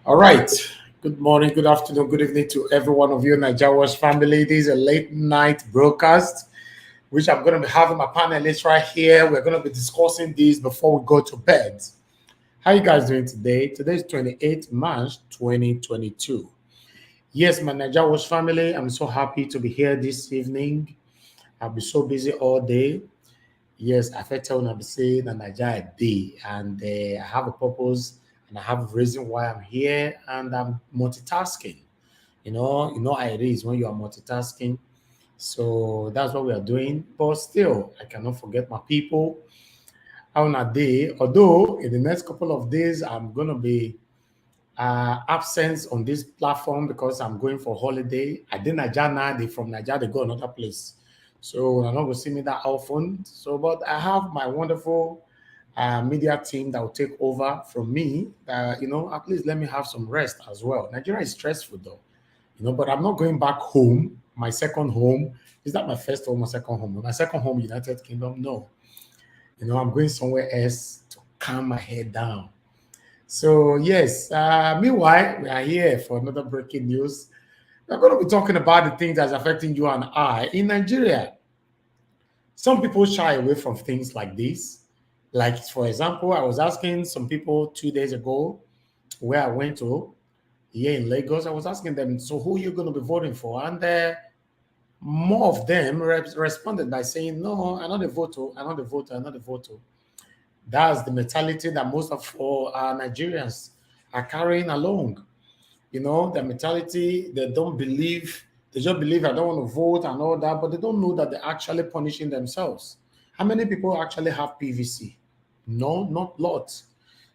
All right. Good morning, good afternoon, good evening to every one of you, Nigeria family. This is a late night broadcast, which I'm going to be having my panelists right here. We're going to be discussing these before we go to bed. How you guys doing today? Today is 28th March 2022. Yes, my Nigeria family, I'm so happy to be here this evening. I'll be so busy all day. Yes, I felt when I'll be saying that Nigeria day, and I have a purpose and I have a reason why I'm here, and I'm multitasking. How it is when you are multitasking. So that's what we are doing. But still, I cannot forget my people on a day. Although in the next couple of days, I'm gonna be absent on this platform because I'm going for holiday. I did Nigeria, they from Nigeria, they go another place. So I'm not going to see me that often. So, but I have my wonderful media team that will take over from me. At least let me have some rest as well. Nigeria is stressful though, but I'm not going back home. My second home is that my first home or second home? My second home, United Kingdom. No, I'm going somewhere else to calm my head down. So yes, meanwhile, we are here for another breaking news. We're going to be talking about the things that's affecting you and I in Nigeria. Some people shy away from things like this. Like, for example, I was asking some people 2 days ago where I went to here in Lagos. I was asking them, so who are you going to be voting for? And more of them responded by saying, no, I'm not a voter, I'm not a voter, I'm not a voter. That's the mentality that most of our Nigerians are carrying along. You know, the mentality, they don't believe, they just believe I don't want to vote and all that, but they don't know that they're actually punishing themselves. How many people actually have PVC? No, not lots.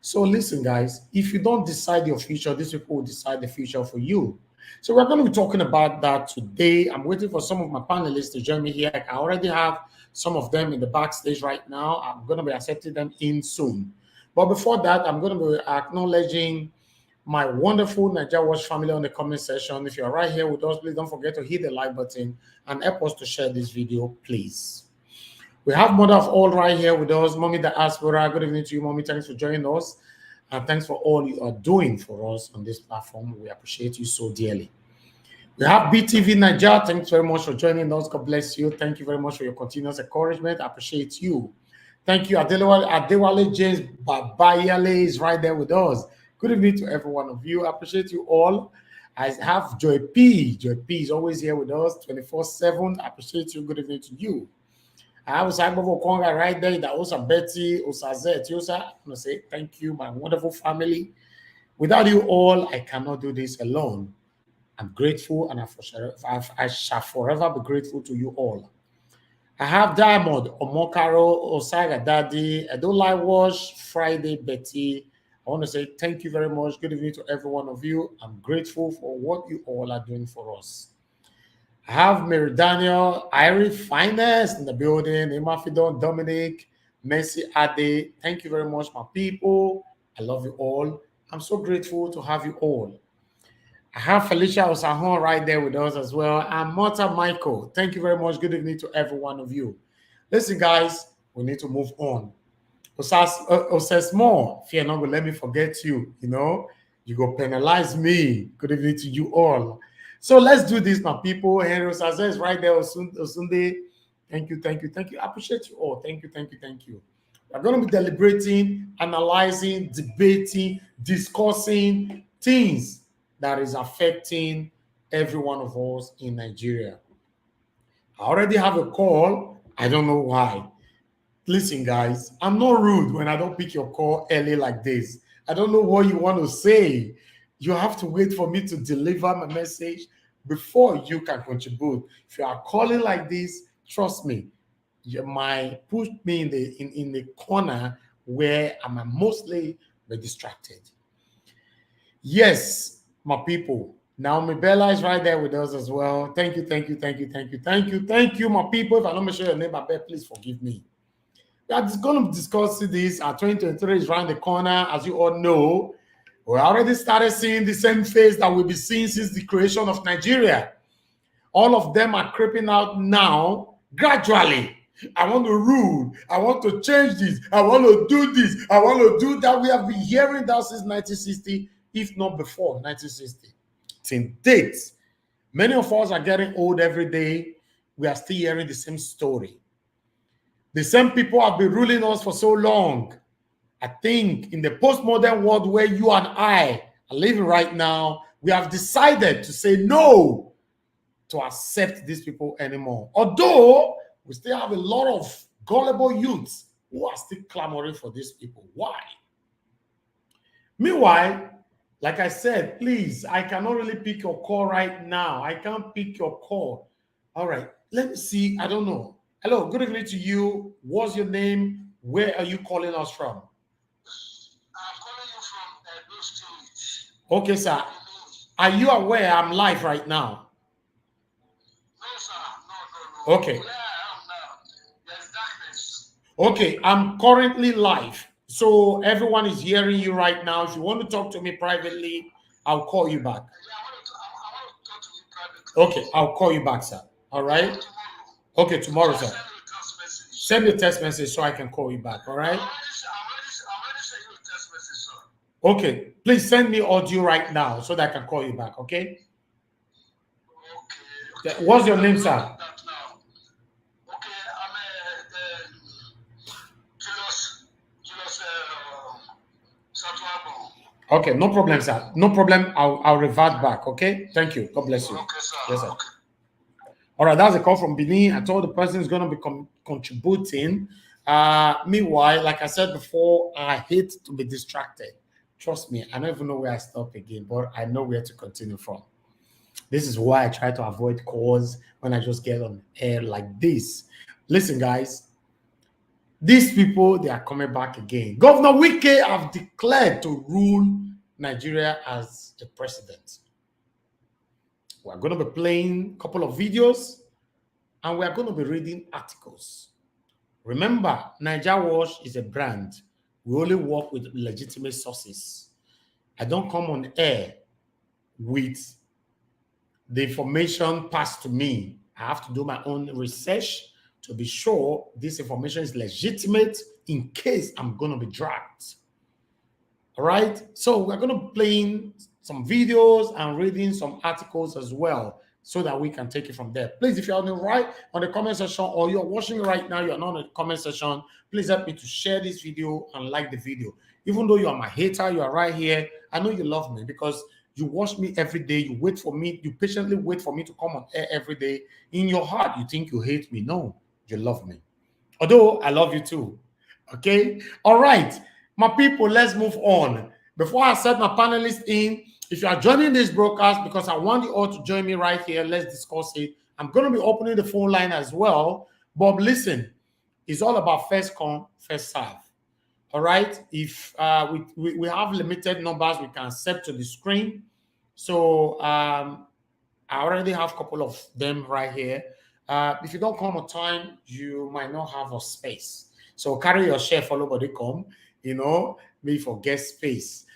So listen, guys, if you don't decide your future, these people will decide the future for you. So we're going to be talking about that today. I'm waiting for some of my panelists to join me here. I already have some of them in the backstage right now. I'm going to be accepting them in soon. But before that, I'm going to be acknowledging my wonderful Nigeria Watch family on the comment section. If you're right here with us, please don't forget to hit the like button and help us to share this video, please. We have Mother of All right here with us, Mommy Diaspora. Good evening to you, Mommy. Thanks for joining us. And thanks for all you are doing for us on this platform. We appreciate you so dearly. We have BTV Nigeria. Thanks very much for joining us. God bless you. Thank you very much for your continuous encouragement. I appreciate you. Thank you. Adewale James Babayale is right there with us. Good evening to every one of you. I appreciate you all. I have Joy P. Joy P is always here with us 24/7. I appreciate you. Good evening to you. I have Saibovo Konga right there. That also Betty, Osaze, Tiosa. I want to say thank you, my wonderful family. Without you all, I cannot do this alone. I'm grateful and I shall forever be grateful to you all. I have Diamond, Omokaro, Osaga Daddy, Adolai Wash, Friday Betty. I want to say thank you very much. Good evening to every one of you. I'm grateful for what you all are doing for us. I have Mary Daniel, Irie Finest in the building, Imafidon, Dominic, Messi Ade. Thank you very much, my people. I love you all. I'm so grateful to have you all. I have Felicia Osahon right there with us as well. And Mota Michael. Thank you very much. Good evening to every one of you. Listen, guys, we need to move on. Osas more. Fear not, let me forget you. You know, you go penalize me. Good evening to you all. So let's do this, my people. Henry Osasa is right there. Osunde. Thank you, thank you, thank you. I appreciate you all. Thank you, thank you, thank you. We're going to be deliberating, analyzing, debating, discussing things that is affecting every one of us in Nigeria. I already have a call. I don't know why. Listen, guys, I'm not rude when I don't pick your call early like this. I don't know what you want to say. You have to wait for me to deliver my message before you can contribute. If you are calling like this, trust me, you might put me in the corner where I'm mostly distracted. Yes, my people. Naomi Bella is right there with us as well. Thank you, thank you, thank you, thank you, thank you, thank you, my people. If I don't mention your name, I beg, please forgive me. We are going to discuss this. 2023 is around the corner, as you all know. We already started seeing the same face that we've been seeing since the creation of Nigeria. All of them are creeping out now, gradually. I want to rule. I want to change this. I want to do this. I want to do that. We have been hearing that since 1960, if not before 1960. Till date, many of us are getting old every day. We are still hearing the same story. The same people have been ruling us for so long. I think in the postmodern world where you and I are living right now, we have decided to say no to accept these people anymore. Although we still have a lot of gullible youths who are still clamoring for these people. Why? Meanwhile, like I said, please, I cannot really pick your call right now. I can't pick your call. All right, let me see. I don't know. Hello, good evening to you. What's your name? Where are you calling us from? I'm calling you from Edo State. Okay, sir. Are you aware I'm live right now? No, sir. No. Okay. Where I am now, there's darkness. Okay, I'm currently live. So everyone is hearing you right now. If you want to talk to me privately, I'll call you back. Yeah, I want to talk to you privately. Okay, I'll call you back, sir. All right? Tomorrow. Okay, tomorrow, sir. Send me a text message. Send me a text message so I can call you back, all right? I'm already sending you a text message, sir. Okay, please send me audio right now so that I can call you back, okay? Okay. What's your name, sir? Okay, I'm Julius Satuabo. Okay, no problem, sir. No problem. I'll revert back, okay? Thank you. God bless you. Okay, sir. Yes, sir. Okay. All right, that's a call from Benin. I told the person is going to be contributing. Meanwhile, like I said before, I hate to be distracted. Trust me, I don't even know where I stop again, but I know where to continue from. This is why I try to avoid calls when I just get on air like this. Listen, guys, these people, they are coming back again. Governor Wike have declared to rule Nigeria as the president. We're going to be playing a couple of videos and we're going to be reading articles. Remember, Niger Watch is a brand. We only work with legitimate sources. I don't come on air with the information passed to me. I have to do my own research to be sure this information is legitimate in case I'm going to be dragged. All right. So we're going to be playing some videos and reading some articles as well so that we can take it from there. Please, if you're on the comment section or you're watching right now, you're not in the comment section, please help me to share this video and like the video. Even though you are my hater, you are right here. I know you love me because you watch me every day. You wait for me. You patiently wait for me to come on air every day. In your heart, you think you hate me. No, you love me. Although I love you too. Okay. All right. My people, let's move on. Before I set my panelists in, if you are joining this broadcast, because I want you all to join me right here, let's discuss it. I'm going to be opening the phone line as well. But listen, it's all about first come, first serve. All right. If we have limited numbers, we can set to the screen. So I already have a couple of them right here. If you don't come on time, you might not have a space. So carry your share, follow body come, me for guest space.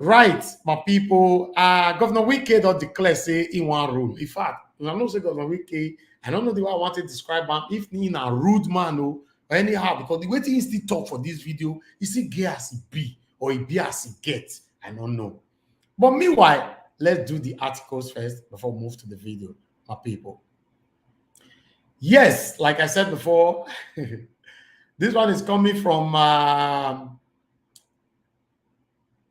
Right, my people. Governor Wike don't declare say in one rule. In fact, I don't say Governor Wike, I don't know the way I want to describe him. If in a rude man or anyhow, because the way he still talk for this video, he still get as he be or he be as he get. I don't know. But meanwhile, let's do the articles first before we move to the video, my people. Yes, like I said before, this one is coming from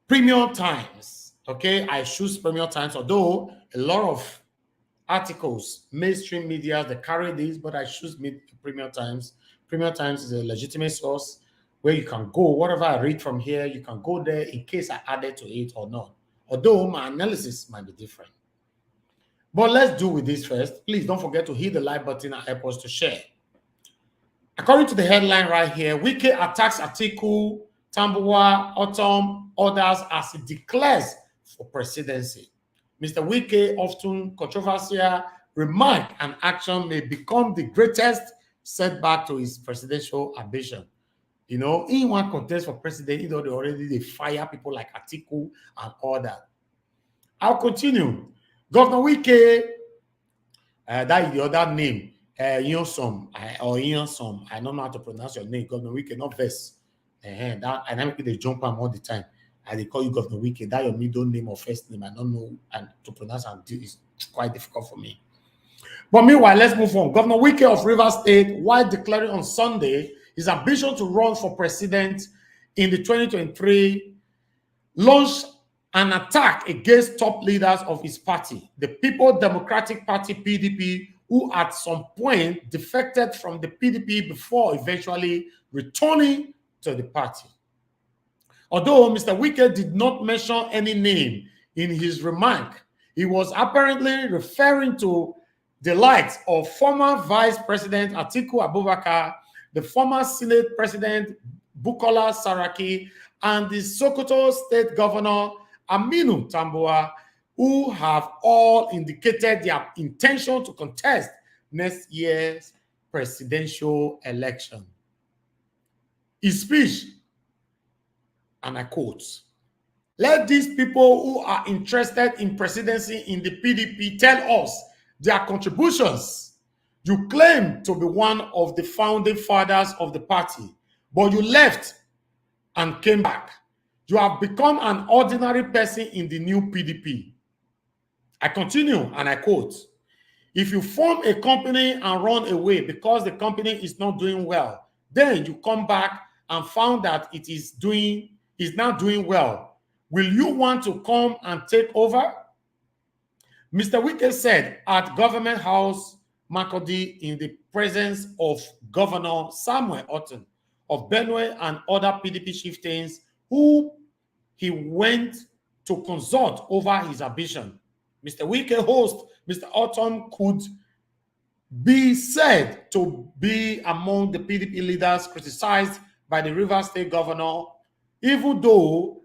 Premium Times. Okay, I choose Premium Times, although a lot of articles, mainstream media, they carry this, but I choose Premium Times. Premium Times is a legitimate source where you can go, whatever I read from here, you can go there in case I added to it or not. Although my analysis might be different. But let's do with this first. Please don't forget to hit the like button and help us to share. According to the headline right here, Wike attacks Atiku, Tambuwa, Autumn, others as he declares for presidency. Mr. Wike often controversial remark and action may become the greatest setback to his presidential ambition. In one contest for president, they fire people like Atiku and all that. I'll continue. Governor Wike, that is the other name, Yonsom, or Yonsom. I don't know how to pronounce your name, Governor Wike, not verse. And I make they jump am all the time. And they call you Governor Wike. That your middle name or first name, I don't know, and to pronounce and do is quite difficult for me. But meanwhile, let's move on. Governor Wike of Rivers State, while declaring on Sunday his ambition to run for president in the 2023, launched an attack against top leaders of his party, the People Democratic Party (PDP), who at some point defected from the PDP before eventually returning to the party. Although Mr. Wike did not mention any name in his remark, he was apparently referring to the likes of former Vice President Atiku Abubakar, the former Senate President Bukola Saraki, and the Sokoto State Governor Aminu Tambuwa, who have all indicated their intention to contest next year's presidential election. His speech, and I quote, "Let these people who are interested in presidency in the PDP tell us their contributions. You claim to be one of the founding fathers of the party, but you left and came back. You have become an ordinary person in the new PDP." I continue and I quote, "If you form a company and run away because the company is not doing well, then you come back and found that it is not doing well. Will you want to come and take over?" Mr. Wike said at Government House Makurdi in the presence of Governor Samuel Orton of Benue and other PDP chieftains who he went to consult over his ambition. Mr. Wike host, Mr. Orton could be said to be among the PDP leaders criticized by the Rivers State governor, even though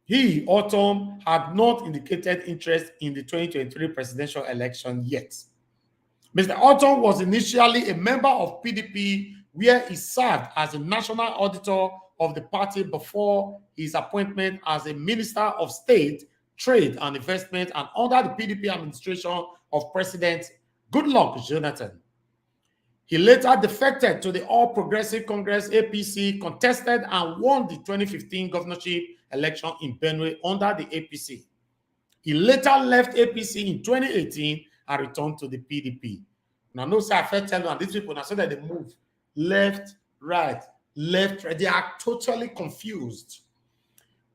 he, Orton, had not indicated interest in the 2023 presidential election yet. Mr. Orton was initially a member of PDP, where he served as a national auditor of the party before his appointment as a Minister of State, Trade and Investment, and under the PDP administration of President Goodluck Jonathan. He later defected to the All Progressive Congress APC, contested and won the 2015 governorship election in Benue under the APC. He later left APC in 2018 and returned to the PDP. Now, no, sir, I felt tell you, and these people, now so that they move left, right, left, right. They are totally confused.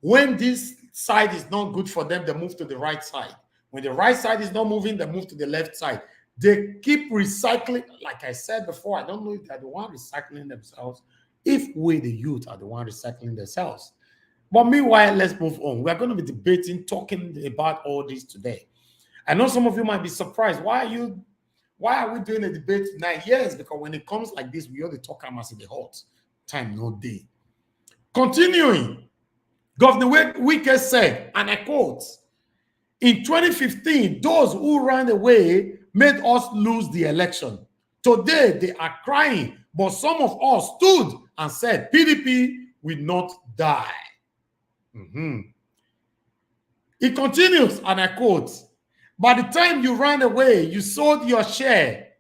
When this side is not good for them, they move to the right side. When the right side is not moving, they move to the left side. They keep recycling. Like I said before, I don't know if they're the one recycling themselves, if we, the youth, are the one recycling themselves. But meanwhile, let's move on. We're going to be debating, talking about all this today. I know some of you might be surprised. Why are we doing a debate tonight? Yes, because when it comes like this, we ought to talk about in the hot time, no day. Continuing, Governor Wike said, and I quote, "In 2015, those who ran away made us lose the election. Today, they are crying, but some of us stood and said, PDP will not die." He continues, and I quote, "By the time you ran away, you sold your share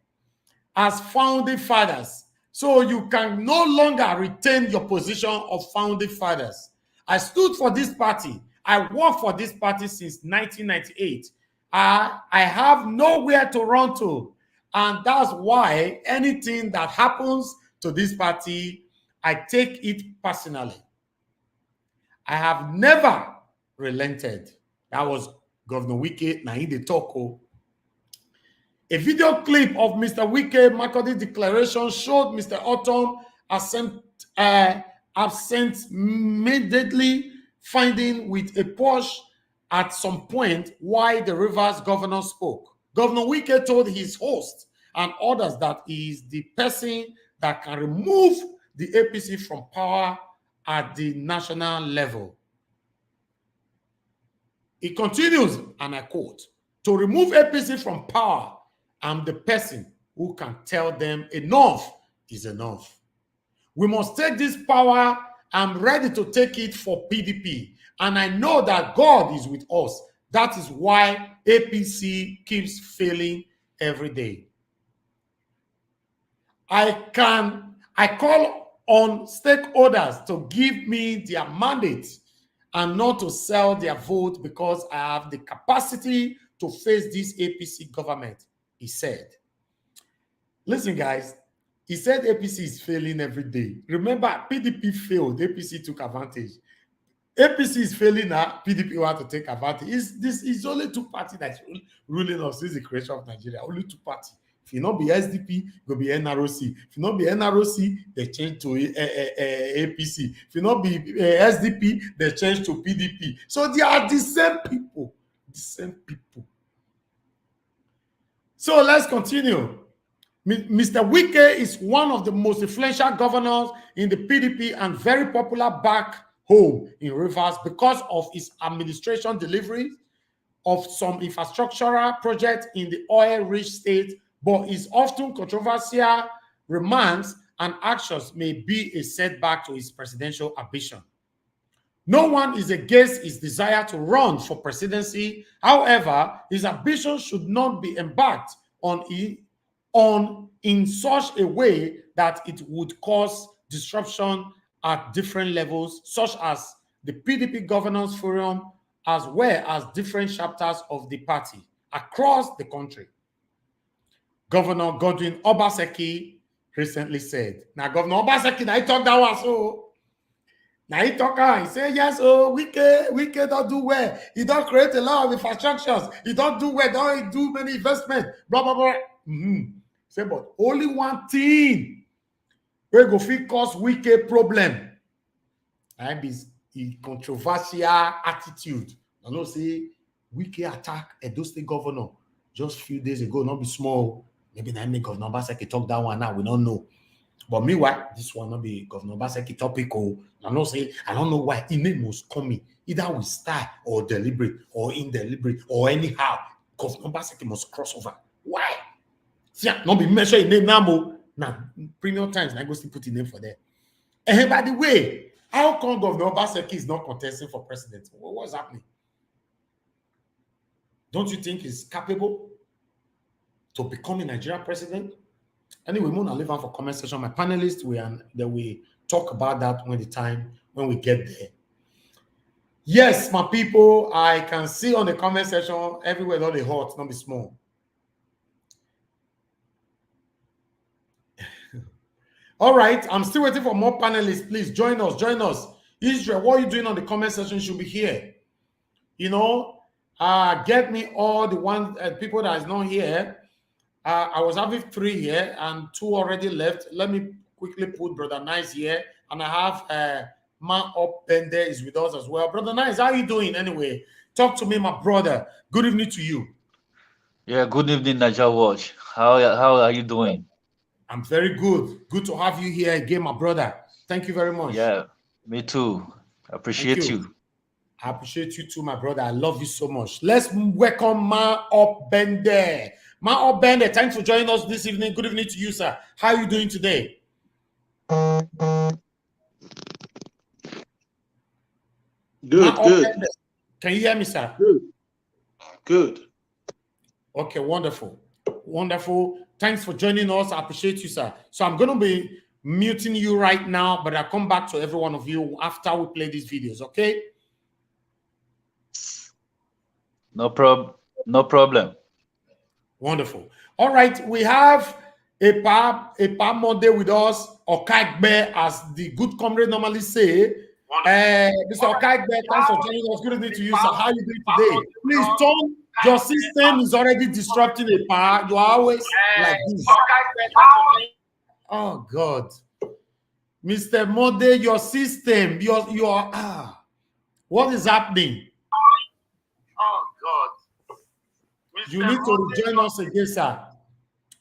as founding fathers, so you can no longer retain your position of founding fathers. I stood for this party. I worked for this party since 1998. I have nowhere to run to, and that's why anything that happens to this party, I take it personally. I have never relented." That was Governor Wike, now the talk. A video clip of Mr. Wike Makurdi declaration showed Mr. Orton absent-mindedly finding with a Porsche at some point while the Rivers governor spoke. Governor Wike told his host and others that he is the person that can remove the APC from power at the national level. He continues, and I quote, "To remove APC from power, I'm the person who can tell them enough is enough. We must take this power. I'm ready to take it for PDP. And I know that God is with us. That is why APC keeps failing every day. I call on stakeholders to give me their mandate and not to sell their vote because I have the capacity to face this APC government," he said. Listen, guys, he said APC is failing every day. Remember, PDP failed, APC took advantage. APC is failing now, PDP want to take advantage. This is only two parties that's ruling us since the creation of Nigeria, only two parties. If you not be SDP, go be NROC. If you not be NROC, they change to APC. If you not be SDP, they change to PDP. So they are the same people. The same people. So let's continue. Mr. Wike is one of the most influential governors in the PDP and very popular back home in Rivers because of his administration delivery of some infrastructural projects in the oil-rich state, but his often controversial remarks and actions may be a setback to his presidential ambition. No one is against his desire to run for presidency. However, his ambition should not be embarked on in such a way that it would cause disruption at different levels, such as the PDP Governors Forum, as well as different chapters of the party across the country. Governor Godwin Obaseki recently said, now Governor Obaseki, now he talked that one, so now he talk, he say, yes, oh, Wike don't do well. He don't create a lot of infrastructures. He don't do well, don't do many investments, blah, blah, blah. Say, but only one thing we go fit cause Wike problem. And this controversial attitude. I know say Wike attack Edo State governor just few days ago, not be small. Maybe I make Governor Obaseki talk that one now. We don't know. But meanwhile, this one not be Governor Obaseki topical. I know say I don't know why the name was coming either with style or deliberate or indeliberate or anyhow. Governor Obaseki must cross over. Why? See, not be mention his name now. Now, premium times I go still put his name for there. And by the way, how come Governor Obaseki is not contesting for president? What's happening? Don't you think he's capable to become a Nigerian president? Anyway, we're gonna leave on for comment section. My panelists, we talk about that when we get there. Yes, my people, I can see on the comment section everywhere all the hot, not be small. All right, I'm still waiting for more panelists. Please join us. Israel, what are you doing on the comment section should be here. You know, get me all the people that is not here. I was having 3 here and 2 already left. Let me quickly put Brother Nice here. And I have Ma Up Bende is with us as well. Brother Nice, how are you doing anyway? Talk to me, my brother. Good evening to you. Yeah, good evening, Niger Watch. How are you doing? I'm very good. Good to have you here again, my brother. Thank you very much. Yeah, me too. Appreciate you. I appreciate you too, my brother. I love you so much. Let's welcome Ma Up Bende. Ma Up Bende, thanks for joining us this evening. Good evening to you, sir. How are you doing today? Good. Bende, can you hear me, sir? Good. Okay, wonderful. Thanks for joining us. I appreciate you, sir. So I'm going to be muting you right now, but I'll come back to every one of you after we play these videos, okay? No problem. Wonderful. All right, we have a Palm Monday with us, Okagbe, as the good comrade normally say. Mr. Okagbe, thanks for joining us. Good evening to you, sir. How are you doing today? Please, Tom, your system is already disrupting a power. You are always like this. Oh, God. Mr. Mode, your system, what is happening? Oh, God. You need to rejoin us again, sir.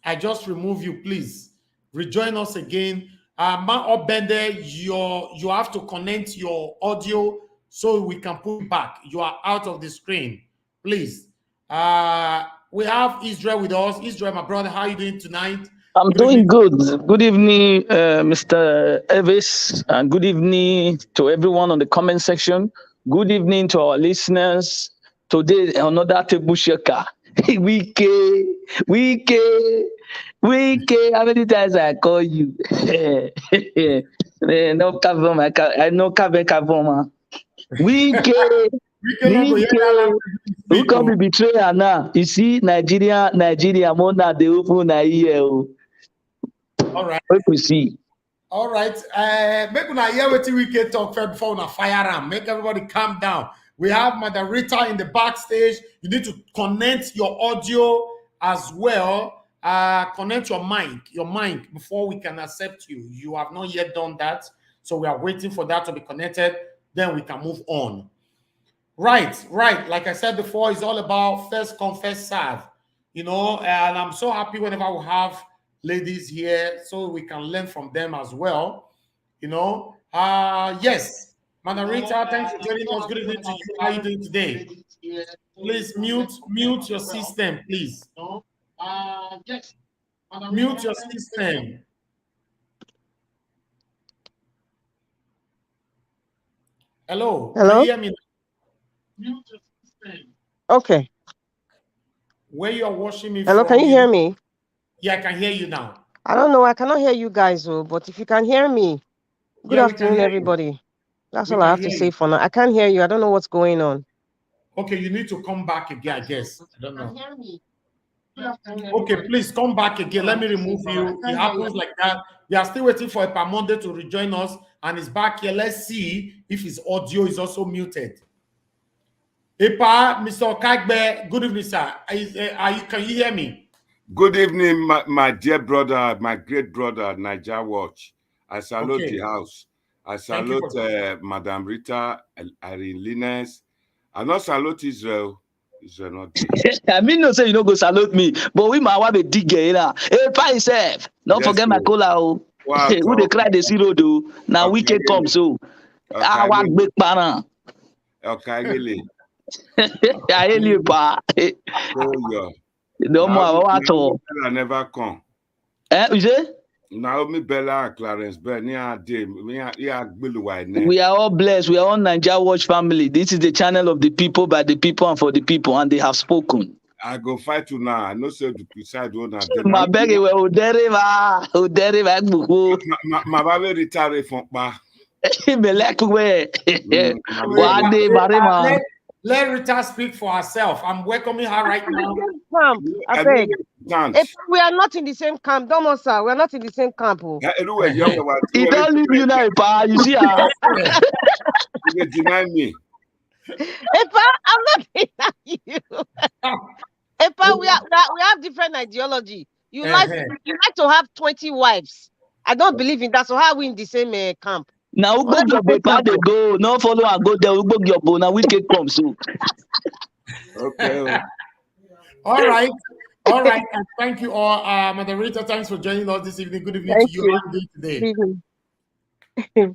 I just remove you, please. Rejoin us again. Ma Obende, you have to connect your audio so we can put it back. You are out of the screen, please. We have Israel with us. Israel, my brother, how are you doing tonight? I'm doing good. Good evening, Mr. Evis, and good evening to everyone on the comment section. Good evening to our listeners. Today, another table shaker. Wike. How many times I call you? No cover, I know cover. Wike. Who can be betrayer now? You see, Nigeria, more than they open a year. All right. We see. All right. Make una hear what we can talk before una fire am. Make everybody calm down. We have moderator in the backstage. You need to connect your audio as well. Connect your mic before we can accept you. You have not yet done that. So we are waiting for that to be connected. Then we can move on. Right. Like I said before, it's all about first come, first serve. You know, and I'm so happy whenever we have ladies here so we can learn from them as well. You know, yes. Manarita, thanks for joining us. Good evening to you. How are you doing today? Please mute your system, please. Yes. Mute your system. Hello. Can you hear me? Mute your system. Okay. Where you are watching me Hello, from? can you hear me? Yeah, I can hear you now. I don't know. I cannot hear you guys, but if you can hear me, good Yeah, we can afternoon, hear you. everybody. That's We all I can have to hear say you. for now. I can't hear you. I don't know what's going on. Okay, you need to come back again, I guess. I don't know. Can hear me. Okay, please come back again. Let me remove you. It happens like that. We are still waiting for Epamonde to rejoin us, and he's back here. Let's see if his audio is also muted. Epa, Mr. Okagbe, good evening, sir. Can you hear me? Good evening, my dear brother, my great brother, Niger Watch. I salute the house. I salute Madam Rita, Irene Lines. I not salute Israel. Israel not there. I mean, no say you don't go salute me, but we might have a digger now. Hey, pa yourself. Don't forget my cola. Who they cry the zero do? Now we can come so. I want big banner. Okay, really. I hear you, pa. No more. I never come. You say? Naomi Bella and Clarence Bell. We are all blessed. We are all Niger Watch family. This is the channel of the people, by the people, and for the people, and they have spoken. I go fight you now. I know say to decide one. My beg you, Uderiva. My baby retire from ba. Let Rita speak for herself. I'm welcoming her right now. Camp, I beg. If we are not in the same camp, don't sir. We are not in the same camp. He don't leave you now, pa. You see her. You deny me. Epa, I'm not denying you. Epa, we have different ideology. You like to have 20 wives. I don't believe in that. So how are we in the same camp? Now we go. No follow and go there. We go your bow. Now we can come so. Okay. All right. And thank you all. Moderator, thanks for joining us this evening. Good evening to you. How are you doing today?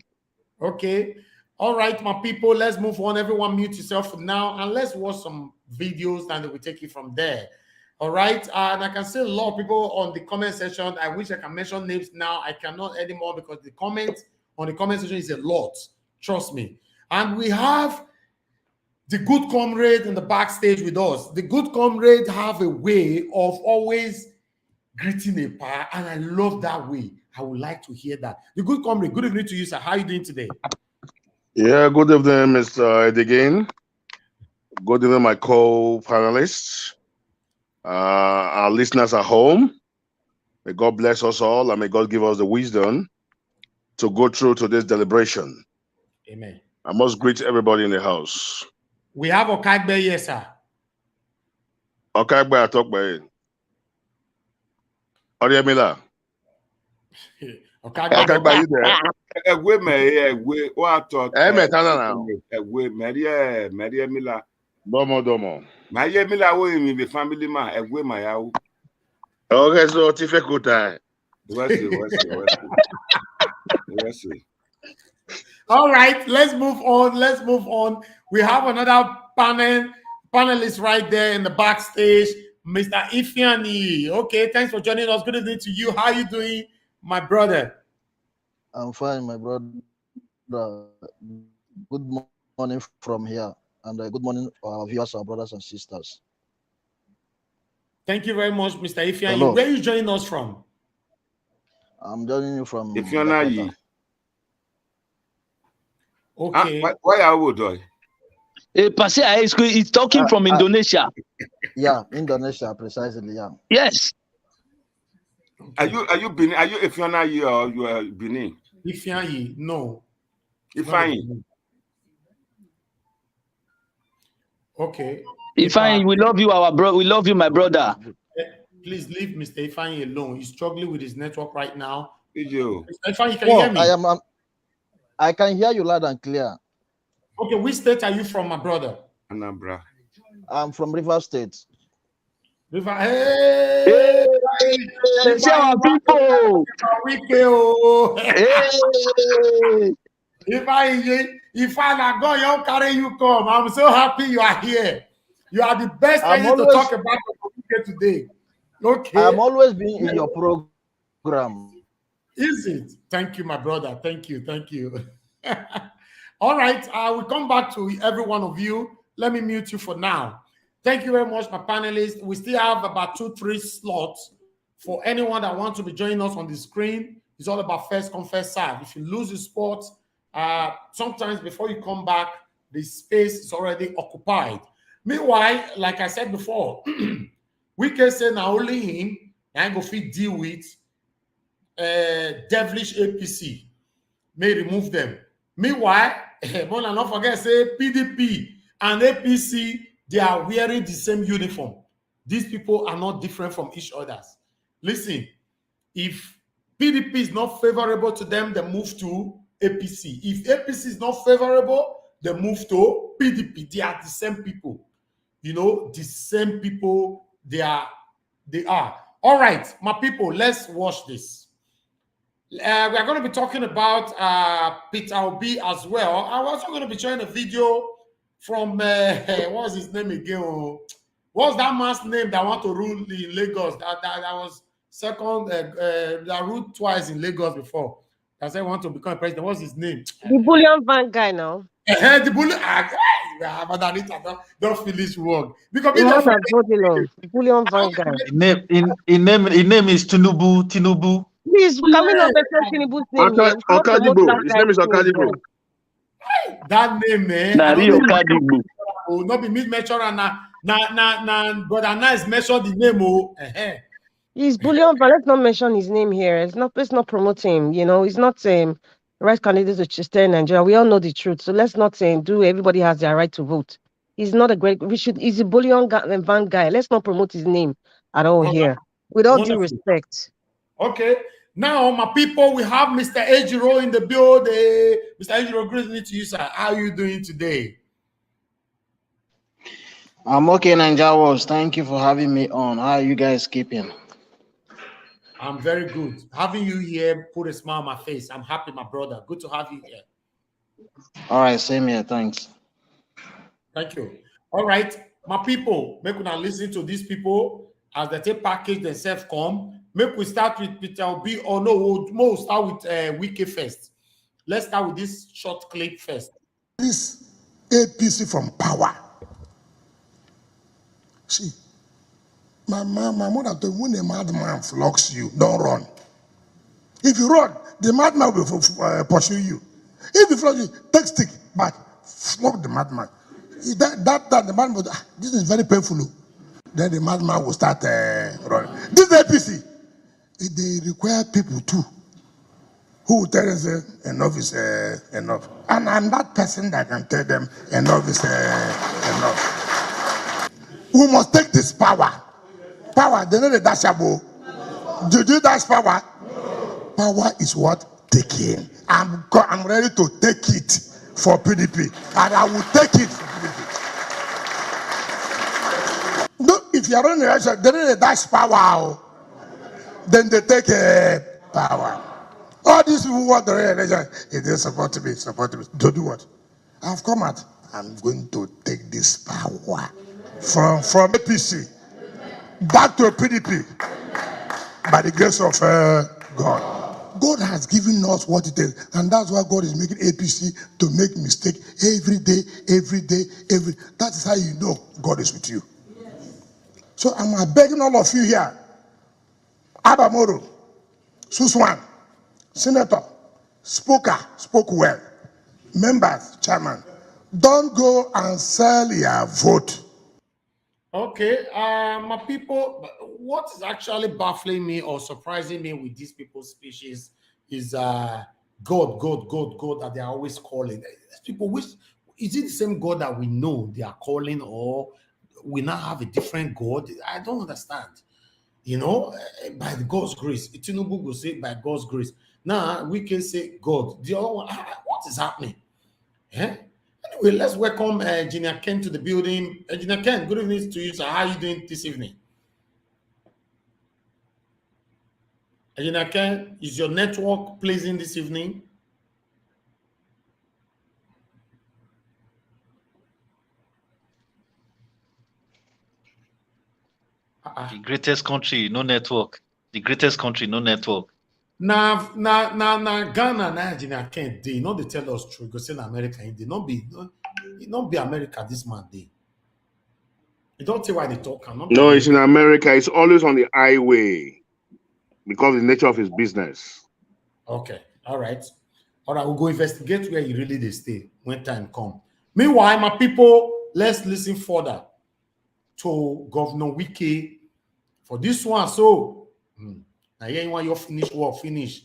Okay. All right, my people, let's move on. Everyone mute yourself for now and let's watch some videos and then we take it from there. All right. And I can see a lot of people on the comment section. I wish I can mention names now. I cannot anymore because the comments on the comment section is a lot. Trust me. And we have the good comrade in the backstage with us. The good comrade have a way of always greeting a pa, and I love that way. I would like to hear that. The good comrade, good evening to you, sir. How are you doing today? Yeah, good evening, Mr. Edigain. Good evening, my co-panelists. Our listeners at home. May God bless us all and may God give us the wisdom to go through today's deliberation. Amen. I must greet everybody in the house. We have Okagbe here, sir. Okagbe, I talk by it. Oriamila. Okagbe, you there? Domo. My family man, okay, so Tifekuta. All right, let's move on. We have another panelist right there in the backstage, Mr. Ifeanyi. Okay, thanks for joining us. Good evening to you. How are you doing, my brother? I'm fine, my brother. Good morning from here, and good morning, our viewers, our brothers and sisters. Thank you very much, Mr. Ifeanyi. Where are you joining us from? I'm joining you from Ifeanyi. Okay. Why are you doing? He's talking from Indonesia. Yeah, Indonesia, precisely. Yeah. Yes. Are you Benin? Are you Ifeanyi or you are Benin? Ifeanyi, no. Ifeanyi. Okay. Ifeanyi, we love you, our bro. We love you, my brother. Please leave Mr. Ifeanyi alone. He's struggling with his network right now. Mr. Ifeanyi, can you hear me? I can hear you loud and clear. Okay, which state are you from, my brother? Anambra. I'm from River State. River, hey! Hey, our people! If I go, you carry you come. I'm so happy you are here. You are the best person to talk about today. Okay. I'm always being in your program. Is it? Thank you, my brother. Thank you. All right. I will come back to every one of you. Let me mute you for now. Thank you very much, my panelists. We still have about 2-3 slots for anyone that wants to be joining us on the screen. It's all about first come, first serve. If you lose the spot, sometimes before you come back, the space is already occupied. Meanwhile, like I said before, we can say now only him and go fit deal with devilish APC. May remove them. Meanwhile, Mona not forget say PDP and APC, they are wearing the same uniform. These people are not different from each other. Listen, if PDP is not favorable to them, they move to APC. If APC is not favorable, they move to PDP. They are the same people. You know, the same people they are. All right, my people, let's watch this. We are going to be talking about Peter Obi as well. I'm also going to be showing a video from, what was his name again? What was that man's name that want to rule in Lagos? That was second, that ruled twice in Lagos before. That said want to become president. What's his name? The bullion van guy now. The bullion. But Anita, don't finish work. Because the bullion van guy. His name is Tinubu. Please, can we not mention Tinubu's name here? Okadibo. His name is Okadibo. That name, man. Okadibo. Oh, not be mentioned but Anna is mentioned the name. Oh, he's bullion, but let's not mention his name here. Let's not promote him. You know, he's not right candidate to stay in Nigeria. We all know the truth, so let's not do. Everybody has their right to vote. He's not a great. He's a bullion van guy. Let's not promote his name at all here. With all due respect. Okay. Now, my people, we have Mr. Ejiro in the building. Mr. Ejiro, great to you, sir. How are you doing today? I'm okay, Ninja. Thank you for having me on. How are you guys keeping? I'm very good. Having you here put a smile on my face. I'm happy, my brother. Good to have you here. All right, same here. Thanks. Thank you. All right, my people, make we now listen to these people as they take package themselves come. Make we start with Peter Obi, or no, we'll start with Wike first. Let's start with this short clip first. This APC from power. See, my mother told me, when a madman flocks you, don't run. If you run, the madman will pursue you. If you flog you, take stick, but flog the madman. That the madman will, this is very painful. Then the madman will start running. This APC, they require people too who will tell them enough is enough. And I'm that person that can tell them enough is enough. We must take this power. Power, they know the dashable. Do you dash power? Power is what? Taking. I'm ready to take it for PDP. And I will take it for PDP. No, if you're running election, they know the dash power. Then they take power. All these people who want the election, if they support me. To do what? I've come out. I'm going to take this power from APC back to PDP by the grace of God. God has given us what it is, and that's why God is making APC to make mistake every day. That is how you know God is with you. So I'm begging all of you here, Abamoro, Suswan, Senator, spoke well, members, chairman, don't go and sell your vote. Okay, my people, what is actually baffling me or surprising me with these people's speeches is God that they are always calling. These people, is it the same God that we know they are calling, or we now have a different God? I don't understand. You know, by God's grace, Tinubu will say by God's grace. Now we can say God. The other one, what is happening? Anyway, let's welcome Engineer Ken to the building. Engineer Ken, good evening to you, sir. How are you doing this evening? Engineer Ken, is your network pleasing this evening? The greatest country, no network. The greatest country, no network. Now, Ghana, Nigeria can't. They know they tell us true. Go say America, they not be America. This man, they don't tell why they talk. No, it's in America. It's always on the highway because of the nature of his business. Okay, all right. We'll go investigate where you really they stay when time come. Meanwhile, my people, let's listen further to Governor Wike for this one. So. Now, here you want your finish work, finish.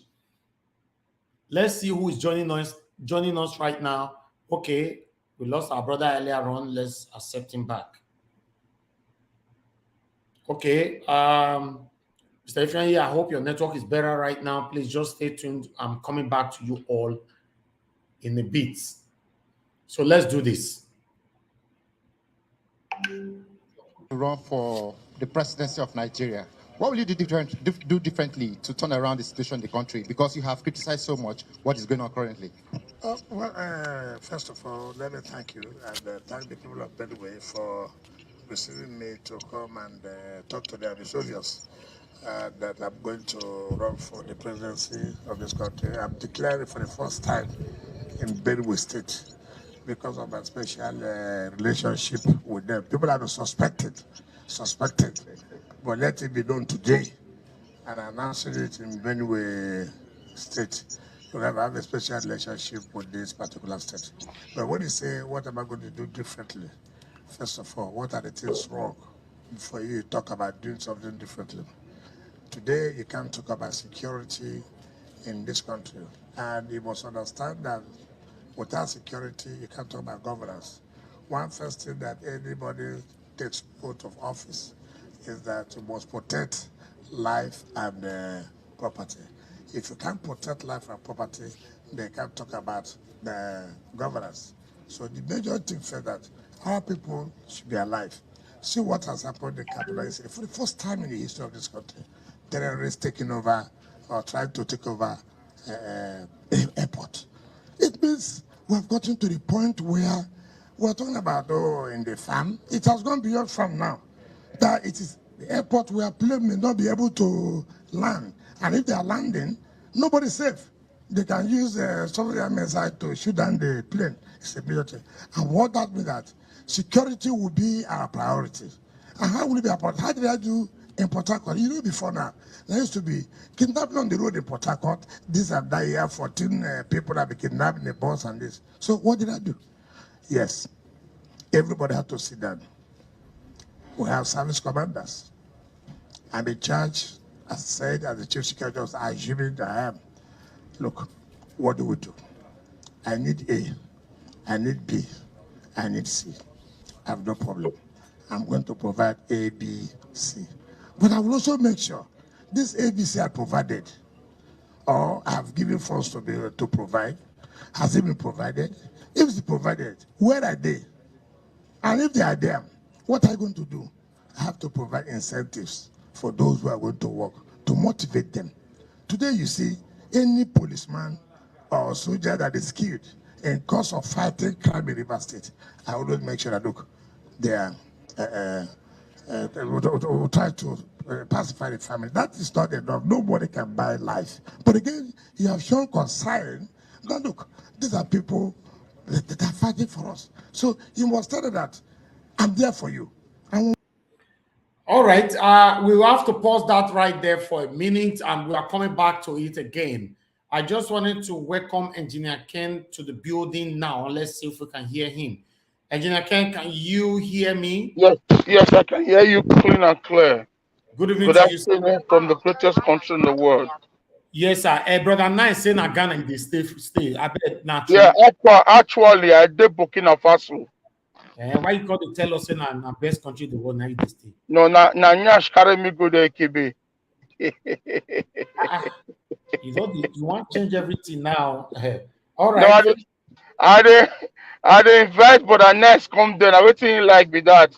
Let's see who is joining us right now. Okay, we lost our brother earlier on. Let's accept him back. Okay. Mr. Ifeanyi, I hope your network is better right now. Please just stay tuned. I'm coming back to you all in a bit. So let's do this. Run for the presidency of Nigeria. What will you do differently to turn around the situation in the country? Because you have criticized so much what is going on currently. First of all, let me thank you and thank the people of Bedway for receiving me to come and talk to them. It's obvious that I'm going to run for the presidency of this country. I'm declaring for the first time in Bedway State because of my special relationship with them. People are suspected, but let it be known today and announcing it in Benue State. You have a special relationship with this particular state. But when you say, what am I going to do differently? First of all, what are the things wrong for you to talk about doing something differently? Today, you can't talk about security in this country. And you must understand that without security, you can't talk about governance. One first thing that anybody takes oath of office is that you must protect life and property. If you can't protect life and property, they can't talk about the governance. So the major thing said that our people should be alive. See what has happened in Kaduna. For the first time in the history of this country, terrorists taking over or trying to take over airport. It means we have gotten to the point where we're talking about, in the farm. It has gone beyond farm now. That it is the airport where plane may not be able to land. And if they are landing, nobody's safe. They can use civilian missile to shoot down the plane. It's a major thing. And what that means that security will be our priority. And how will it be our priority? How did I do in Port Harcourt? You know, before now, there used to be kidnapping on the road in Port Harcourt. This and that year, 14 people have been kidnapped in the bus and this. So what did I do? Yes, everybody had to sit down. We have service commanders. I'm in charge, as I said, as the chief security officer, assuming that I am. Look, what do we do? I need A, I need B, I need C. I have no problem. I'm going to provide A, B, C. But I will also make sure this A, B, C are provided, or I have given funds to be able to provide. Has it been provided? If it's provided, where are they? And if they are there, what are you going to do? I have to provide incentives for those who are going to work to motivate them. Today, you see, any policeman or soldier that is killed in course of fighting crime in River State, I always make sure that, look, they are we'll try to pacify the family. That is not enough. Nobody can buy life. But again, you have shown concern that, look, these are people that are fighting for us. So you must tell them that I'm there for you. All right, we will have to pause that right there for a minute, and we are coming back to it again. I just wanted to welcome Engineer Ken to the building now. Let's see if we can hear him. Engineer Ken, can you hear me? Yes, yes, I can hear you clean and clear. Good evening Good to you, sir. afternoon from the greatest country in the world. Yes, sir. Brother Nine saying I Ghana in the stay. I bet not true. Yeah, actually, I did Burkina Faso. Why you got to tell us in our best country in the world now you stay? No, na nyash carry me go there, KB. You know, you want to change everything now. All right. No, I didn't invite, but the next come there. I waiting like be that.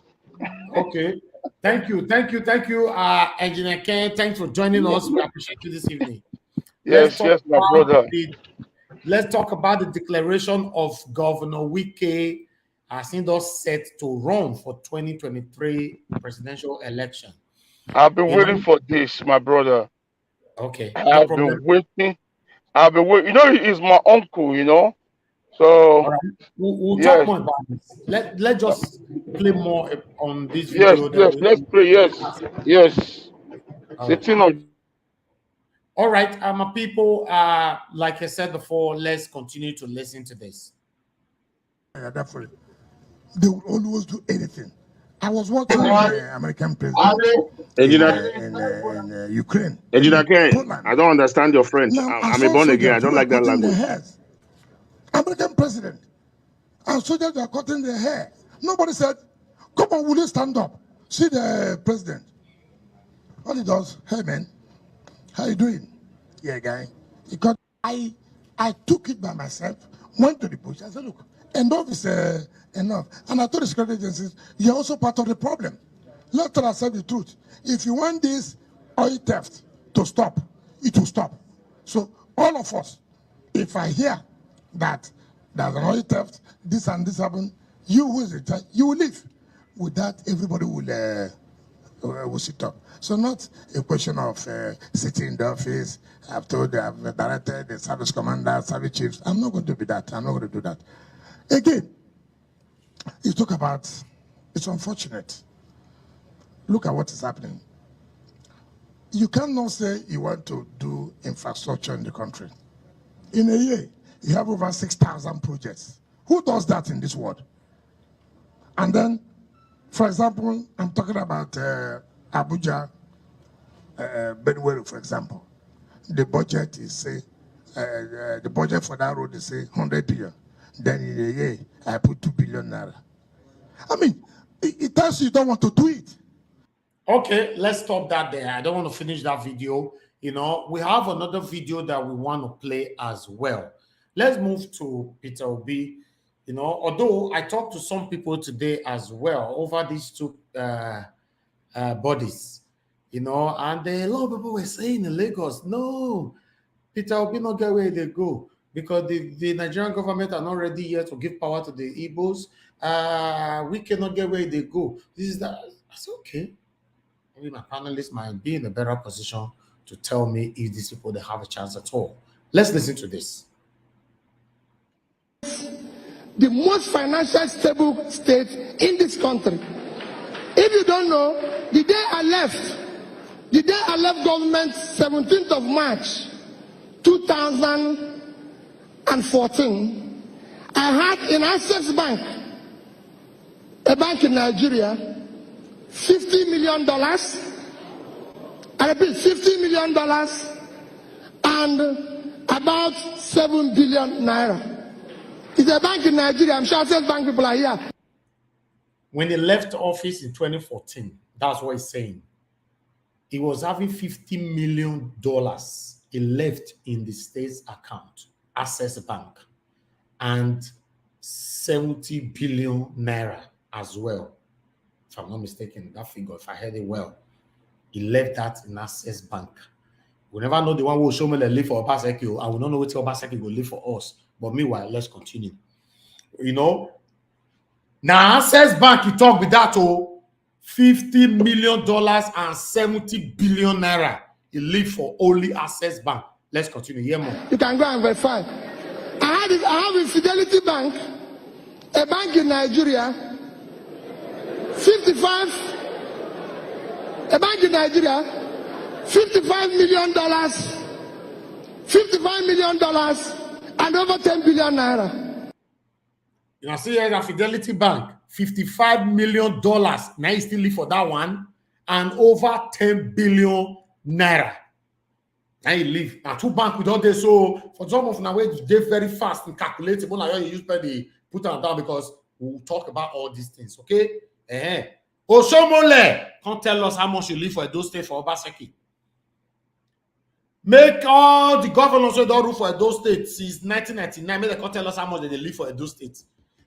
Okay. Thank you, Engineer Ken. Thanks for joining us. We appreciate you this evening. Yes, my brother. Let's talk about the declaration of Governor Wike as he does set to run for 2023 presidential election. I've been waiting for this, my brother. Okay. I've been waiting. You know, he's my uncle, you know. So all right. We'll talk more about this. Let's just play more on this video. Yes, let's play. Yes. Sitting on. All right, my people, like I said before, let's continue to listen to this. They will always do anything. I was watching the American president in Ukraine. Engineer Ken, I don't understand your French. Now, I'm a born again. I don't like that language. American president and soldiers are cutting their hair. Nobody said, come on, will you stand up? See the president. All he does, hey man, how you doing? Yeah, guy. Because I took it by myself, went to the bush. I said, look, enough is enough. And I told the security agencies, you're also part of the problem. Let's accept the truth. If you want this oil theft to stop, it will stop. So all of us, if I hear that there's an oil theft, this and this happened, you who is in charge, you will leave. With that, everybody will sit up. So not a question of sitting in the office. I've directed the service commander, service chiefs. I'm not going to be that. I'm not going to do that. Again, you talk about, it's unfortunate. Look at what is happening. You cannot say you want to do infrastructure in the country. In a year, you have over 6,000 projects. Who does that in this world? And then, for example, I'm talking about Abuja, Benwell, for example. The budget is, say, the budget for that road is, say, 100 billion. Then in a year, I put 2 billion naira. I mean, it tells you don't want to do it. Okay, let's stop that there. I don't want to finish that video. You know, we have another video that we want to play as well. Let's move to Peter Obi. You know, although I talked to some people today as well over these two bodies, you know, and a lot of people were saying in Lagos, no, Peter Obi not get where they go because the Nigerian government are not ready yet to give power to the Igbos. We cannot get where they go. This is that. I said, okay. Maybe my panelists might be in a better position to tell me if these people they have a chance at all. Let's listen to this. The most financially stable state in this country. If you don't know, the day I left government, 17th of March, 2014, I had in Access Bank, a bank in Nigeria, $50 million, I repeat, $50 million and about 7 billion naira. It's a bank in Nigeria. I'm sure Access Bank people are here. When he left office in 2014, that's what he's saying. He was having $50 million he left in the state's account, Access Bank, and 70 billion naira as well. If I'm not mistaken, that figure, if I heard it well, he left that in Access Bank. We never know the one who will show me the live for Obaseki, and we don't know what Obaseki will live for us. But meanwhile, let's continue. You know, now Access Bank, you talk with that, $50 million and 70 billion naira. He live for only Access Bank. Let's continue. Hear more. You can go and verify. I have a Fidelity Bank, a bank in Nigeria, a bank in Nigeria, $55 million, and over 10 billion naira. You know, see here at Fidelity Bank, $55 million. Now you still live for that one, and over 10 billion naira. Now you live. Now two banks without this. So for some of now, they very fast and calculatable. Now you use the put them down because we'll talk about all these things. Okay. Oshomole can't tell us how much you live for Edo State for Obaseki. Make all the governors who don't rule for Edo State since 1999. Make they can't tell us how much they live for Edo State.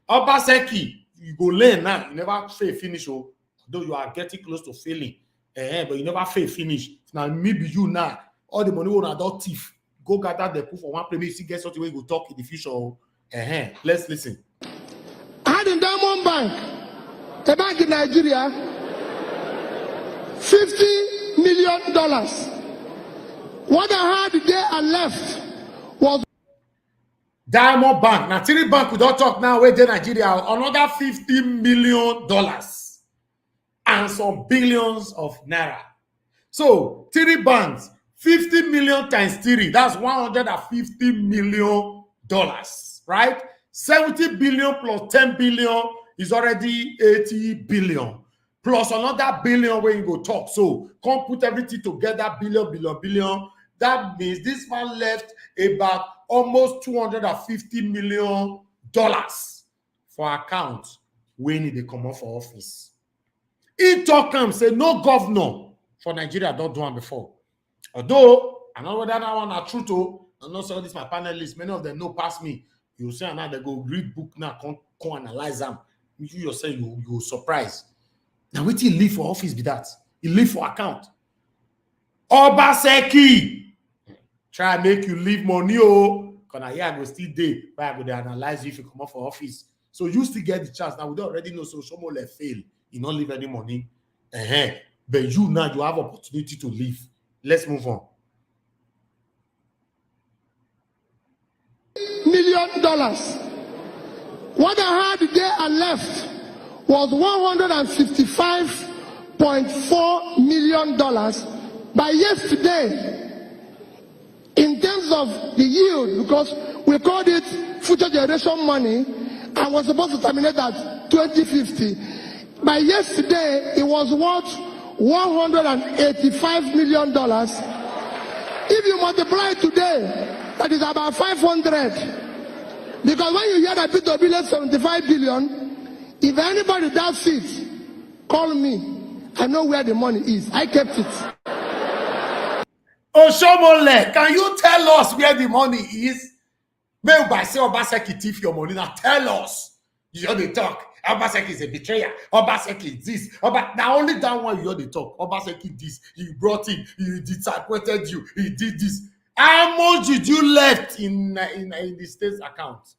Obaseki, you go learn now. You never fail finish, though you are getting close to failing. But you never fail finish. Now maybe you now all the money on adult thief go gather the proof for one place. You see, get something where you go talk in the future. Let's listen. I had in Diamond Bank, a bank in Nigeria, $50 million. What I had the day I left was Diamond Bank. Now, Tiri Bank, we don't talk now, where they Nigeria, another $50 million and some billions of naira. So, Tiri Banks, 50 million times 3, that's $150 million, right? 70 billion plus 10 billion is already 80 billion. Plus another billion when you go talk. So, come put everything together, billion. That means this man left about almost $250 million for account when they come off for office. He talk and say no governor for Nigeria don't do one before. Although, I know whether that one are true too. I know some of these my panelists, many of them know past me. You say now they go read book now, come analyze them. You yourself, you surprise. Now, what he leave for office be that? He leave for account. Obaseki try make you leave money, oh, because here I go still day, but I go to analyze you if you come up for office. So you still get the chance. Now we don't already know, so someone will fail. You don't leave any money. But you now you have opportunity to leave. Let's move on. $1 million. What I had the day I left was $155.4 million. By yesterday, in terms of the yield, because we called it future generation money, and was supposed to terminate at 2050. By yesterday, it was worth $185 million. If you multiply it today, that is about 500. Because when you hear that P2B less 75 billion, if anybody does it, call me. I know where the money is. I kept it. Oshomole, can you tell us where the money is? Maybe by say Obaseki thief your money. Now tell us. You hear the talk. Obaseki is a betrayer. Obaseki is this. Now only that one you hear the talk. Obaseki this. He brought him. He disappointed you. He did this. How much did you left in the state's account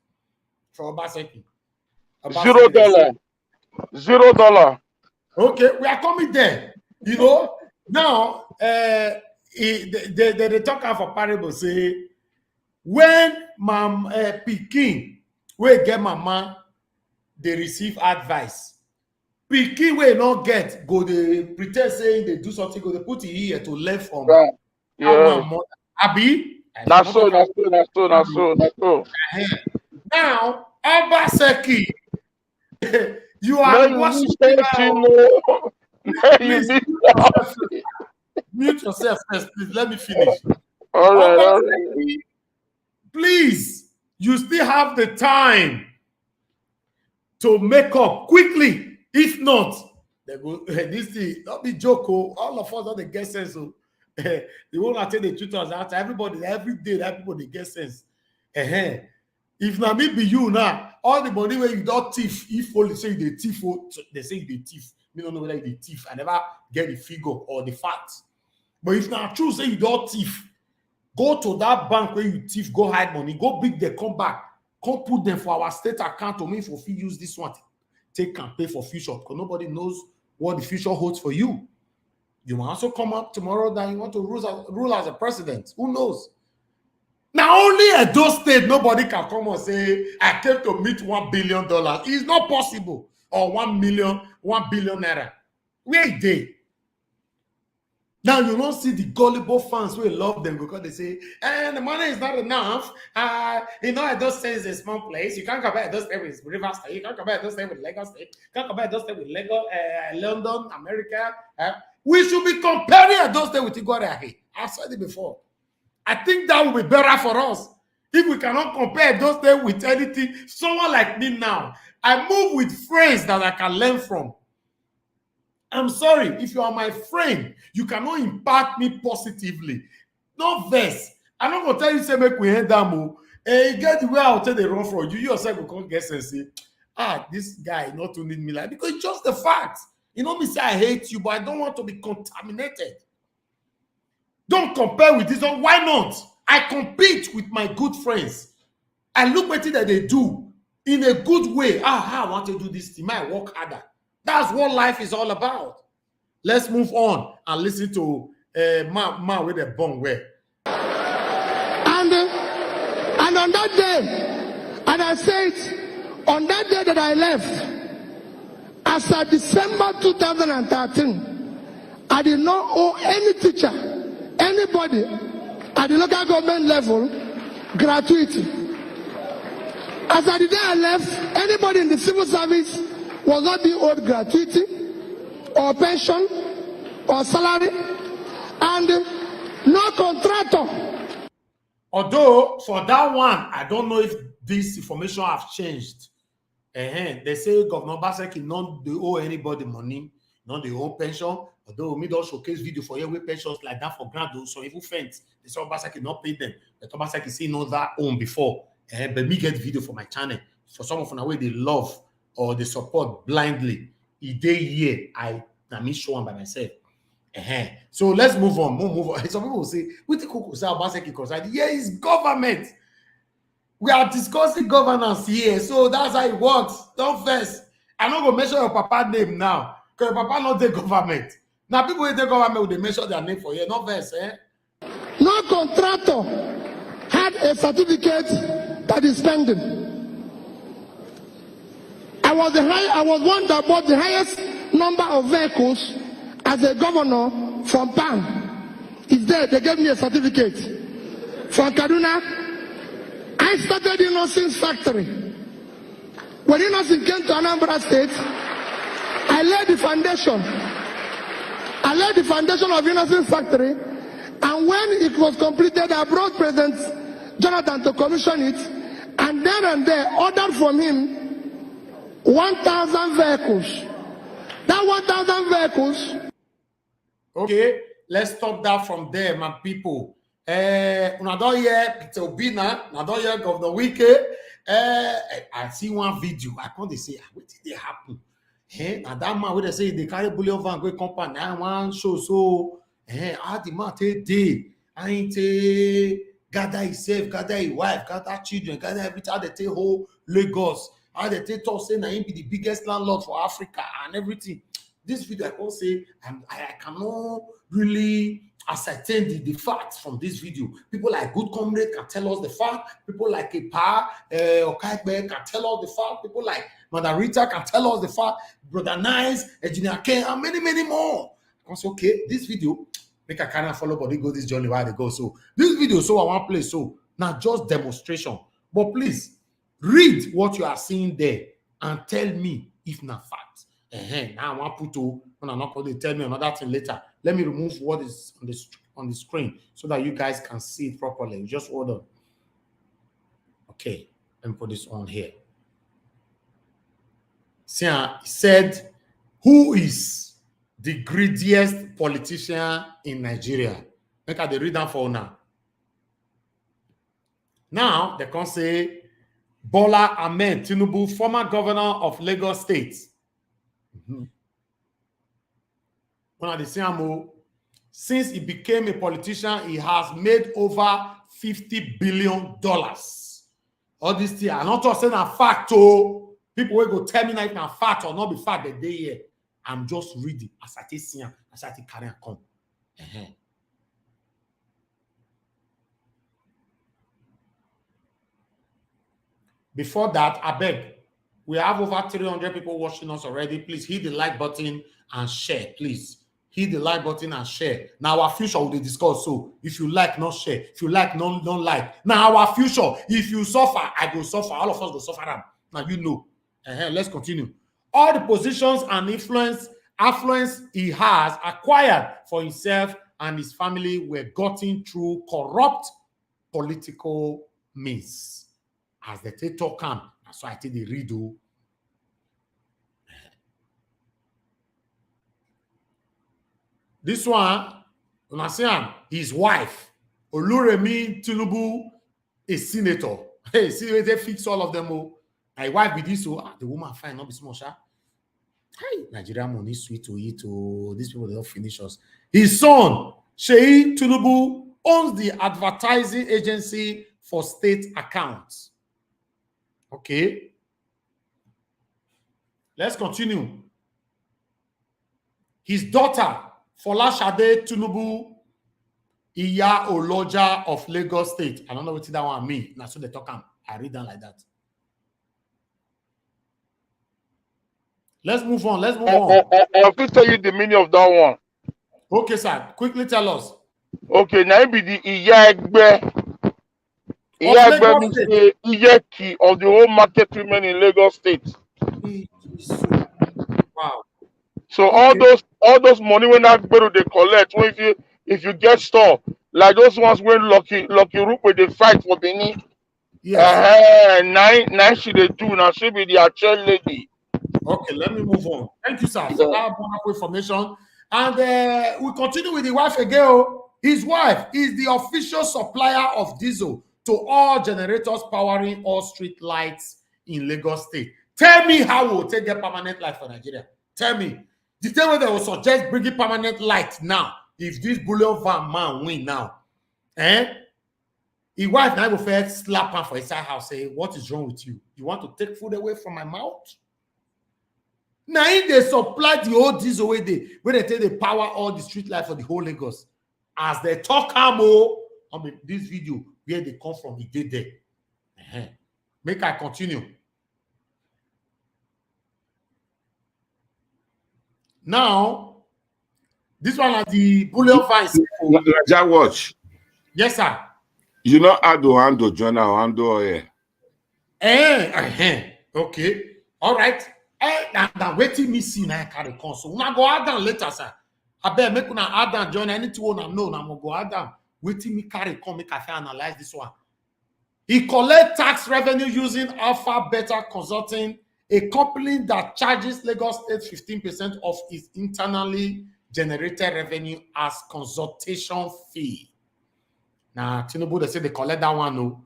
for Obaseki? $0. $0. Okay, we are coming there. You know, now they talk out for parable say when Pikin will get mama, they receive advice. Pikin will not get go they pretend saying they do something, go they put it here to learn from. Right. Yeah. Abi. That's so. Now, Obaseki, you are please mute yourself first, please. Let me finish. All right. Please, you still have the time to make up quickly. If not, they go this thing. Don't be joke. All of us don't they get sense. They won't take the tutors out. Everybody, every day, that people they get sense. If na me be you now, all the money where you don't thief, if only say they thief, they say they thief. Me don't know whether they thief. I never get the figure or the fact. But if now true say you don't thief, go to that bank where you thief, go hide money, go big they come back, come put them for our state account to me for fee use this one. Take and pay for future because nobody knows what the future holds for you. You will also come up tomorrow that you want to rule as a president. Who knows? Now only at those states, nobody can come and say, I came to meet $1 billion. It's not possible. Or 1 billion naira. Where they? Now you don't see the gullible fans who love them because they say, the money is not enough. Edo State is a small place. You can't compare Edo State with River State. You can't compare Edo State with Lagos State. You can't compare Edo State with London, America. We should be comparing Edo State with Igor. I've said it before. I think that will be better for us. If we cannot compare those days with anything, someone like me now, I move with friends that I can learn from. I'm sorry, if you are my friend, you cannot impact me positively. No verse. I'm not going to tell you, say, make we end down. You get the way I'll tell the run from you. You yourself will come guess and say, this guy not to need me like, because it's just the fact. You know me say I hate you, but I don't want to be contaminated. Don't compare with this one. Why not? I compete with my good friends. I look at it that they do in a good way. I want to do this thing. I work harder. That's what life is all about. Let's move on and listen to man with a bong way. And on that day, and I said, on that day that I left, as of December 2013, I did not owe any teacher, anybody at the local government level, gratuity. As at the day I left, anybody in the civil service was not being owed gratuity or pension or salary, and no contractor. Although for that one, I don't know if this information have changed. They say Governor Obaseki not they owe anybody money, not they owe pension Although we don't showcase video for you, we pensions like that for grant, so even fence, the some Obaseki not pay them. The Obaseki see know that own before. But me get video for my channel. For some of the way they love or they support blindly. Here, I me show them by myself. So let's move on. Move on. Some people will say, we think Obaseki because it's government. We are discussing governance here, so that's how it works. Don't first. I'm not gonna mention your papa name now, because your papa not the government. Now people in the government will they mention their name for you, not first, No contractor had a certificate that is pending. I was one that bought the highest number of vehicles as a governor from PAN. It's there. They gave me a certificate. From Kaduna, I started Innocence Factory. When Innocence came to Anambra State, I laid the foundation. I laid the foundation of Innocence Factory, and when it was completed, I brought President Jonathan to commission it, and then and there ordered from him 1,000 vehicles. That 1,000 vehicles. Okay, let's stop that from there, my people. Una don hear Peter Obina, una don hear Gov Wike. I see one video. I can't say what did they happen. And that man, when they say they carry bully over and go company, I want show so. How the man take day, I ain't gather himself, gather his wife, gather children, gather everything. How they take whole Lagos, how they take talk saying that he be the biggest landlord for Africa and everything. This video I can't say, I cannot really ascertain the facts from this video. People like Good Comrade can tell us the fact. People like Epa Okaibe can tell us the fact. People like Madam Rita can tell us the fact. Brother Nice, Engineer Ken, and many, many more. I say, okay, this video, make a kind of follow, but they go this journey while they go. So this video, so I want to play. So now just demonstration. But please read what you are seeing there and tell me if not fact. Now I want to put to when I'm not going to tell me another thing later. Let me remove what is on the screen so that you guys can see it properly. Just hold on. Okay, let me put this on here. See, he said, who is the greediest politician in Nigeria? Make I read that for now. Now they can say Bola Ahmed Tinubu, former governor of Lagos State. Since he became a politician, he has made over $50 billion. All this thing, I'm not saying a fact. Oh, people will go tell me if it's fact or not be fact that they here. I'm just reading as I take see, as I take carry and come. Before that, I beg, we have over 300 people watching us already. Please hit the like button and share, please. Hit the like button and share. Now our future will be discussed. So if you like, not share. If you like, don't like. Now our future, if you suffer, I go suffer. All of us go suffer them. Now you know. Let's continue. All the positions and affluence he has acquired for himself and his family were gotten through corrupt political means. As the title come, that's why I take the redo. This one, you understand, his wife, Oluremi Tinubu, a senator. Hey, see, they fix all of them. Oh, my wife be this, so the woman fine, not be small, sha. Hey, Nigeria money sweet to eat. Oh, these people they don't finish us. His son, Sheyi Tinubu, owns the advertising agency for state accounts. Okay. Let's continue. His daughter, Folashade Tinubu, Iya Oloja of Lagos State. I don't know what that one mean. Now, so they talk. I read them like that. Let's move on. Let's move on. I'll tell you the meaning of that one. Okay, sir. Quickly tell us. Okay, now it be the Iyagbe. Iyagbe means the Iyeki of the whole market women in Lagos State. Wow. So okay. all those money when that gberu they collect, if you get store, like those ones when Lucky Rupe they fight for Benin. Yes. Nine she they do now. She be the actual lady. Okay, let me move on. Thank you, sir, for that wonderful information. And we continue with the wife again. His wife is the official supplier of diesel to all generators powering all street lights in Lagos State. Tell me how we'll take a permanent light for Nigeria. Tell me. The same way they will suggest bringing permanent light now if this bullion van man win now. His wife now will first slap him for his house, say, what is wrong with you? You want to take food away from my mouth? Now, if they supply the old diesel where they take the power all the street light for the whole Lagos, as they talk on this video where they come from, it did there. Make I continue. Now, this one are the bullion vice. Naija watch. Yes, sir. You know how to handle Jonah or handle here. Okay. All right. Now waiting me see now carry console. Now go add down later, sir. I bet make una add down join. I need to know now. I'm gonna go add down. Waiting me carry come make I analyze this one. He collect tax revenue using Alpha Beta Consulting, a company that charges Lagos State 15% of its internally generated revenue as consultation fee. Now, Tinubu, they say they collect that one, no.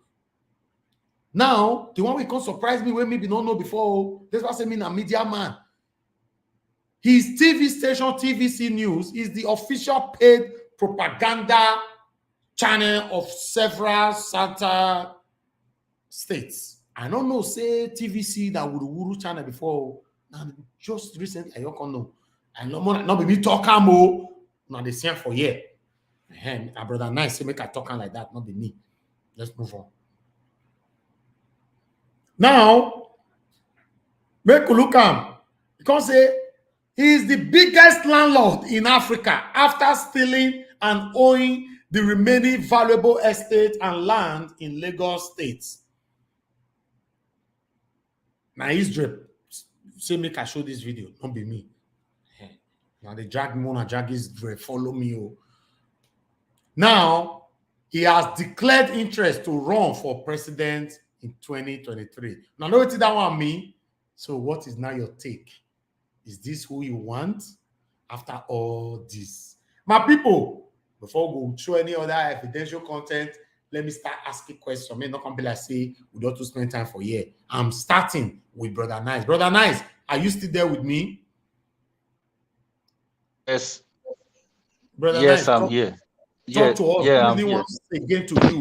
Now, the one we can surprise me when maybe don't know before, this was a media man. His TV station, TVC News, is the official paid propaganda channel of several Santa states. I don't know, say TVC that would Wuru channel before. Now, just recently, I don't know. I not be me talking more. Now they say for year. My brother nice, say make I talking like that, not be me. Let's move on. Now, make you look at because he is the biggest landlord in Africa after stealing and owning the remaining valuable estate and land in Lagos State. Now, Israel say make I show this video, don't be me. Now they drag me on and drag Israel, follow me. Now, he has declared interest to run for president in 2023. Now, know what that one mean? So, what is now your take? Is this who you want after all this? My people, before we go through any other evidential content, let me start asking questions. I may not come be like say we don't to spend time for here. I'm starting with Brother Nice. Brother Nice, are you still there with me? Yes. Brother yes, Nice, I'm here. Talk to us. I'm here. Once again to you.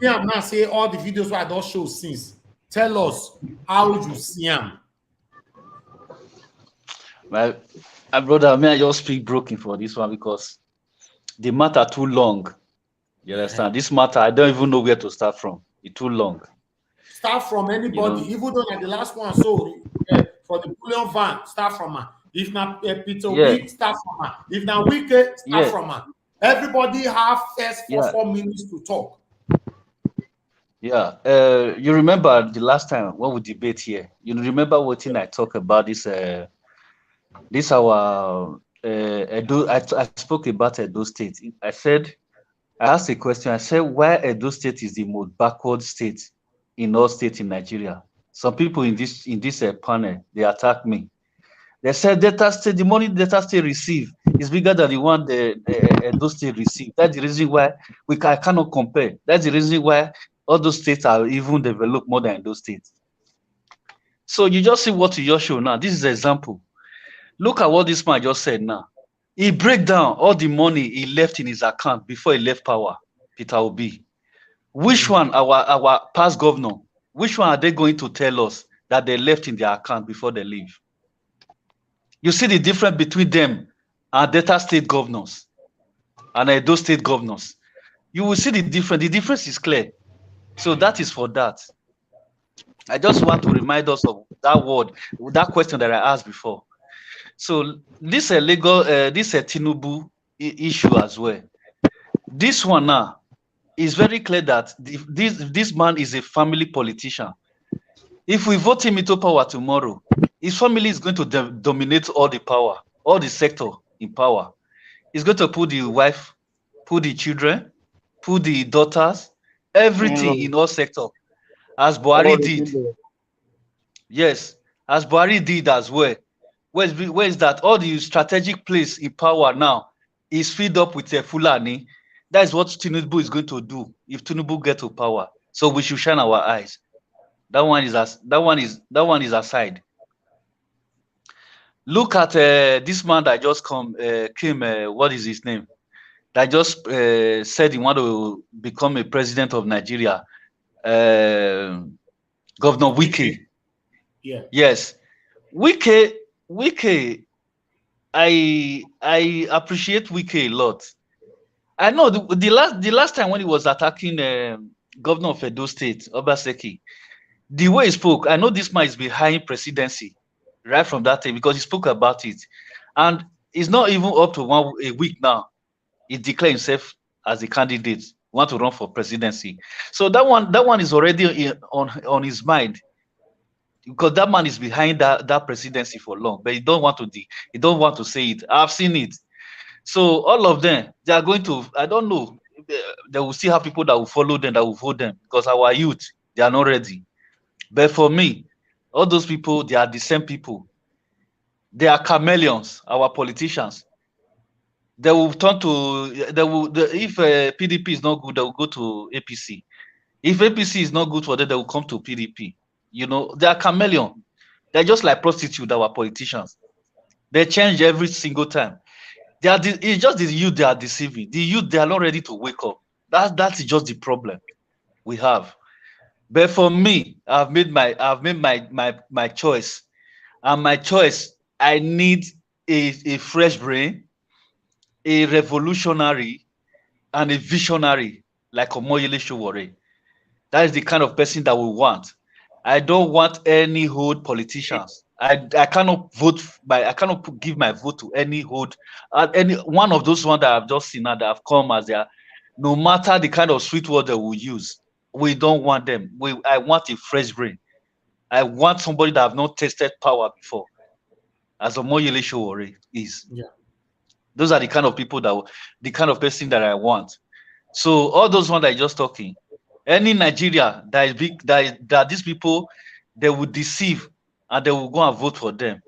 See, I'm not saying all the videos where I don't show since. Tell us how you see him. My brother, may I just speak broken for this one because the matter too long. You understand? This matter, I don't even know where to start from. It's too long. Start from anybody, even though like the last one. So for the bullion van, start from her. If not Peter Week, start from her. If not Wicked, start from her. Everybody have first 4 minutes to talk. Yeah. You remember the last time when we debate here? You remember what thing I talked about this? This our Edo. I spoke about Edo State. I asked a question. I said, why Edo State is the most backward state in all states in Nigeria? Some people in this panel, they attacked me. They said Delta State, the money Delta State receive is bigger than the one the Edo State receive. That's the reason why I cannot compare. That's the reason why all those states are even developed more than those states. So you just see what you just show now. This is an example. Look at what this man just said now. He break down all the money he left in his account before he left power, Peter Obi. Which one, our past governor, which one are they going to tell us that they left in their account before they leave? You see the difference between them and Delta State governors and Edo State governors. You will see the difference. The difference is clear. So that is for that. I just want to remind us of that word, that question that I asked before. So this Tinubu issue as well. This one now is very clear that this man is a family politician. If we vote him into power tomorrow, his family is going to dominate all the power, all the sector in power. He's going to put the wife, put the children, put the daughters, everything in all sector, as Buhari did. Yes, as Buhari did as well. Where is that? All the strategic place in power now is filled up with Fulani. That is what Tinubu is going to do if Tinubu get to power. So we should shine our eyes. That one is aside. Look at this man that just came. What is his name? That just said he want to become a president of Nigeria. Governor Wike. Yeah. Yes, Wike. I appreciate Wike a lot. I know the last time when he was attacking governor of Edo State, Obaseki, the way he spoke, I know this man is behind presidency right from that time because he spoke about it, and it's not even up to a week now. He declared himself as a candidate, want to run for presidency. So that one is already on his mind because that man is behind that presidency for long, but he don't want to say it. I've seen it. So all of them, they are going to, I don't know, they will still have people that will follow them, that will vote them because our youth, they are not ready. But for me, all those people, they are the same people. They are chameleons, our politicians. They will turn to, if PDP is not good, they will go to APC. If APC is not good for them, they will come to PDP. You know, they are chameleon. They're just like prostitutes, our politicians. They change every single time. It's just the youth they are deceiving. The youth, they are not ready to wake up. That's just the problem we have. But for me, I've made my choice. And my choice, I need a fresh brain, a revolutionary, and a visionary like Omoyele Sowore. That is the kind of person that we want. I don't want any old politicians. I cannot vote I cannot give my vote to any old any one of those ones that I've just seen now that have come as their, no matter the kind of sweet word they will use. We don't want them. I want a fresh brain. I want somebody that have not tasted power before, as Omoyele Sowore is. Yeah. Those are the kind of people the kind of person that I want. So all those ones that I just talking, any Nigeria that is big, that these people, they will deceive and they will go and vote for them.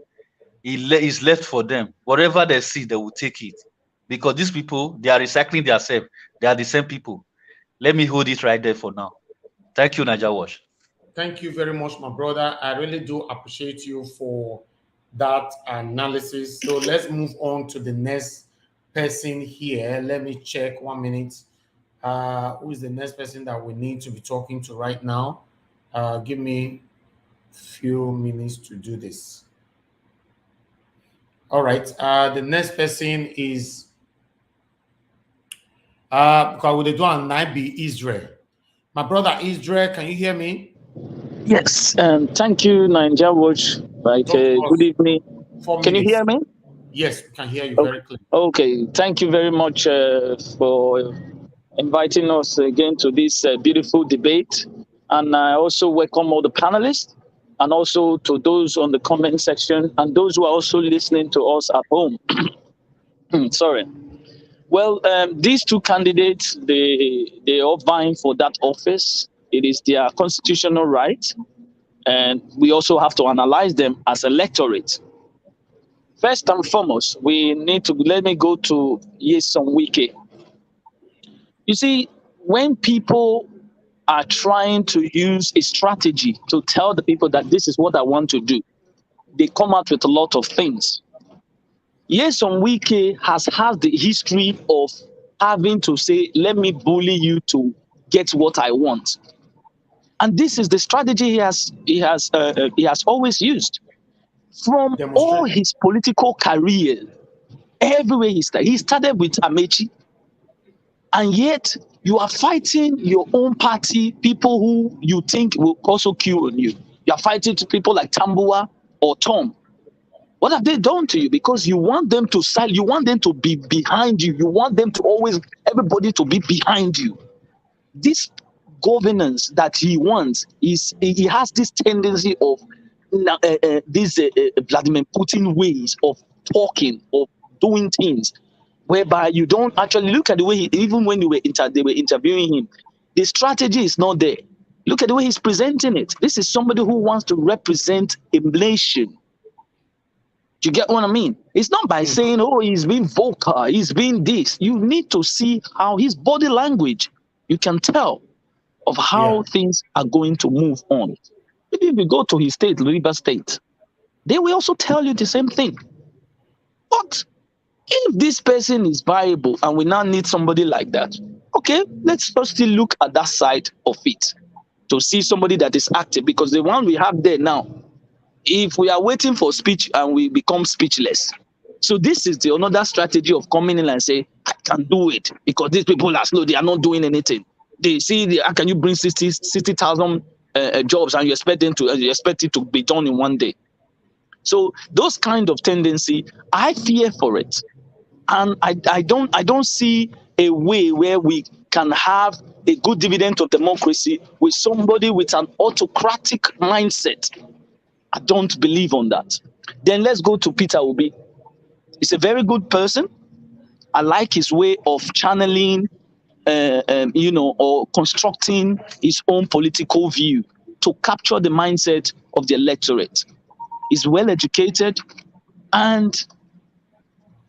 It is left for them. Whatever they see, they will take it. Because these people, they are recycling themselves. They are the same people. Let me hold it right there for now. Thank you, Naija Wash. Thank you very much, my brother. I really do appreciate you for that analysis. So let's move on to the next person here. Let me check 1 minute. Who is the next person that we need to be talking to right now? Give me a few minutes to do this. All right. The next person is because we do on be Israel. My brother Israel, can you hear me? Yes, thank you, Naija Watch. Right, good evening. Can you hear me? Yes, we can hear you very clearly. Okay, thank you very much for inviting us again to this beautiful debate. And I also welcome all the panelists and also to those on the comment section and those who are also listening to us at home. Sorry. Well, these two candidates, they are vying for that office. It is their constitutional right. And we also have to analyze them as electorate. First and foremost, we need to let me go to Nyesom Wike. You see, when people are trying to use a strategy to tell the people that this is what I want to do, they come out with a lot of things. Nyesom Wike has had the history of having to say, let me bully you to get what I want. And this is the strategy he has always used. From all his political career, everywhere he started with Amechi, and yet you are fighting your own party, people who you think will also kill on you. You are fighting to people like Tambua or Tom. What have they done to you? Because you want them to side, you want them to be behind you. You want them to always, everybody to be behind you. This governance that he wants he has this tendency of these Vladimir Putin ways of talking, of doing things, whereby you don't actually look at the way even when they were interviewing him, the strategy is not there. Look at the way he's presenting it. This is somebody who wants to represent a nation. Do you get what I mean? It's not by saying, oh, he's being vocal, he's being this. You need to see how his body language, you can tell of how things are going to move on. Maybe if you go to his state, Rivers State, they will also tell you the same thing. But if this person is viable and we now need somebody like that, okay, let's first still look at that side of it to see somebody that is active, because the one we have there now, if we are waiting for speech and we become speechless. So this is the another strategy of coming in and say, I can do it because these people are slow, they are not doing anything. They see, how can you bring 60,000 jobs and you expect it to be done in one day? So those kind of tendency, I fear for it. And I don't see a way where we can have a good dividend of democracy with somebody with an autocratic mindset. I don't believe on that. Then let's go to Peter Obi. He's a very good person. I like his way of channeling, or constructing his own political view to capture the mindset of the electorate. He's well educated, and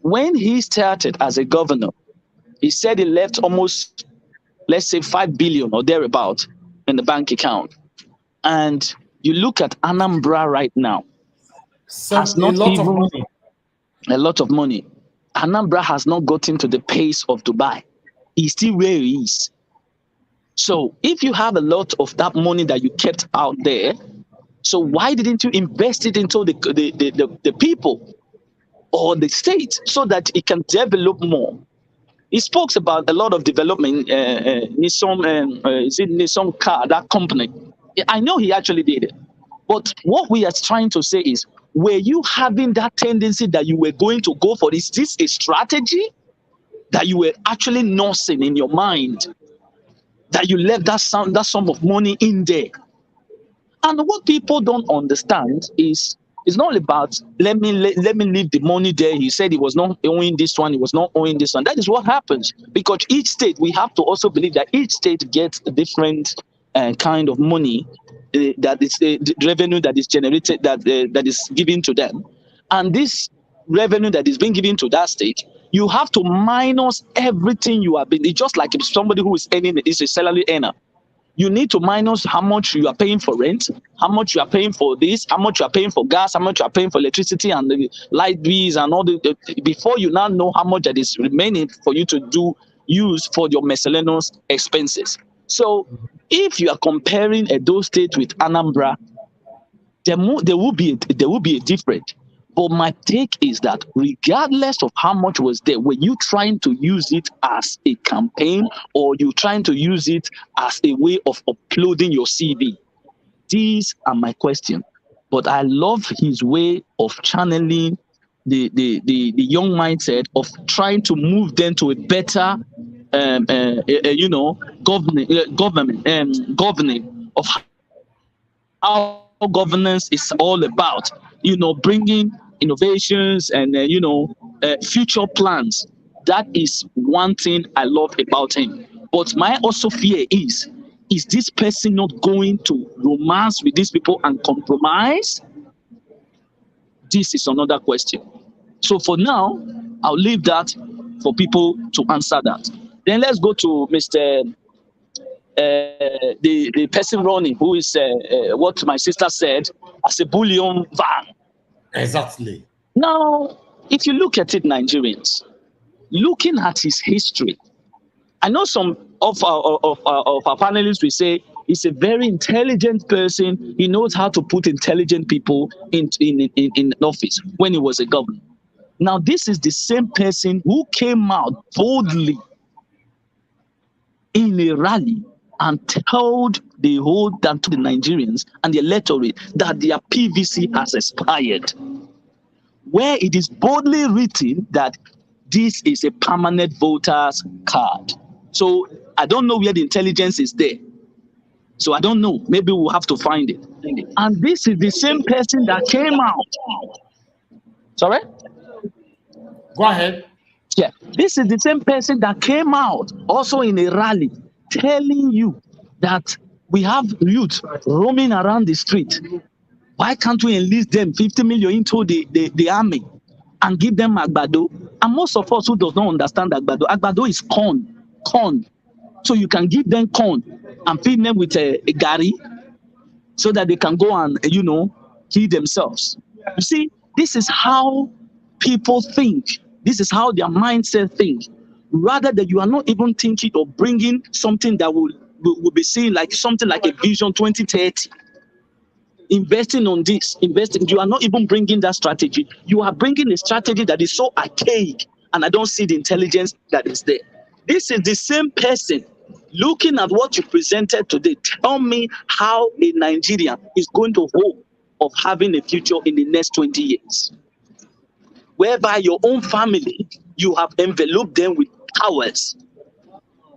when he started as a governor, he said he left almost, let's say, 5 billion or thereabout in the bank account. And you look at Anambra right now, a lot of money. Anambra has not gotten to the pace of Dubai. He's still where he is. So if you have a lot of that money that you kept out there, so why didn't you invest it into the people or the state so that it can develop more? He spoke about a lot of development, Nissan car, that company. I know he actually did it. But what we are trying to say is, were you having that tendency that you were going to go for this? Is this a strategy that you were actually nursing in your mind, that you left that sum of money in there? And what people don't understand is, it's not about let me leave the money there. He said he was not owing this one, he was not owing this one. That is what happens, because each state, we have to also believe that each state gets a different kind of money that is the revenue that is generated, that is given to them. And this revenue that is being given to that state, you have to minus everything you have been. It's just like if somebody who is a salary earner. You need to minus how much you are paying for rent, how much you are paying for this, how much you are paying for gas, how much you are paying for electricity and the light bills and all before you now know how much that is remaining for you to use for your miscellaneous expenses. So if you are comparing Edo State with Anambra, there will be a difference. But my take is that regardless of how much was there, were you trying to use it as a campaign or you trying to use it as a way of uploading your CV? These are my questions. But I love his way of channeling the young mindset of trying to move them to a better, governing of how governance is all about, bringing innovations and, future plans. That is one thing I love about him. But my also fear is this person not going to romance with these people and compromise? This is another question. So for now, I'll leave that for people to answer that. Then let's go to Mr. The person running, who is what my sister said, as a bullion van. Exactly. Now, if you look at it, Nigerians, looking at his history, I know some of our panelists will say he's a very intelligent person. He knows how to put intelligent people in office when he was a governor. Now, this is the same person who came out boldly in a rally and told the Nigerians and the electorate that their PVC has expired, where it is boldly written that this is a permanent voter's card. So I don't know where the intelligence is there. So I don't know. Maybe we'll have to find it. And this is the same person that came out. Sorry? Go ahead. Yeah, this is the same person that came out also in a rally telling you that we have youth roaming around the street Why can't we enlist them 50 million into the army and give them agbado? And most of us who does not understand agbado is corn. So you can give them corn and feed them with a gari so that they can go and, kill themselves. You see, this is how people think. This is how their mindset think. Rather than you are not even thinking of bringing something that will be seen like something like a vision 2030. Investing on this, you are not even bringing that strategy. You are bringing a strategy that is so archaic, and I don't see the intelligence that is there. This is the same person looking at what you presented today. Tell me how a Nigerian is going to hope of having a future in the next 20 years, whereby your own family, you have enveloped them with powers.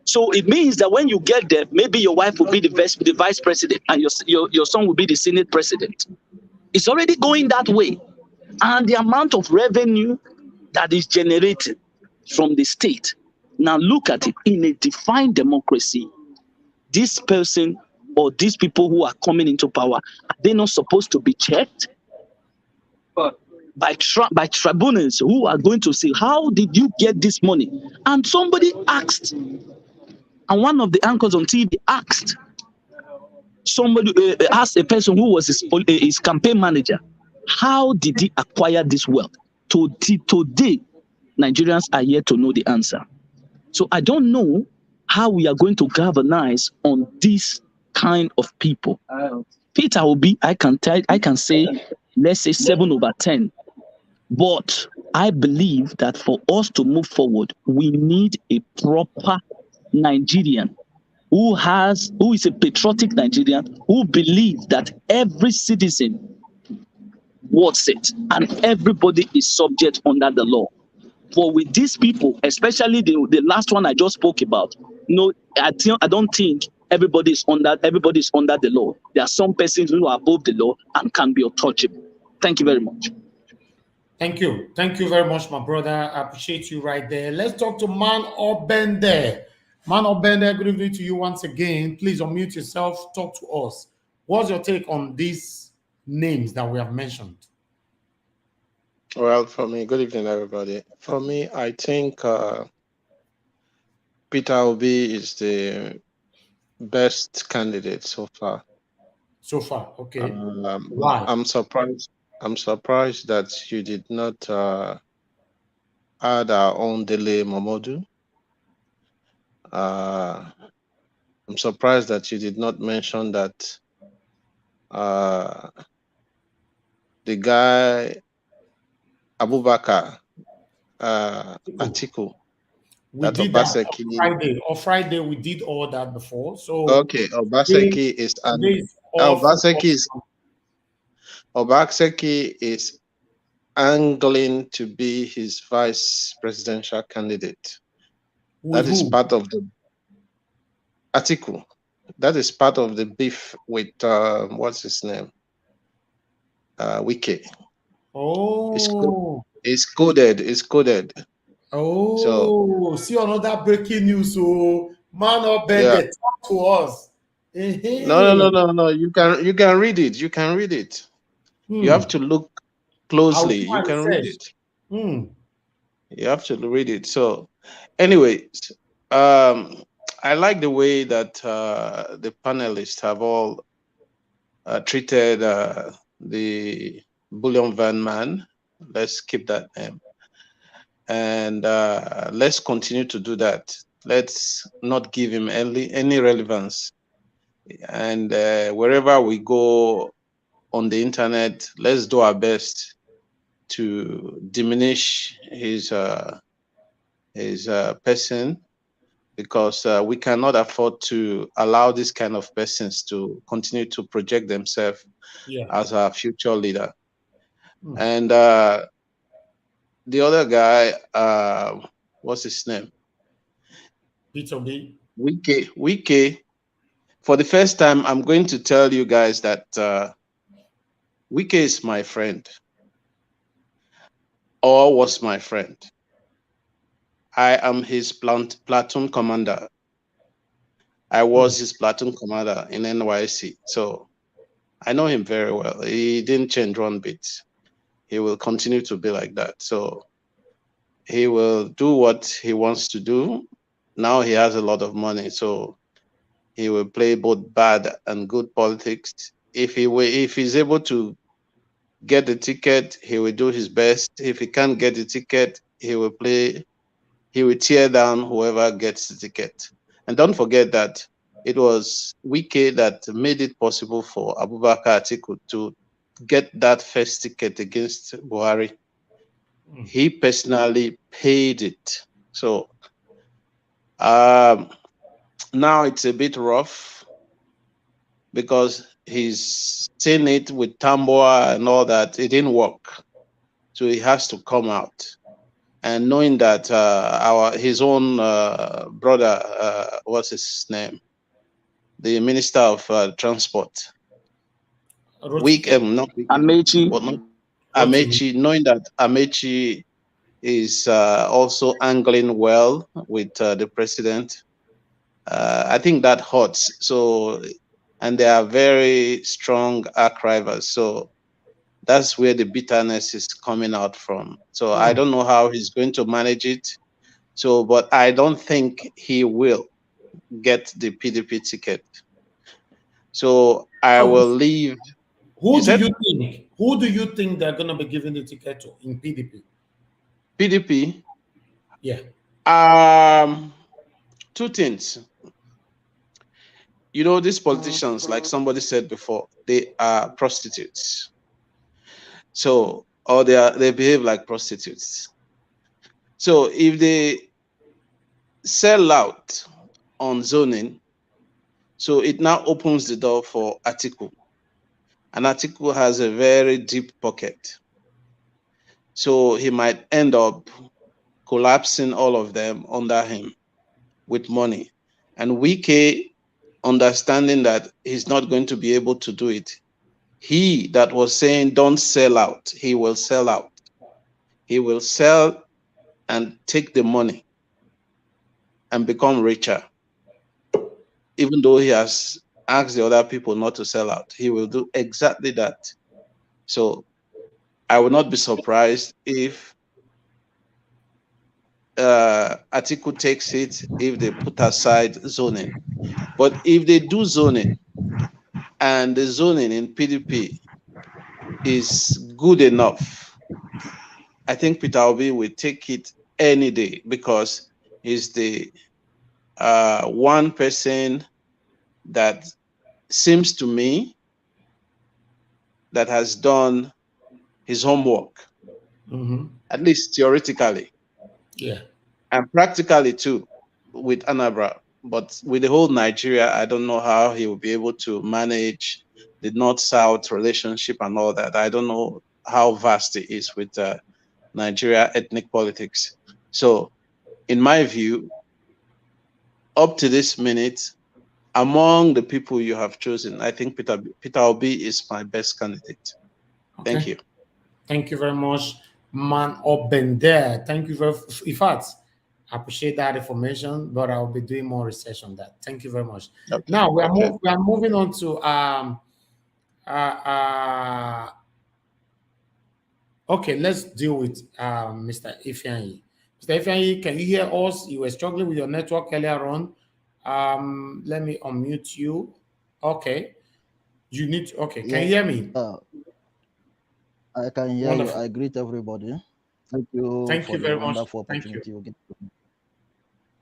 So it means that when you get there, maybe your wife will be the vice president and your son will be the Senate president. It's already going that way. And the amount of revenue that is generated from the state. Now look at it. In a defined democracy, this person or these people who are coming into power, are they not supposed to be checked? By tribunals who are going to say, how did you get this money? And somebody asked, and one of the anchors on TV asked asked a person who was his campaign manager, how did he acquire this wealth? Today, Nigerians are yet to know the answer. So I don't know how we are going to galvanize on this kind of people. Peter Obi, I can say, let's say 7/10. But I believe that for us to move forward, we need a proper Nigerian who is a patriotic Nigerian who believes that every citizen wants it and everybody is subject under the law. For with these people, especially the last one I just spoke about, I don't think everybody is under the law. There are some persons who are above the law and can be untouchable. Thank you very much. Thank you. Thank you very much, my brother. I appreciate you right there. Let's talk to Man Obende. Man Obende, good evening to you once again. Please unmute yourself. Talk to us. What's your take on these names that we have mentioned? Well, for me, good evening, everybody. For me, I think Peter Obi is the best candidate so far. So far, okay. Why? I'm surprised that you did not add our own Dele Momodu. I'm surprised that you did not mention that the guy Abubakar Atiku. We did that on Friday. We did all that before. So okay, Obaseki is angling to be his vice presidential candidate. That is part of the Atiku. That is part of the beef with what's his name? Wike. Oh, it's coded. Oh, so, see another breaking news. So, Man Obende, talk to us. No. You can read it. You can read it. You have to look closely. You can read it. You have to read it. So, anyways, I like the way that the panelists have all treated the bullion van man. Let's keep that name. And let's continue to do that. Let's not give him any relevance. And wherever we go on the internet, let's do our best to diminish his person, because we cannot afford to allow this kind of persons to continue to project themselves as our future leader. And the other guy, what's his name? Peter B. Wike. For the first time, I'm going to tell you guys that Wike is my friend, or was my friend. I am his platoon commander. I was his platoon commander in NYC. So I know him very well. He didn't change one bit. He will continue to be like that. So he will do what he wants to do. Now he has a lot of money, so he will play both bad and good politics. If he's able to get the ticket, he will do his best. If he can't get the ticket, he will tear down whoever gets the ticket. And don't forget that it was Wike that made it possible for Abubakar Atiku to get that first ticket against Buhari. He personally paid it. So now it's a bit rough because he's seen it with Tamboa and all that. It didn't work. So he has to come out. And knowing that his own brother, what's his name? The Minister of Transport. Amechi, knowing that Amechi is also angling well with the president, I think that hurts. So, and they are very strong arch rivals. So that's where the bitterness is coming out from. So I don't know how he's going to manage it. So, but I don't think he will get the PDP ticket. So I will leave. Who do you think they're going to be giving the ticket to in PDP? PDP? Yeah. Two things. You know, these politicians, like somebody said before, they are prostitutes. So, or they behave like prostitutes. So if they sell out on zoning, so it now opens the door for Atiku. And Atiku has a very deep pocket. So he might end up collapsing all of them under him with money. And Wike, understanding that he's not going to be able to do it, he that was saying don't sell out, he will sell out. He will sell and take the money and become richer. Even though he has asked the other people not to sell out, he will do exactly that. So I would not be surprised if Atiku takes it if they put aside zoning. But if they do zoning and the zoning in PDP is good enough, I think Peter Obi will take it any day because he's the one person that seems to me that has done his homework, at least theoretically. Yeah. And practically too, with Anambra. But with the whole Nigeria, I don't know how he will be able to manage the North-South relationship and all that. I don't know how vast it is with Nigeria ethnic politics. So, in my view, up to this minute, among the people you have chosen, I think Peter Obi is my best candidate. Okay. Thank you. Thank you very much, man. Obender. Thank you very much. In fact, I appreciate that information, but I'll be doing more research on that. Thank you very much. Okay. Now we are moving on to okay, let's deal with Mr. Ifeanyi. Mr. Ifeanyi, can you hear us? You were struggling with your network earlier on. Let me unmute you. Okay. You need okay, can you hear me? I can hear Wonderful. You. I greet everybody. Thank you. Thank you very much. Thank you.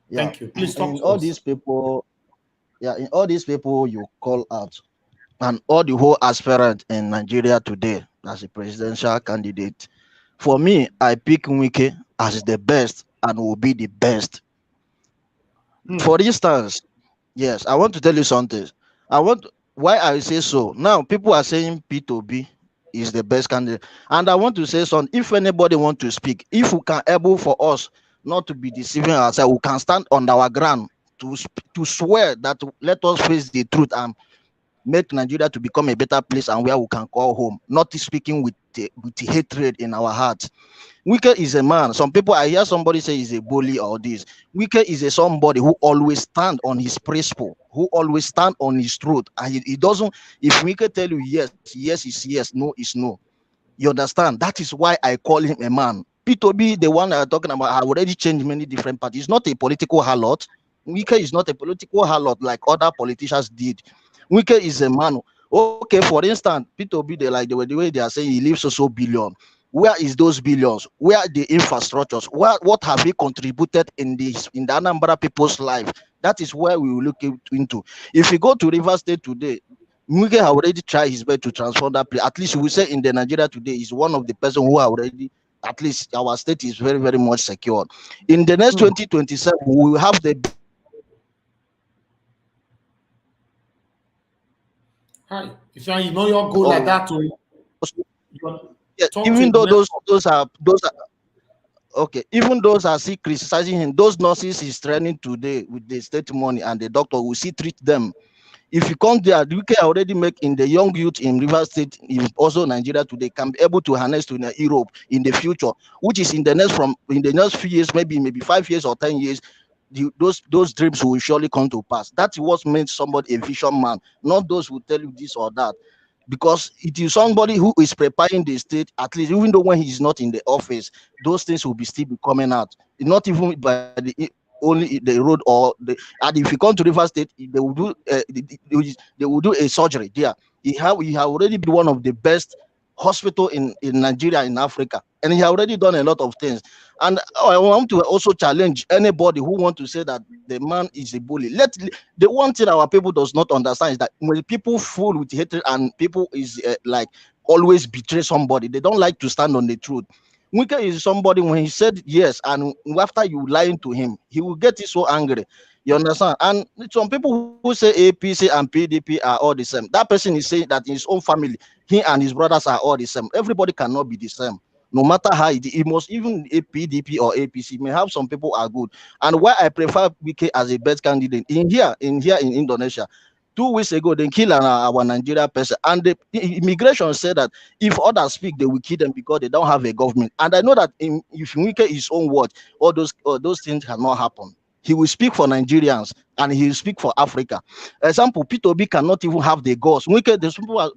Yeah. Thank you. Please talk to all us. These people, in all these people you call out, and all the whole aspirant in Nigeria today as a presidential candidate, for me, I pick Wike as the best and will be the best. For instance, yes, I want to tell you something. Why I say so. Now, people are saying P2B is the best candidate. And I want to say something. If anybody want to speak, if we can able for us not to be deceiving ourselves, we can stand on our ground to swear that let us face the truth and make Nigeria to become a better place and where we can call home, not speaking with hatred in our hearts. Wike is a man. Some people, I hear somebody say he's a bully or this. Wike is a somebody who always stand on his principle, who always stand on his truth. And he doesn't, if Wike tell you yes, yes is yes, no is no. You understand? That is why I call him a man. P2B, the one I'm talking about, I already changed many different parties. He's not a political harlot. Wike is not a political harlot like other politicians did. Wike is a man. Okay, for instance, P2B, the way they are saying he leaves so billion. Where is those billions? Where are the infrastructures? What have he contributed in the Anambra people's life? That is where we will look into. If you go to River State today, Muge have already tried his best to transform that place. At least we say in the Nigeria today is one of the person who are already, at least our state is very, very much secure. In the next 2027, we will have the. Hi, if you know your goal like that too. Yeah, even though those are okay, even those are still criticizing him, those nurses he's training today with the state money and the doctor will see treat them. If you come there, UK already make in the young youth in River State, in also Nigeria today, can be able to harness to Europe in the future, which is in the next few years, maybe 5 years or 10 years, those dreams will surely come to pass. That's what makes somebody a vision man, not those who tell you this or that. Because it is somebody who is preparing the state, at least even though when he's not in the office, those things will still be coming out. Not even by only the road or and if you come to River State, they will do a surgery there. He have already been one of the best hospital in Nigeria, in Africa, and he already done a lot of things. And I want to also challenge anybody who want to say that the man is a bully. The one thing our people does not understand is that when people full with hatred and people is like always betray somebody, they don't like to stand on the truth. Wike is somebody, when he said yes, and after you lying to him, he will get so angry. You understand? And some people who say APC and PDP are all the same. That person is saying that in his own family, he and his brothers are all the same. Everybody cannot be the same. No matter how it must, even a PDP or APC may have some people are good. And why I prefer Wike as a best candidate in Indonesia. 2 weeks ago, they killed our Nigeria person, and the immigration said that if others speak, they will kill them because they don't have a government. And I know that if Wike his own word, all those things cannot happen. He will speak for Nigerians and he will speak for Africa. Example, P2B cannot even have the goals. Wike,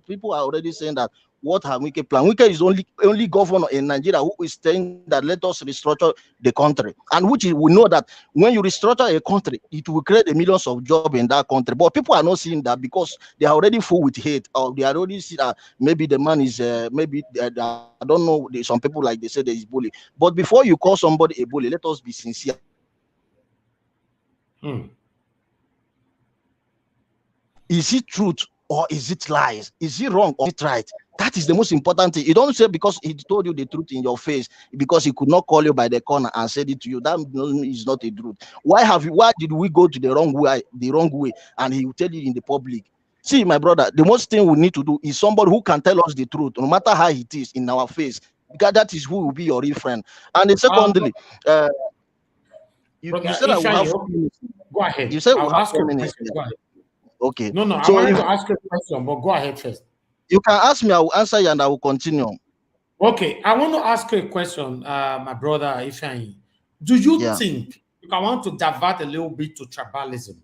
people are already saying that what have Wike planned? Wike is only governor in Nigeria who is saying that let us restructure the country. And which we know that when you restructure a country, it will create a millions of jobs in that country. But people are not seeing that because they are already full with hate, or they already see that maybe the man is I don't know. Some people like they say there is bully. But before you call somebody a bully, let us be sincere. Is it truth or is it lies? Is it wrong or is it right? That is the most important thing. You don't say because he told you the truth in your face, because he could not call you by the corner and said it to you. That is not a truth. Why did we go to the wrong way, and he will tell you in the public? See, my brother, the most thing we need to do is somebody who can tell us the truth, no matter how it is, in our face, because that is who will be your real friend. And secondly, you said I will have 4 minutes. Go ahead. You said we'll have 4 minutes. Okay. No, I wanted to ask you a question, but go ahead first. You can ask me, I will answer you, and I will continue. Okay, I want to ask you a question, my brother Ifeanyi. Do you think, I want to divert a little bit to tribalism,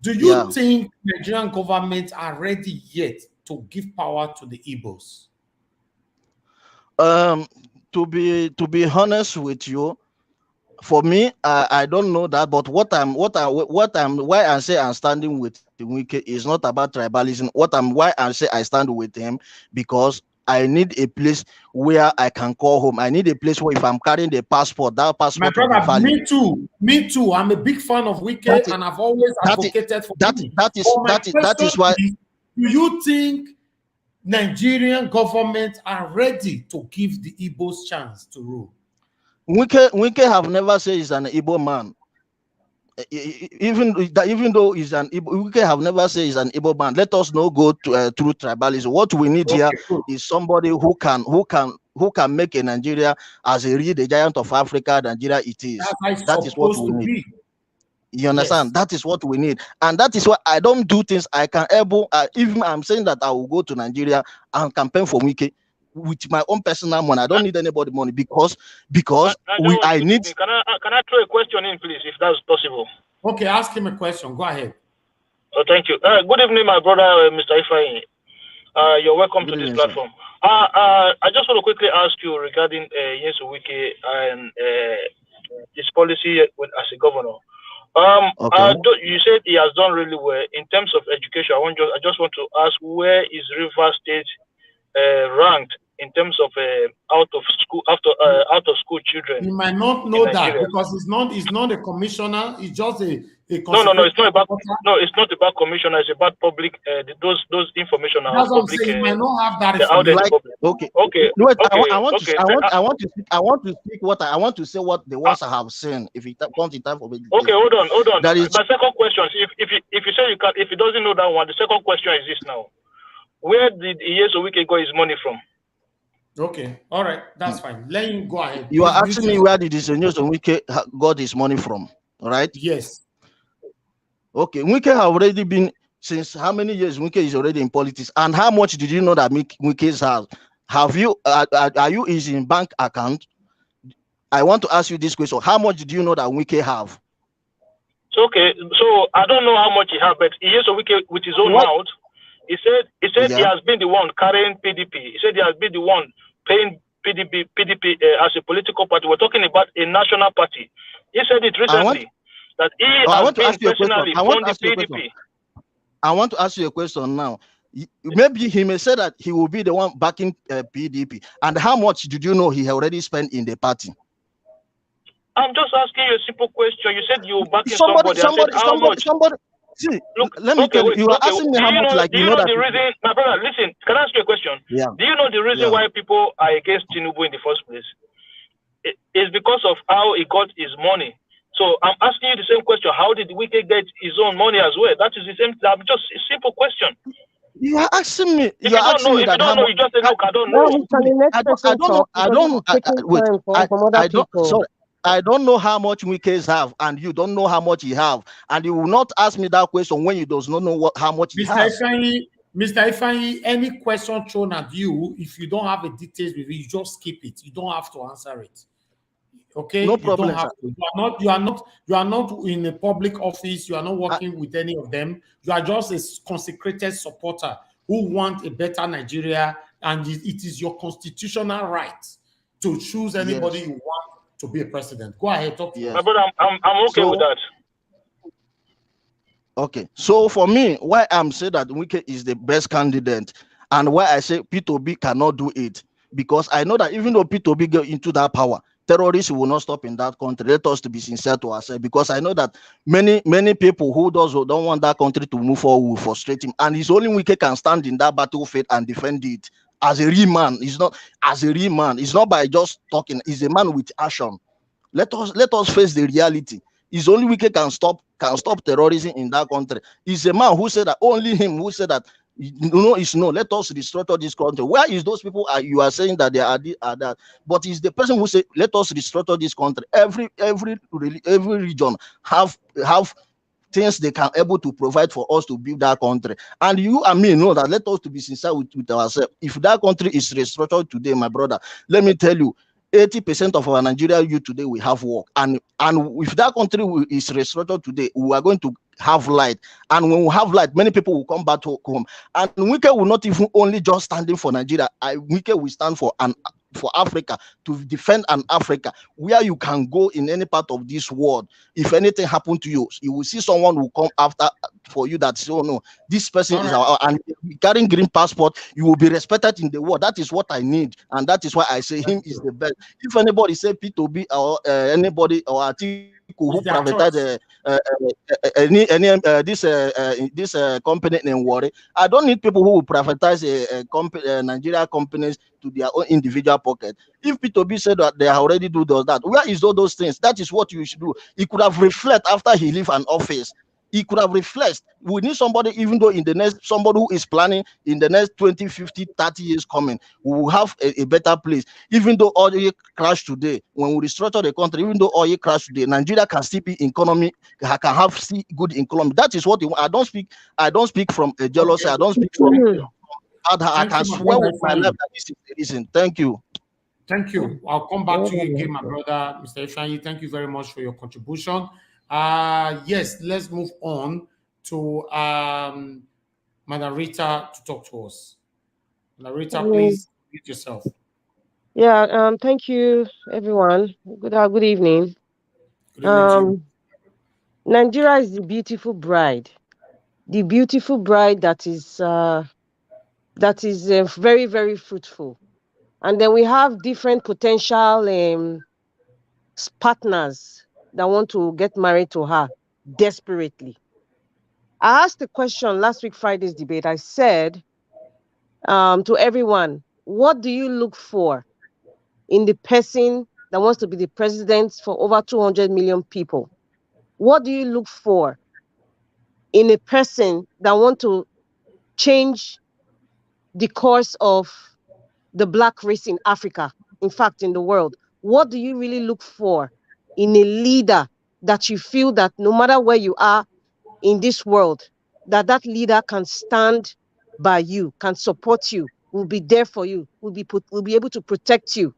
do you think Nigerian government are ready yet to give power to the Igbos? To be honest with you, for me, I don't know that, but why I say I'm standing with Wike is not about tribalism. Why I say I stand with him, because I need a place where I can call home. I need a place where if I'm carrying the passport, that passport. My brother, me too. I'm a big fan of Wike, and I've always advocated for him. That is why. Do you think Nigerian government are ready to give the Igbos chance to rule? Wike have never said he's an Igbo man. Even though he's an Igbo, Wike have never said he's an Igbo man. Let us not go to through tribalism. What we need here is somebody who can make a Nigeria as a real the giant of Africa, Nigeria it is. That is what we need. You understand? Yes. That is what we need, and that is why I don't do things I can able. Even I'm saying that I will go to Nigeria and campaign for Wike with my own personal money. I don't need anybody money because I need. Can I throw a question in, please, if that's possible? Okay, ask him a question. Go ahead. Oh, thank you. Good evening, my brother, Mr. Ifeanyi. You're welcome to this platform. I just want to quickly ask you regarding Nyesom Wike and his policy as a governor. You said he has done really well in terms of education. I just want to ask, where is River State ranked in terms of out of school children? You might not know that because it's not a commissioner. It's just a no. It's not about it's not about commissioner. It's about public. Those information are that's public. What I'm saying. You might not have that. Okay. I want to speak what I want to say. What the ones I have seen. If it comes in time for me. Okay, hold on. That is my second question. If you say you can, if he doesn't know that one, the second question is this now. Where did Nyesom Wike got his money from? Okay, all right, that's fine. Let him go ahead. You are asking me where did Nyesom Wike got his money from, right? Yes. Okay, Wike have already been since how many years? Wike is already in politics, and how much did you know that Wike has? Have you are you is in bank account? I want to ask you this question: how much did you know that Wike have? Okay, so I don't know how much he have, but Nyesom Wike with his own mouth. He said he has been the one carrying PDP. He said he has been the one paying PDP as a political party. We're talking about a national party. He said it recently that he has been personally funding PDP. I want to ask you a question now. Maybe he may say that he will be the one backing PDP. And how much did you know he already spent in the party? I'm just asking you a simple question. You said you were backing somebody. How much? See, let me tell you, you are asking me how much, like, you know that the reason, my brother, listen, can I ask you a question? Yeah. Do you know the reason why people are against Tinubu in the first place? It's because of how he got his money. So I'm asking you the same question. How did Wike get his own money as well? That is the same, just a simple question. You are asking me. If you don't know, you just say, look, I don't know. I don't know how much Wikes have, and you don't know how much he have, and you will not ask me that question when you does not know how much he has. Mr. Ifeanyi, any question thrown at you, if you don't have the details with you just skip it. You don't have to answer it. Okay, no problem. You are not in a public office. You are not working with any of them. You are just a consecrated supporter who want a better Nigeria, and it is your constitutional right to choose anybody you want to be a president. Go ahead, talk to us. But I'm okay with that. Okay, so for me, why I'm saying that Wike is the best candidate, and why I say P2B cannot do it, because I know that even though P2B get into that power, terrorists will not stop in that country. Let us to be sincere to ourselves, because I know that many people who don't want that country to move forward will frustrate him, and it's only Wike can stand in that battlefield and defend it. As a real man, it's not as a real man. It's not by just talking. He's a man with action. Let us face the reality. It's only Wike can stop terrorism in that country. He's a man who said that, only him who said that. It's no. Let us restructure this country. Where is those people? You are saying that they are that, but it's the person who said, let us restructure this country. Every region have things they can able to provide for us to build that country. And you and me know that. Let us to be sincere with ourselves. If that country is restructured today, my brother, let me tell you, 80% of our Nigerian youth today will have work. And if that country is restructured today, we are going to have light. And when we have light, many people will come back to home. And Wike will not even only just standing for Nigeria. Wike will stand for Africa, to defend an Africa where you can go in any part of this world. If anything happened to you, you will see someone who come after for you that say, oh no, this person is our, and carrying green passport, you will be respected in the world. That is what I need, and that is why I say him is the best. If anybody say P2B or anybody or Atiku who privatize this company named Worry, I don't need people who will privatize Nigeria companies to their own individual pocket. If P2B said that they already do that, where is all those things? That is what you should do. He could have reflected after he left an office. He could have reflected. We need somebody, even though in the next, somebody who is planning in the next 20, 50, 30 years coming, we will have a better place. Even though oil crash today, when we restructure the country, even though oil crash today, Nigeria can still be economy, can have good economy. That is what I don't speak from a jealousy. Okay. I don't speak from I Thank can you, my swear brother with my life that this is the reason. Thank you. Thank you. I'll come back to you again, my brother, Mr. Ifeanyi. Thank you very much for your contribution. Yes, let's move on to Madam Rita to talk to us. Madam Rita, please mute yourself. Yeah, thank you, everyone. Good evening. Good evening to you. Nigeria is the beautiful bride. The beautiful bride that is very, very fruitful. And then we have different potential partners that want to get married to her desperately. I asked the question last week, Friday's debate. I said to everyone, what do you look for in the person that wants to be the president for over 200 million people? What do you look for in a person that wants to change the course of the Black race in Africa, in fact, in the world? What do you really look for in a leader that you feel that no matter where you are in this world, that leader can stand by you, can support you, will be there for you, will be able to protect you?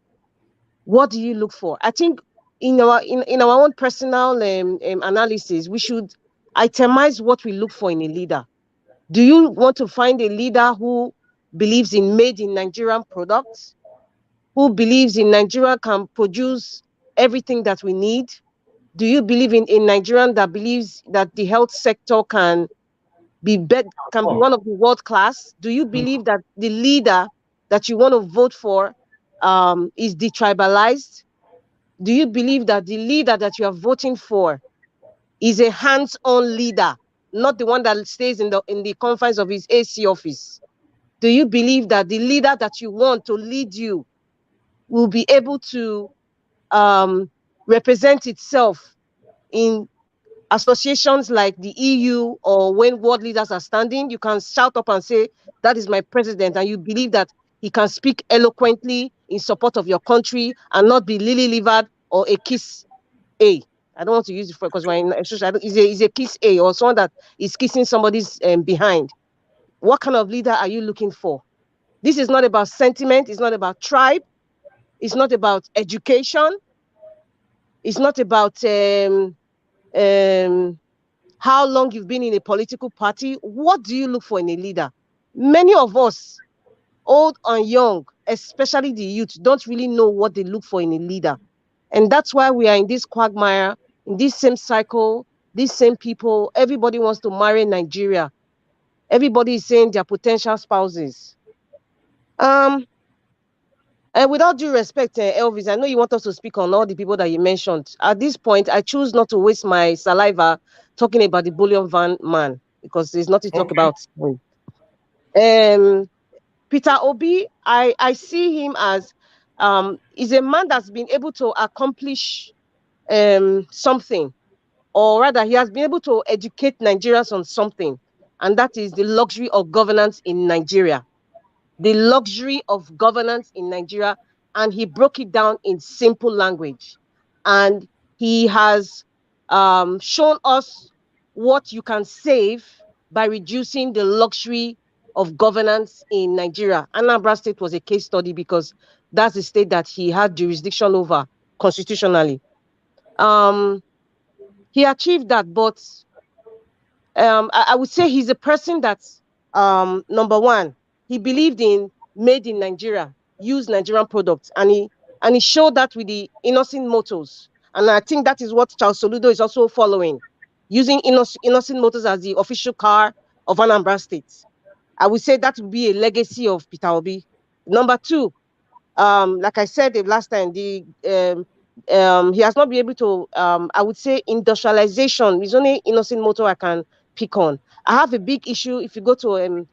What do you look for? I think in our own personal analysis, we should itemize what we look for in a leader. Do you want to find a leader who believes in made in Nigerian products, who believes in Nigeria can produce everything that we need? Do you believe in Nigerian that believes that the health sector can be one of the world class? Do you believe that the leader that you want to vote for is detribalized? Do you believe that the leader that you are voting for is a hands-on leader, not the one that stays in the confines of his AC office? Do you believe that the leader that you want to lead you will be able to represent itself in associations like the EU, or when world leaders are standing, you can shout up and say, that is my president, and you believe that he can speak eloquently in support of your country and not be lily-livered or a kiss A. I don't want to use it because we're in is a kiss A, or someone that is kissing somebody's behind. What kind of leader are you looking for? This is not about sentiment. It's not about tribe. It's not about education. It's not about how long you've been in a political party. What do you look for in a leader? Many of us, old and young, especially the youth, don't really know what they look for in a leader. And that's why we are in this quagmire, in this same cycle, these same people. Everybody wants to marry Nigeria. Everybody is saying their potential spouses. And with all due respect, Elvis, I know you want us to speak on all the people that you mentioned. At this point, I choose not to waste my saliva talking about the bullion van man, because there's nothing to talk about. Peter Obi, I see him as is a man that's been able to accomplish something, or rather, he has been able to educate Nigerians on something, and that is the luxury of governance in Nigeria. The luxury of governance in Nigeria, and he broke it down in simple language. And he has shown us what you can save by reducing the luxury of governance in Nigeria. Anambra State was a case study because that's the state that he had jurisdiction over constitutionally. He achieved that, but I would say he's a person that's number one, he believed in made in Nigeria, use Nigerian products, and he showed that with the innocent motors. And I think that is what Charles Soludo is also following, using innocent motors as the official car of Anambra State. I would say that would be a legacy of Peter Obi. Number two, like I said the last time, he has not been able to, I would say, industrialization is only innocent motor I can pick on. I have a big issue. If you go to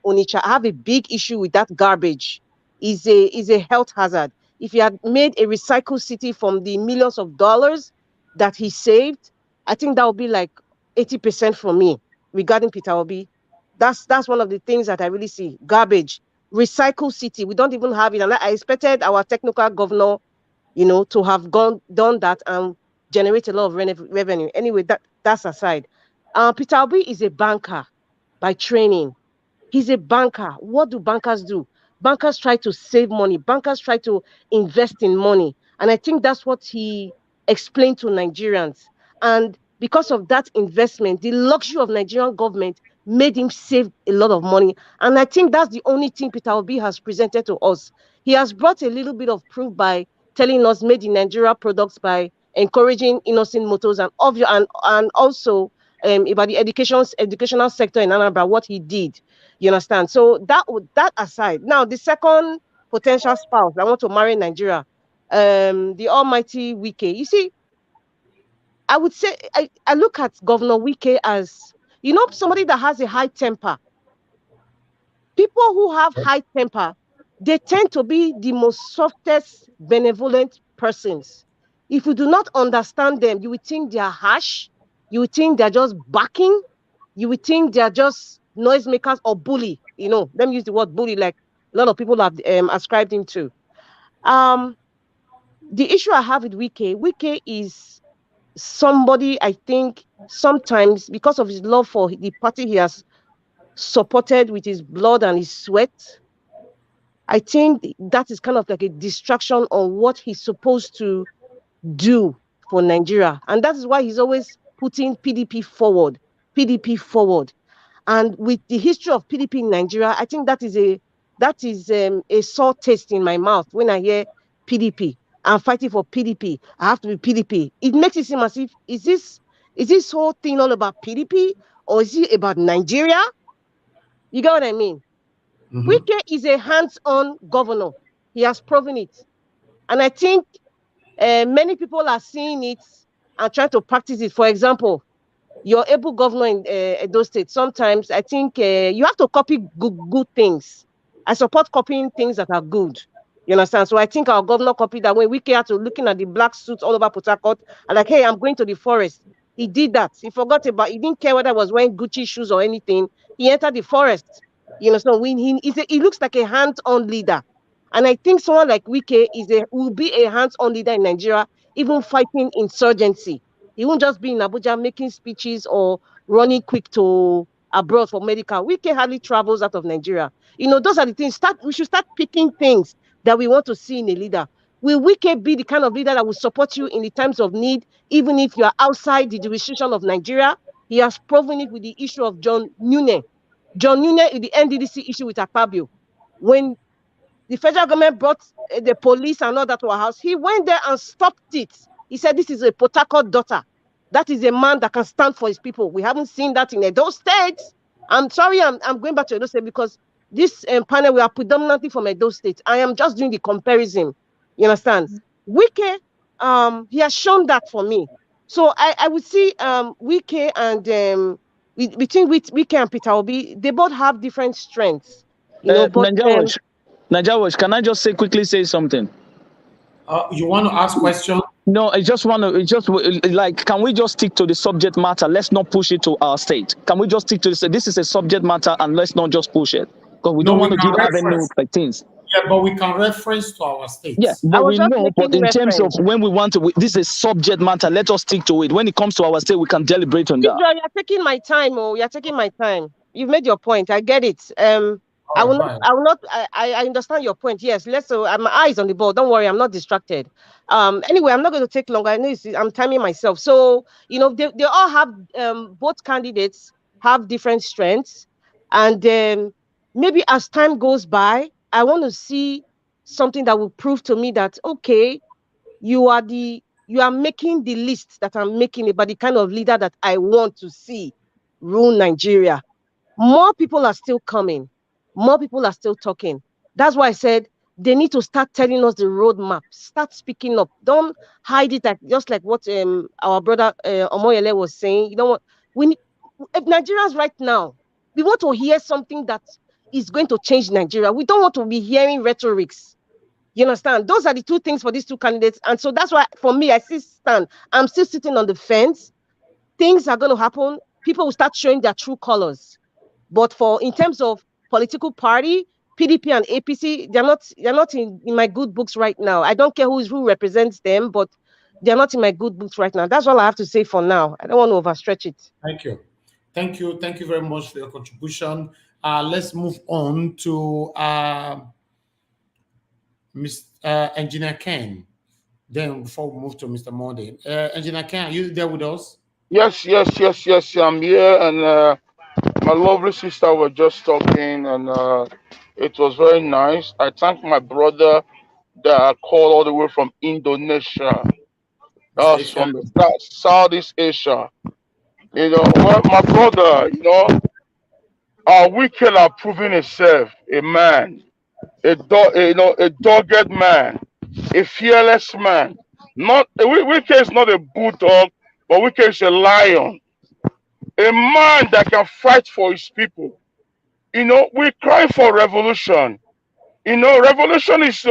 Onitsha, I have a big issue with that garbage. Is a health hazard. If he had made a recycle city from the millions of dollars that he saved, I think that would be like 80% for me. regarding Peter Obi. That's one of the things that I really see. Garbage, recycle city. We don't even have it. And I expected our technical governor, to have done that and generate a lot of revenue. Anyway, that's aside. Peter Obi is a banker by training. He's a banker. What do bankers do? Bankers try to save money. Bankers try to invest in money. And I think that's what he explained to Nigerians. And because of that investment, the luxury of Nigerian government made him save a lot of money. And I think that's the only thing Peter Obi has presented to us. He has brought a little bit of proof by telling us made in Nigeria products, by encouraging innocent motors, and also about the educational sector in Anambra, what he did. You understand? So that aside, now the second potential spouse that want to marry Nigeria, the almighty Wike. You see, I would say I look at Governor Wike as, somebody that has a high temper. People who have high temper, they tend to be the most softest, benevolent persons. If you do not understand them, you would think they are harsh. You would think they're just barking. You would think they're just noisemakers or bully. Let me use the word bully, like a lot of people have ascribed him to. The issue I have with Wike is somebody, I think, sometimes because of his love for the party he has supported with his blood and his sweat, I think that is kind of like a distraction on what he's supposed to do for Nigeria. And that is why he's always putting PDP forward. And with the history of PDP in Nigeria, I think that is a sore taste in my mouth when I hear PDP. I'm fighting for PDP. I have to be PDP. It makes it seem as if, is this whole thing all about PDP, or is it about Nigeria? You get what I mean? Mm-hmm. Wike is a hands-on governor. He has proven it. And I think many people are seeing it and trying to practice it. For example, your able governor in Edo State, sometimes I think you have to copy good things. I support copying things that are good. You understand? So I think our governor copied that when Wike had to looking at the black suits all over Port Harcourt, and like, hey, I'm going to the forest. He did that. He forgot about, he didn't care whether I was wearing Gucci shoes or anything. He entered the forest. So when he looks like a hands-on leader. And I think someone like Wike will be a hands-on leader in Nigeria, even fighting insurgency. He won't just be in Abuja making speeches or running quick to abroad for medical. Wike hardly travels out of Nigeria. Those are the things. We should start picking things that we want to see in a leader. Will Wike be the kind of leader that will support you in the times of need, even if you are outside the jurisdiction of Nigeria? He has proven it with the issue of John Nune. John Nune in the NDDC issue with Akpabio. When the federal government brought the police and all that to our house, he went there and stopped it. He said, this is a Port Harcourt daughter. That is a man that can stand for his people. We haven't seen that in Edo State. I'm sorry, I'm going back to Edo State because this panel, we are predominantly from Edo State. I am just doing the comparison. You understand? Wike, he has shown that for me. So I would see Wike and between Wike and Peter Obi, they both have different strengths. Najawash, can I just quickly say something? You want to ask question? No, I just want to, can we just stick to the subject matter? Let's not push it to our state. Can we just stick to this is a subject matter and let's not just push it? Because we don't want to give avenue like things. Yeah, but we can reference to our states. Yeah, but we know, but in terms of when we want to, this is subject matter, let us stick to it. When it comes to our state, we can deliberate on that. You're taking my time, you're taking my time. You've made your point. I get it. I will not. I understand your point. Yes, my eyes on the ball. Don't worry, I'm not distracted. Anyway, I'm not going to take long. I know I'm timing myself. So they all have both candidates have different strengths, and maybe as time goes by, I want to see something that will prove to me that okay, you are making the list that I'm making about the kind of leader that I want to see rule Nigeria. More people are still coming. More people are still talking. That's why I said they need to start telling us the roadmap. Start speaking up. Don't hide it, just like what our brother Omoyele was saying. You know what? Nigerians right now, we want to hear something that is going to change Nigeria. We don't want to be hearing rhetorics. You understand? Those are the two things for these two candidates. And so that's why, for me, I'm still sitting on the fence. Things are going to happen. people will start showing their true colors. But in terms of political party, PDP and APC, they're not in my good books right now. I don't care who represents them, but they're not in my good books right now. That's all I have to say for now. I don't want to overstretch it. Thank you. Thank you very much for your contribution. Let's move on to Engineer Ken. Then before we move to Mr. Monday, Engineer Ken, are you there with us? Yes. I'm here, and my lovely sister was just talking, and it was very nice. I thank my brother that called all the way from Indonesia. That's from the Southeast Asia. Well, my brother, Wike are proving himself a man, a dogged man, a fearless man. Wike is not a bulldog, but Wike is a lion, a man that can fight for his people. We cry for revolution. Revolution these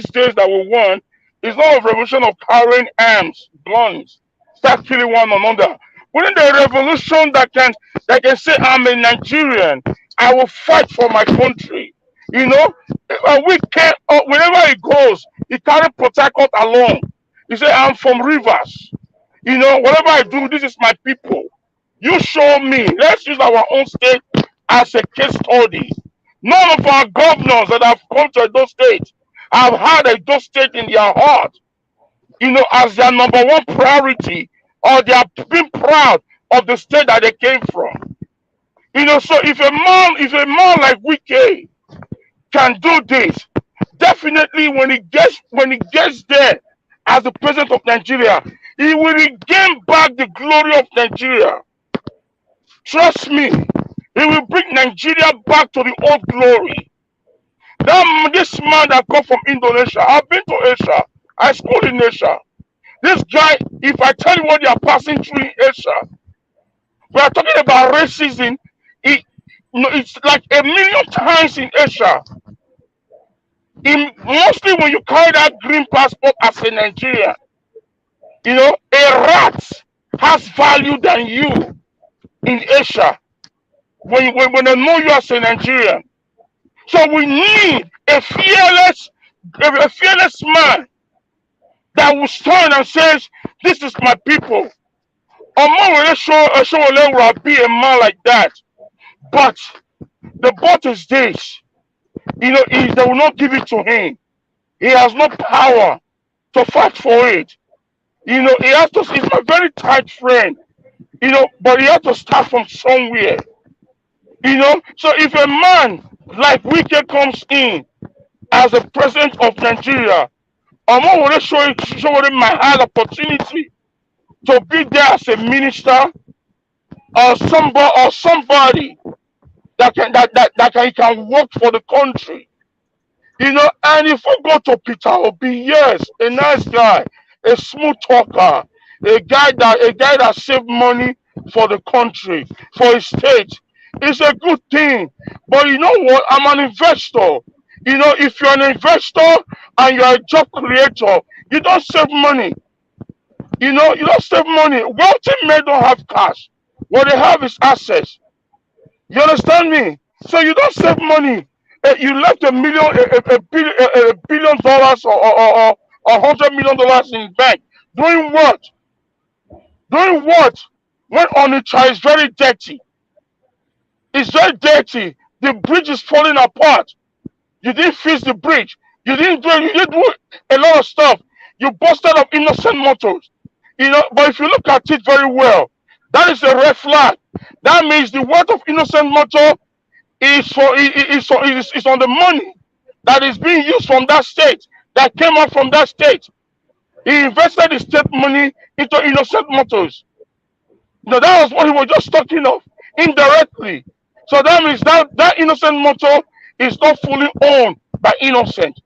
days that we want is not a revolution of carrying arms, guns, start killing one another. We need a revolution that can say, I'm a Nigerian. I will fight for my country. We can't, wherever he goes, he carry Port Harcourt along. He say, I'm from Rivers. Whatever I do, this is my people. You show me. Let's use our own state as a case study. None of our governors that have come to Edo State have had Edo State in their heart, as their number one priority, or they are being proud of the state that they came from. So if a man like Wike can do this, definitely when he gets there as the president of Nigeria, he will regain back the glory of Nigeria. Trust me, he will bring Nigeria back to the old glory. This man that come from Indonesia, I've been to Asia. I schooled in Asia. This guy, if I tell you what they are passing through in Asia, we are talking about racism. It's like 1,000,000 times in Asia. Mostly when you carry that green passport as a Nigerian, a rat has value than you in Asia when they know you as a Nigerian. So we need a fearless man that will stand and says, this is my people. Omowole will be a man like that. But is this. They will not give it to him. He has no power to fight for it. He has to, he's my very tight friend, but he has to start from somewhere. So if a man like Wike comes in as the president of Nigeria, Omowole showed him my high opportunity to be there as a minister or somebody that can work for the country. And if we go to Peter Obi, yes, a nice guy, a smooth talker, a guy that saved money for the country, for his state. It's a good thing. But you know what? I'm an investor. If you're an investor and you're a job creator, you don't save money. You don't save money. Wealthy men don't have cash. What they have is assets. You understand me? So you don't save money. You left $1 billion or $100 million in bank. Doing what? Doing what? When Onitsha is very dirty. It's very dirty. The bridge is falling apart. You didn't fix the bridge. You didn't do a lot of stuff. You busted up innocent motors. But if you look at it very well, that is a red flag. That means the worth of innocent motor is on the money that is being used from that state, that came out from that state. He invested his state money into innocent motors. That was what he was just talking of, indirectly. So that means that innocent motor is not fully owned by innocent.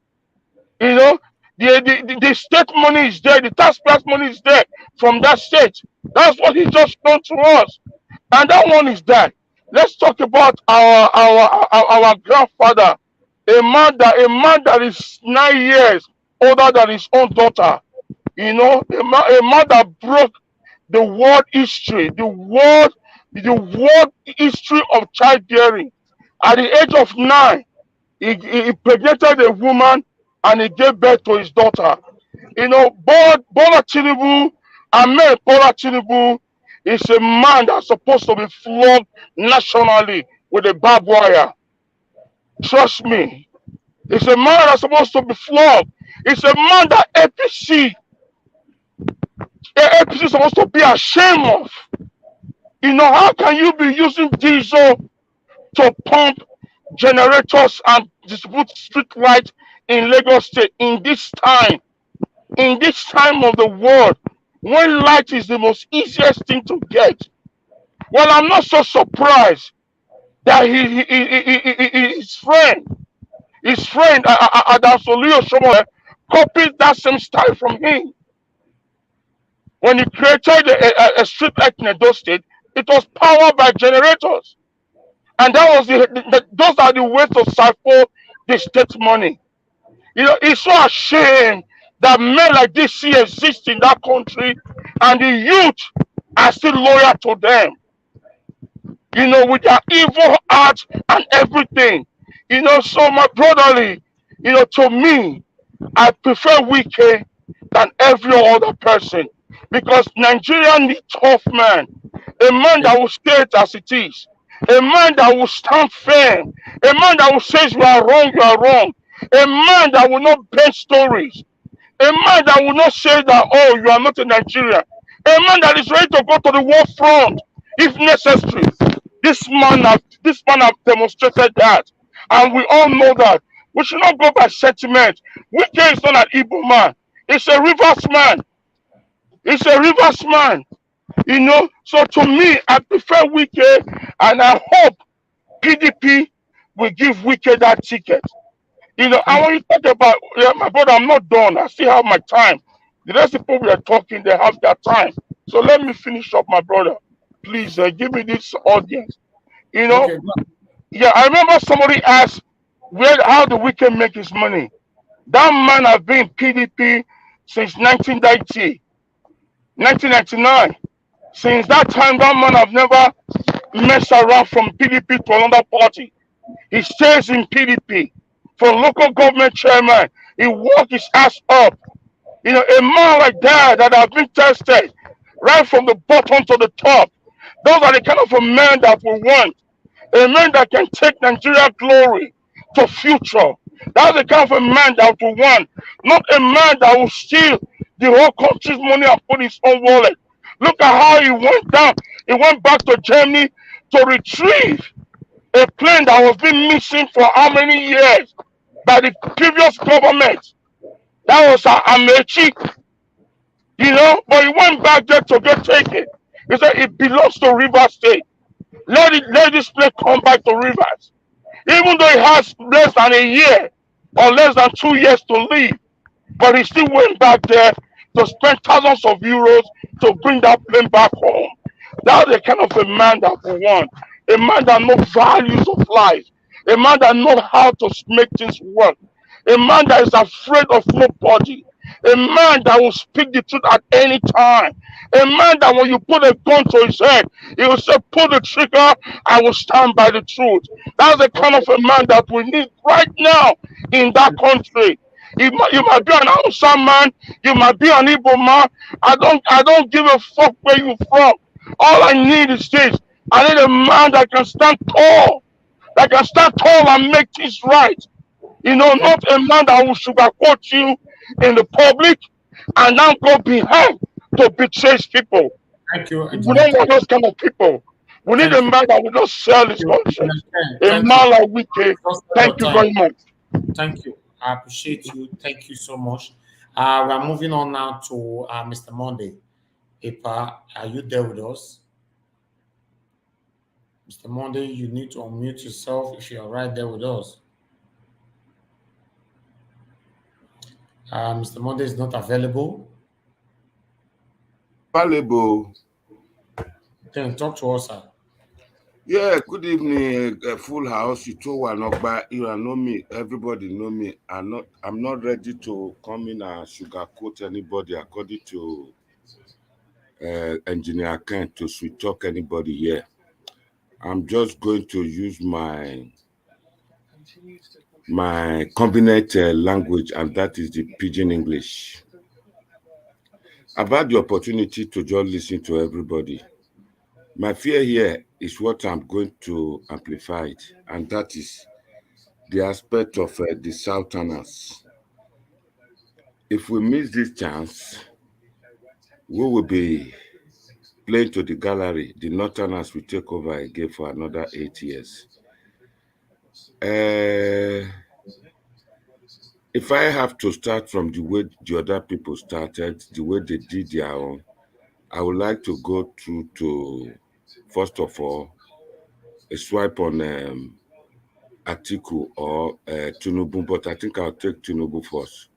The state money is there, the taxpayers' money is there from that state. That's what he just done to us. And that one is that. Let's talk about our grandfather, a man that is 9 years older than his own daughter. A man that broke the world history, the world history of childbearing. At the age of 9, he impregnated a woman and he gave birth to his daughter. You know, Bola Tinubu, Ahmed Bola Tinubu is a man that's supposed to be flogged nationally with a barbed wire. Trust me. It's a man that's supposed to be flogged. It's a man that APC is supposed to be ashamed of. You know, how can you be using diesel to pump generators and distribute street lights in Lagos State in this time of the world, when light is the most easiest thing to get? Well, I'm not so surprised that his friend Adasolio Shomole copied that same style from him. When he created a street light in Edo State, it was powered by generators. And that was those are the ways to siphon the state money. You know, it's so ashamed that men like this exist in that country, and the youth are still loyal to them. You know, with their evil heart and everything. You know, so my brotherly, you know, to me, I prefer Wike than every other person, because Nigeria needs tough man, a man that will stay it as it is, a man that will stand firm, a man that will say you are wrong, a man that will not bend stories, a man that will not say that, oh, you are not a Nigerian, a man that is ready to go to the war front if necessary. This man have demonstrated that, and we all know that. We should not go by sentiment. Wike is not an Igbo man. It's a Rivers man. It's a Rivers man. You know, so to me, I prefer Wike, and I hope PDP will give Wike that ticket. You know, I want you to talk about, my brother, I'm not done. I still have my time. The rest of people we are talking, they have their time. So let me finish up, my brother. Please give me this audience. You know, okay. Yeah, I remember somebody asked, how do Wike make his money? That man has been PDP since 1999. Since that time, that man have never messed around from PDP to another party. He stays in PDP. For local government chairman, he worked his ass up. You know, a man like that has been tested right from the bottom to the top. Those are the kind of a man that we want. A man that can take Nigeria glory to future. That's the kind of a man that we want. Not a man that will steal the whole country's money and put his own wallet. Look at how he went down. He went back to Germany to retrieve a plane that was being missing for how many years by the previous government. That was Amechi. You know, but he went back there to get taken. He said it belongs to Rivers State. Let this plane come back to Rivers. Even though it has less than a year or less than 2 years to leave, but he still went back there to spend thousands of euros to bring that plane back home. That's the kind of a man that we want. A man that knows values of life. A man that knows how to make things work. A man that is afraid of nobody. A man that will speak the truth at any time. A man that when you put a gun to his head, he will say, pull the trigger, I will stand by the truth. That's the kind of a man that we need right now in that country. You might be an Hausa man, you might be an Igbo man. I don't give a fuck where you're from. All I need is this. I need a man that can stand tall. That can stand tall and make things right. You know, not a man that will sugarcoat you in the public and now go behind to betray people. Thank you. We don't want those kind of people. We need a man that will not sell his conscience. A man like Wike. Thank you very much. Thank you. I appreciate you. Thank you so much. We're moving on now to Mr. Monday. Epa, are you there with us? Mr. Monday, you need to unmute yourself if you are right there with us. Mr. Monday is not available. Available. Then talk to us, sir. Yeah, good evening, full house. You know me. Everybody know me. I'm not ready to come in and sugarcoat anybody according to Engineer Ken to sweet talk anybody here. I'm just going to use my convenient language, and that is the Pidgin English. I've had the opportunity to just listen to everybody. My fear here is what I'm going to amplify it, and that is the aspect of the Southerners. If we miss this chance, we will be playing to the gallery. The Northerners will take over again for another 8 years. If I have to start from the way the other people started, the way they did their own, I would like to go through to, first of all, a swipe on Atiku or Tinubu, but I think I'll take Tinubu first.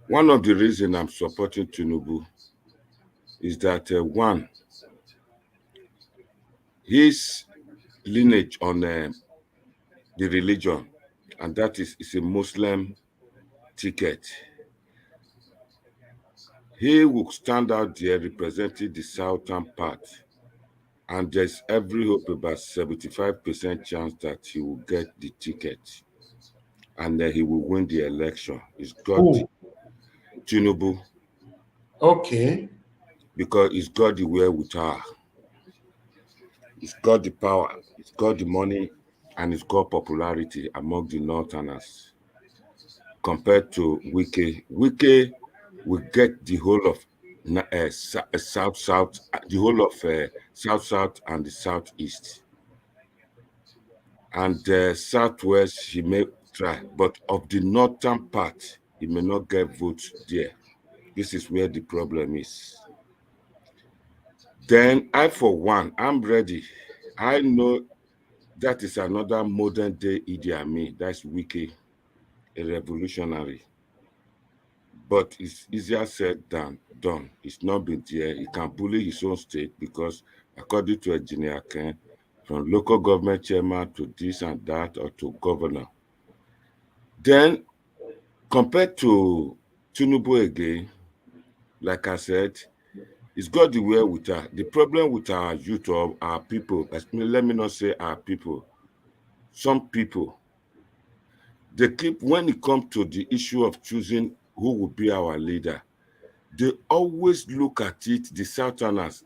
One of the reasons I'm supporting Tinubu is that, one, his lineage on the religion, and that is a Muslim ticket. He will stand out there representing the southern part, and there's every hope, about 75% chance that he will get the ticket, and then he will win the election. He's got Tinubu. Okay. Because he's got the wherewithal, he's got the power, he's got the money, and he's got popularity among the Northerners. Compared to Wike, Wike will get the whole of South, the whole of South and the Southeast. And Southwest, he may try, but of the northern part, he may not get votes there. This is where the problem is. Then I, for one, I'm ready. I know that is another modern day Idi Amin. That's Wike, a revolutionary. But it's easier said than done. It's not been there. He can bully his own state because, according to Engineer Ken, from local government chairman to this and that, or to governor. Then, compared to Tinubu again, like I said, it's got the wherewithal. The problem with our youth or our people, let me not say our people, some people, they keep, when it comes to the issue of choosing who will be our leader, they always look at it, the Southerners.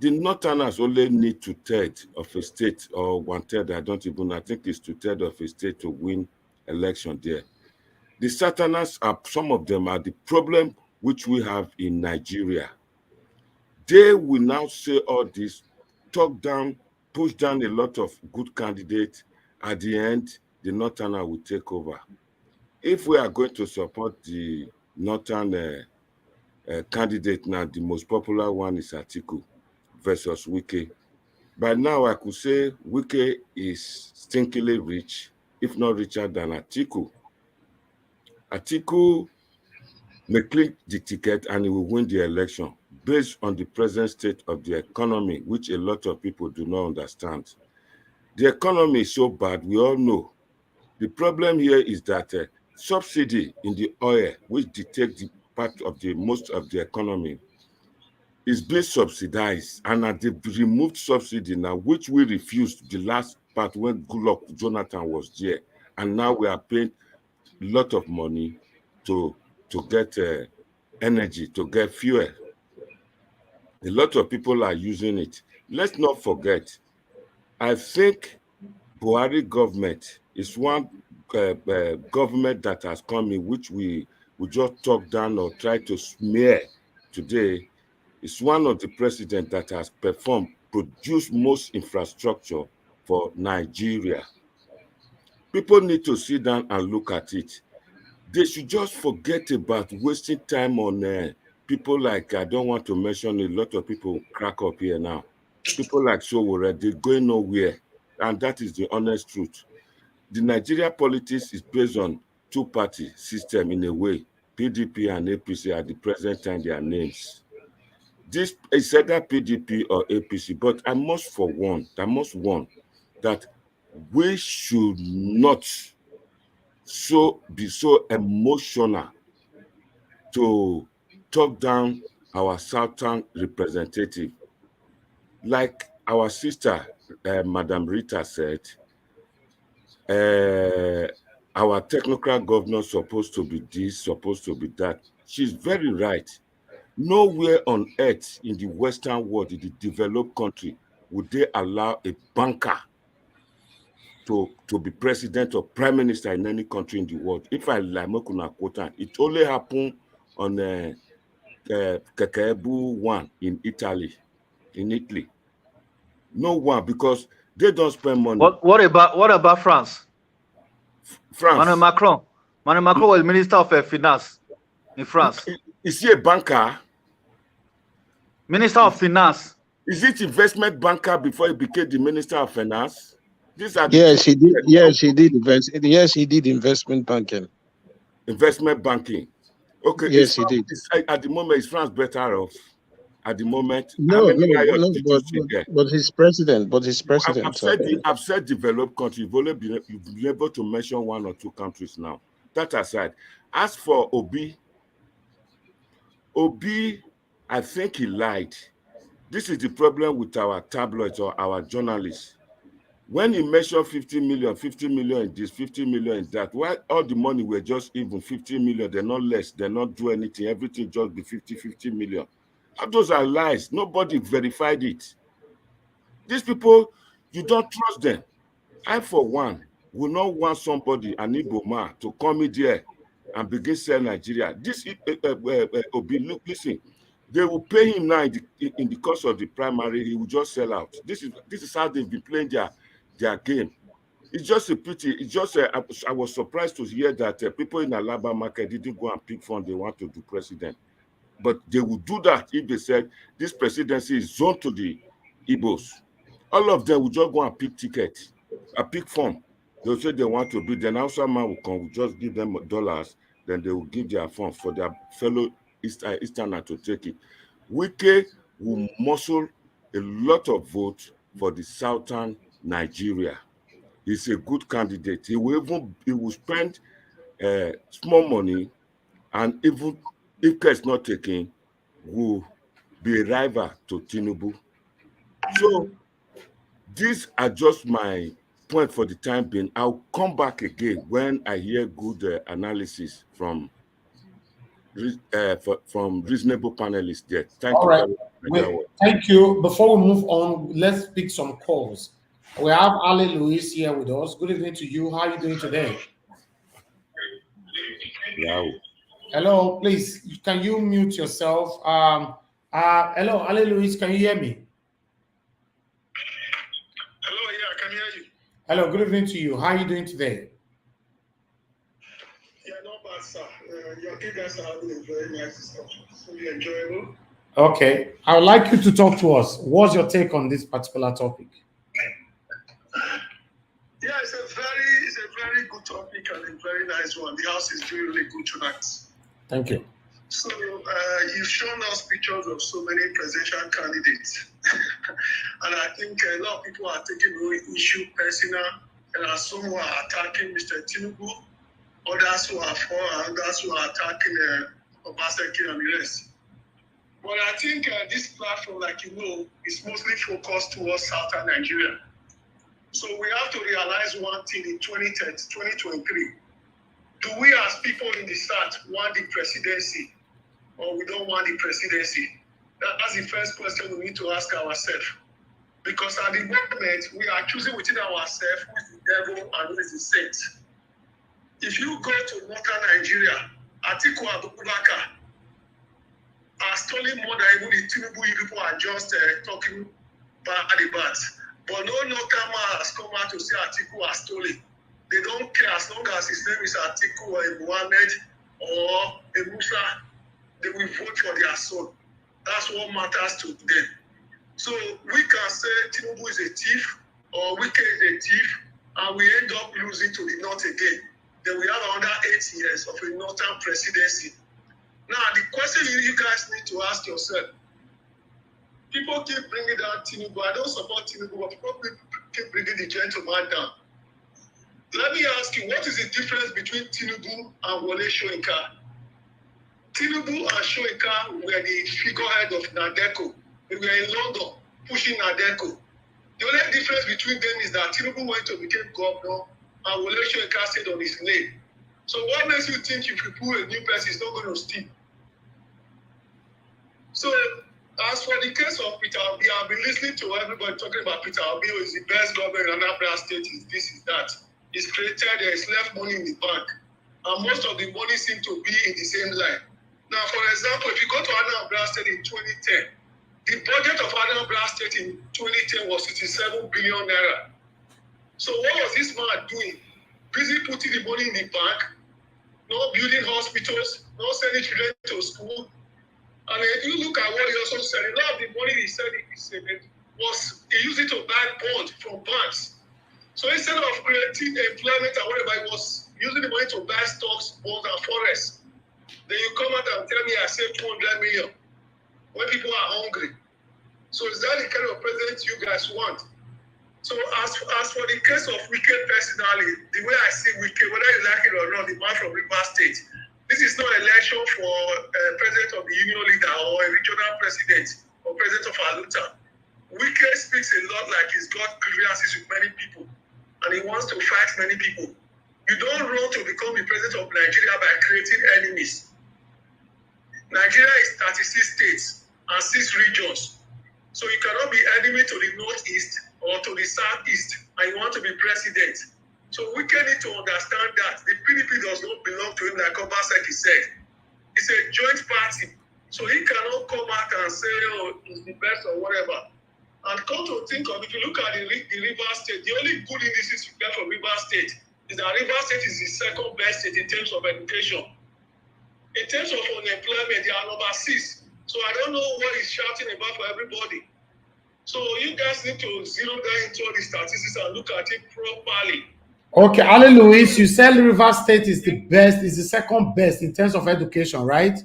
The Northerners only need 2/3 of a state, or 1/3, I think it's 2/3 of a state to win election there. The Southerners, some of them are the problem which we have in Nigeria. They will now say all this, talk down, push down a lot of good candidates. At the end, the Northerner will take over. If we are going to support the Northern candidate now, the most popular one is Atiku versus Wike. By now, I could say Wike is stinkingly rich, if not richer than Atiku. Atiku may click the ticket and he will win the election based on the present state of the economy, which a lot of people do not understand. The economy is so bad, we all know. The problem here is that subsidy in the oil, which dictates the part of the most of the economy, is being subsidized, and they've removed subsidy now, which we refused the last part when Goodluck Jonathan was there, and now we are paying a lot of money to get energy, to get fuel. A lot of people are using it. Let's not forget, I think Buhari government is one government that has come in, which we just talk down or try to smear today. It's one of the presidents that has produced most infrastructure for Nigeria. People need to sit down and look at it. They should just forget about wasting time on people like, I don't want to mention, a lot of people crack up here now. People like Sowore, they're going nowhere. And that is the honest truth. The Nigeria politics is based on two-party system in a way. PDP and APC at the present time, their names. This is either PDP or APC, but I must warn that we should not be so emotional to talk down our Southern representative. Like our sister, Madam Rita said, our technocrat governor supposed to be this, supposed to be that. She's very right. Nowhere on earth in the Western world, in the developed country, would they allow a banker to be president or prime minister in any country in the world. If I like quote, it only happened on Kekebu 1 in Italy. No one, because they don't spend money. What about France? France. Emmanuel Macron was Minister of Finance in France. Is he a banker? Minister of Finance. Is it investment banker before he became the Minister of Finance? Yes, he did. Yes, he did Yes, he did investment banking. Investment banking. Okay. Yes, he did. At the moment, is France better off? At the moment, no, but he's president. I've said developed countries. You've been able to mention 1 or 2 countries now. That aside, as for Obi, I think he lied. This is the problem with our tabloids or our journalists. When he mentioned 50 million in this, 50 million in that, why all the money were just even 50 million, they're not less, they're not do anything, everything just be 50 million. Those are lies. Nobody verified it. These people, you don't trust them. I, for one, will not want somebody, an Igbo man, to come in there and begin sell Nigeria. This Obi, look, listen, they will pay him now in the course of the primary. He will just sell out. This is how they've been playing their game. It's just a pity. It's just I was surprised to hear that people in Alaba market didn't go and pick fund they want to do president. But they would do that if they said this presidency is zoned to the Igbos. All of them would just go and pick tickets, pick form. They'll say they want to be. Then outside man will come, will just give them dollars. Then they will give their form for their fellow Easterner to take it. Wike will muscle a lot of votes for the Southern Nigeria. He's a good candidate. He will spend small money, and even if care is not taken, will be a rival to Tinubu. So these are just my point for the time being. I'll come back again when I hear good analysis from reasonable panelists there. Thank you. Right. Thank you. Before we move on, let's pick some calls. We have Ali Luis here with us. Good evening to you. How are you doing today? Wow. Hello, please. Can you mute yourself? Hello, Ali Luis. Can you hear me? Hello, yeah, I can hear you. Hello, good evening to you. How are you doing today? Yeah, not bad, sir. Your guys are having a very nice discussion. It's really enjoyable. Okay. I would like you to talk to us. What's your take on this particular topic? Yeah, it's a very good topic and a very nice one. The house is doing really good tonight. Thank you. So you've shown us pictures of so many presidential candidates. And I think a lot of people are taking the issue personal. And some who are attacking Mr. Tinubu, others who are for, and others who are attacking Obaseki and the rest. But I think this platform, like you know, is mostly focused towards Southern Nigeria. So we have to realize one thing in 2023. Do we as people in the South want the presidency or we don't want the presidency? That's the first question we need to ask ourselves. Because at the moment, we are choosing within ourselves who is the devil and who is the saint. If you go to northern Nigeria, Atiku Abubakar are stealing more than even the Tinubu people are just talking at the bat. But no northern man has come out to say Atiku has stolen. They don't care as long as his name is Atiku or a Muhammad or a Musa, they will vote for their son. That's what matters to them. So we can say Tinubu is a thief or Wike is a thief, and we end up losing to the North again. Then we have another 8 years of a Northern presidency. Now, the question you guys need to ask yourself, people keep bringing down Tinubu. I don't support Tinubu, but people keep bringing the gentleman down. Let me ask you, what is the difference between Tinubu and Wole Soyinka? Tinubu and Shoika were the figurehead of Nadeco. They were in London pushing Nadeco. The only difference between them is that Tinubu went to become governor and Wole Shoika stayed on his lane. So what makes you think if you put a new person, it's not going to steal? So as for the case of Peter Obi, I've been listening to everybody talking about Peter Obi is the best governor in Anambra State, is this, is that. He's created, he's left money in the bank. And most of the money seems to be in the same line. Now, for example, if you go to Anambra State in 2010, the budget of Anambra State in 2010 was 67 billion naira. So what was this man doing? Busy putting the money in the bank, not building hospitals, not sending children to school. And if you look at what he also said, a lot of the money he said was he used it to buy bonds from banks. So instead of creating employment and whatever, he was using the money to buy stocks, bonds, and forests. Then you come out and tell me I saved 200 million when people are hungry. So is that the kind of president you guys want? So as for the case of Wike personally, the way I see Wike, whether you like it or not, the man from Rivers State, this is not an election for president of the union leader or a regional president or president of Aluta. Wike speaks a lot like he's got grievances with many people and he wants to fight many people. You don't run to become the president of Nigeria by creating enemies. Nigeria is 36 states and 6 regions. So you cannot be enemy to the northeast or to the southeast and you want to be president. So we need to understand that the PDP does not belong to him like Obaseki said. It's a joint party. So he cannot come out and say, oh, he's the best or whatever. And come to think of, if you look at the Rivers State, the only good indices you get from Rivers State is that Rivers State is the second best state in terms of education. In terms of unemployment, they are number 6. So I don't know what he's shouting about for everybody. So you guys need to zero down into all the statistics and look at it properly. Okay, Ali Louis, you said Rivers State is the best, is the second best in terms of education, right?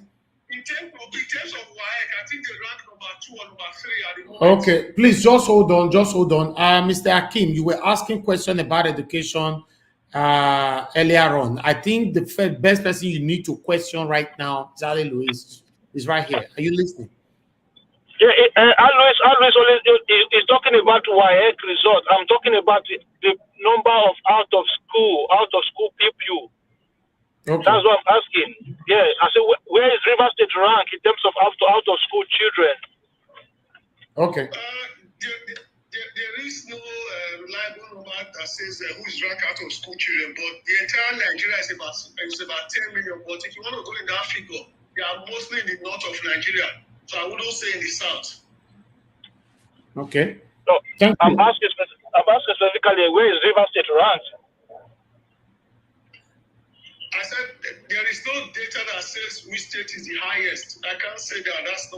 In terms of WAEC, I think they rank number 2 or number 3 at the moment. Okay, please just hold on, Mr. Hakim, you were asking question about education earlier on. I think the best person you need to question right now is Ali Louis. Is right here. Are you listening? Yeah, Alois is talking about WAEC result. I'm talking about the number of out of school pupil. Okay. That's what I'm asking. Yeah, I said, where is Rivers State rank in terms of out of school children? Okay. There is no reliable number that says who is ranked out of school children, but the entire Nigeria is about 10 million. But if you want to go in that figure, they are mostly in the north of Nigeria. So I wouldn't say in the south. Okay. No, I'm asking specifically where is Rivers State ranked? I said there is no data that says which state is the highest. I can't say that. That's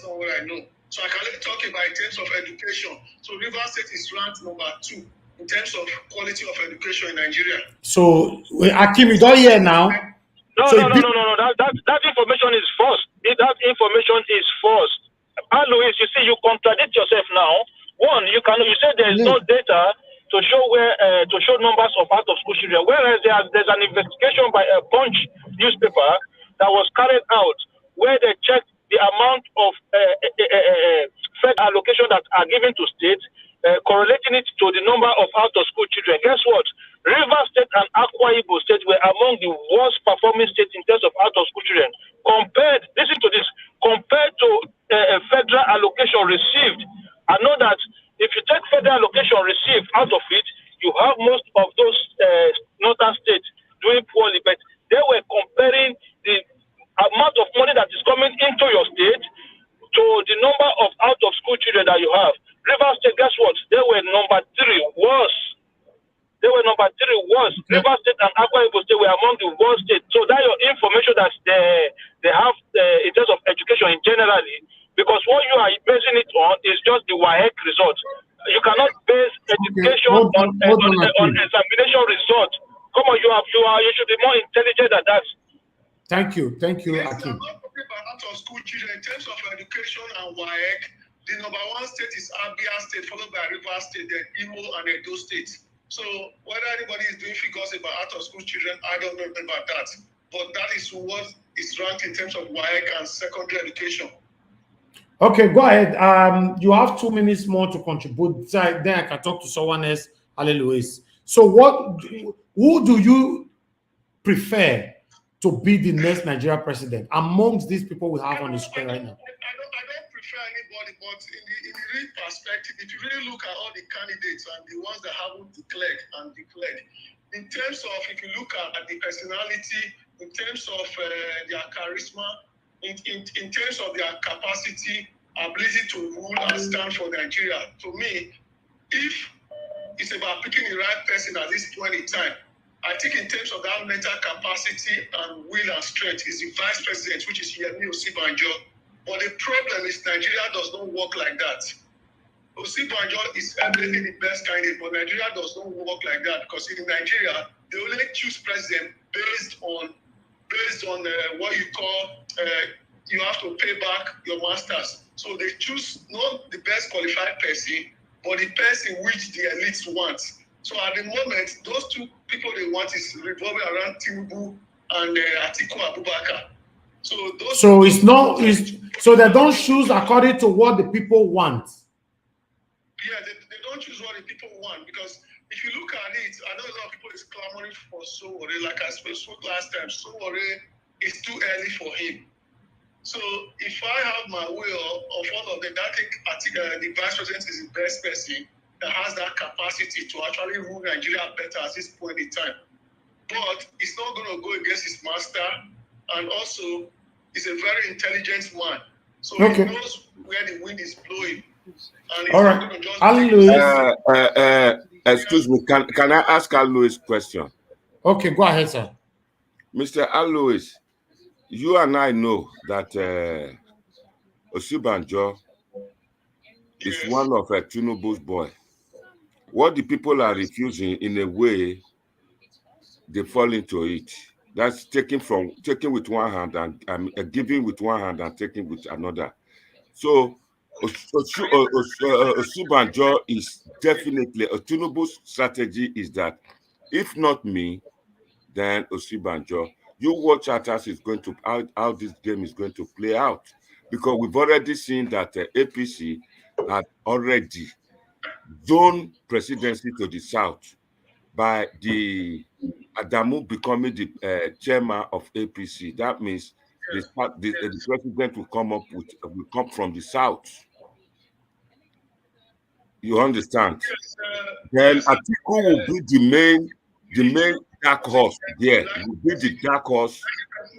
not what I know. So I can only talk about in terms of education. So Rivers State is ranked number 2 in terms of quality of education in Nigeria. So Akim, you don't hear now? No. That information is false. That information is false. Alois, you see, you contradict yourself now. One, you said there is no data to show numbers of out of school children, whereas there's an investigation by a Punch newspaper that was carried out where they checked the amount of Fed allocation that are given to states, correlating it to the number of out of school children. Guess what? Rivers State and Akwa Ibom State were among the worst performing states in terms of out of school children. Compared to federal allocation received, I know that if you take federal allocation received out of it, you have most of those northern states doing poorly, but they were comparing the amount of money that is coming into your state to the number of out of school children that you have. Rivers State, guess what? They were number 3 worse. Rivers State and Akwa Ibom State were among the worst states. So that your information that they have in terms of education in generally, because what you are basing it on is just the WAEC result. You cannot base education on examination result. Come on, you should be more intelligent than that. Thank you, yes, Akim. I'm not talking about out of school children in terms of education and WAEC. The number 1 state is Abia State, followed by Rivers State, then Imo and Edo State. So whether anybody is doing figures about out of school children, I don't know about that. But that is what is ranked in terms of Wike and secondary education. Okay, go ahead. You have 2 minutes more to contribute. Then I can talk to someone else. Hallelujah. So, who do you prefer to be the next Nigeria president amongst these people we have on the screen right now? I don't prefer anybody, but in the real perspective, if you really look at all the candidates and the ones that haven't declared, in terms of, if you look at the personality, in terms of their charisma, in terms of their capacity, ability to rule and stand for Nigeria, to me, if it's about picking the right person at this point in time, I think in terms of that mental capacity and will and strength is the vice president, which is Yemi Osibanjo. But the problem is Nigeria does not work like that. Osibanjo is evidently the best candidate, but Nigeria does not work like that because in Nigeria, they only choose president based on what you call you have to pay back your masters. So they choose not the best qualified person, but the person which the elites want. So at the moment, those two people they want is revolving around Tinubu and Atiku Abubakar. So it's not. So they don't choose according to what the people want. Yeah, they don't choose what the people want because if you look at it, I know a lot of people is clamoring for Sowore. Like I spoke last time, Sowore is too early for him. So if I have my will of all of them, I think the vice president is the best person that has that capacity to actually rule Nigeria better at this point in time. But it's not going to go against his master, and also he's a very intelligent man. So he knows where the wind is blowing. And all right. Excuse me, can I ask Alois a question? Okay, go ahead, sir. Mr. Alois, you and I know that Osibanjo is one of Tinubu's boy. What the people are refusing, in a way, they fall into it. That's taking with one hand and giving with one hand and taking with another. So Osibanjo is definitely Tinubu's strategy is that if not me, then Osibanjo. You watch out as it's going to how this game is going to play out, because we've already seen that APC had already zoned presidency to the south by the Adamu becoming the chairman of APC. That means the president will come from the south. You understand? Then Atiku will be the main dark horse there. Will be the dark horse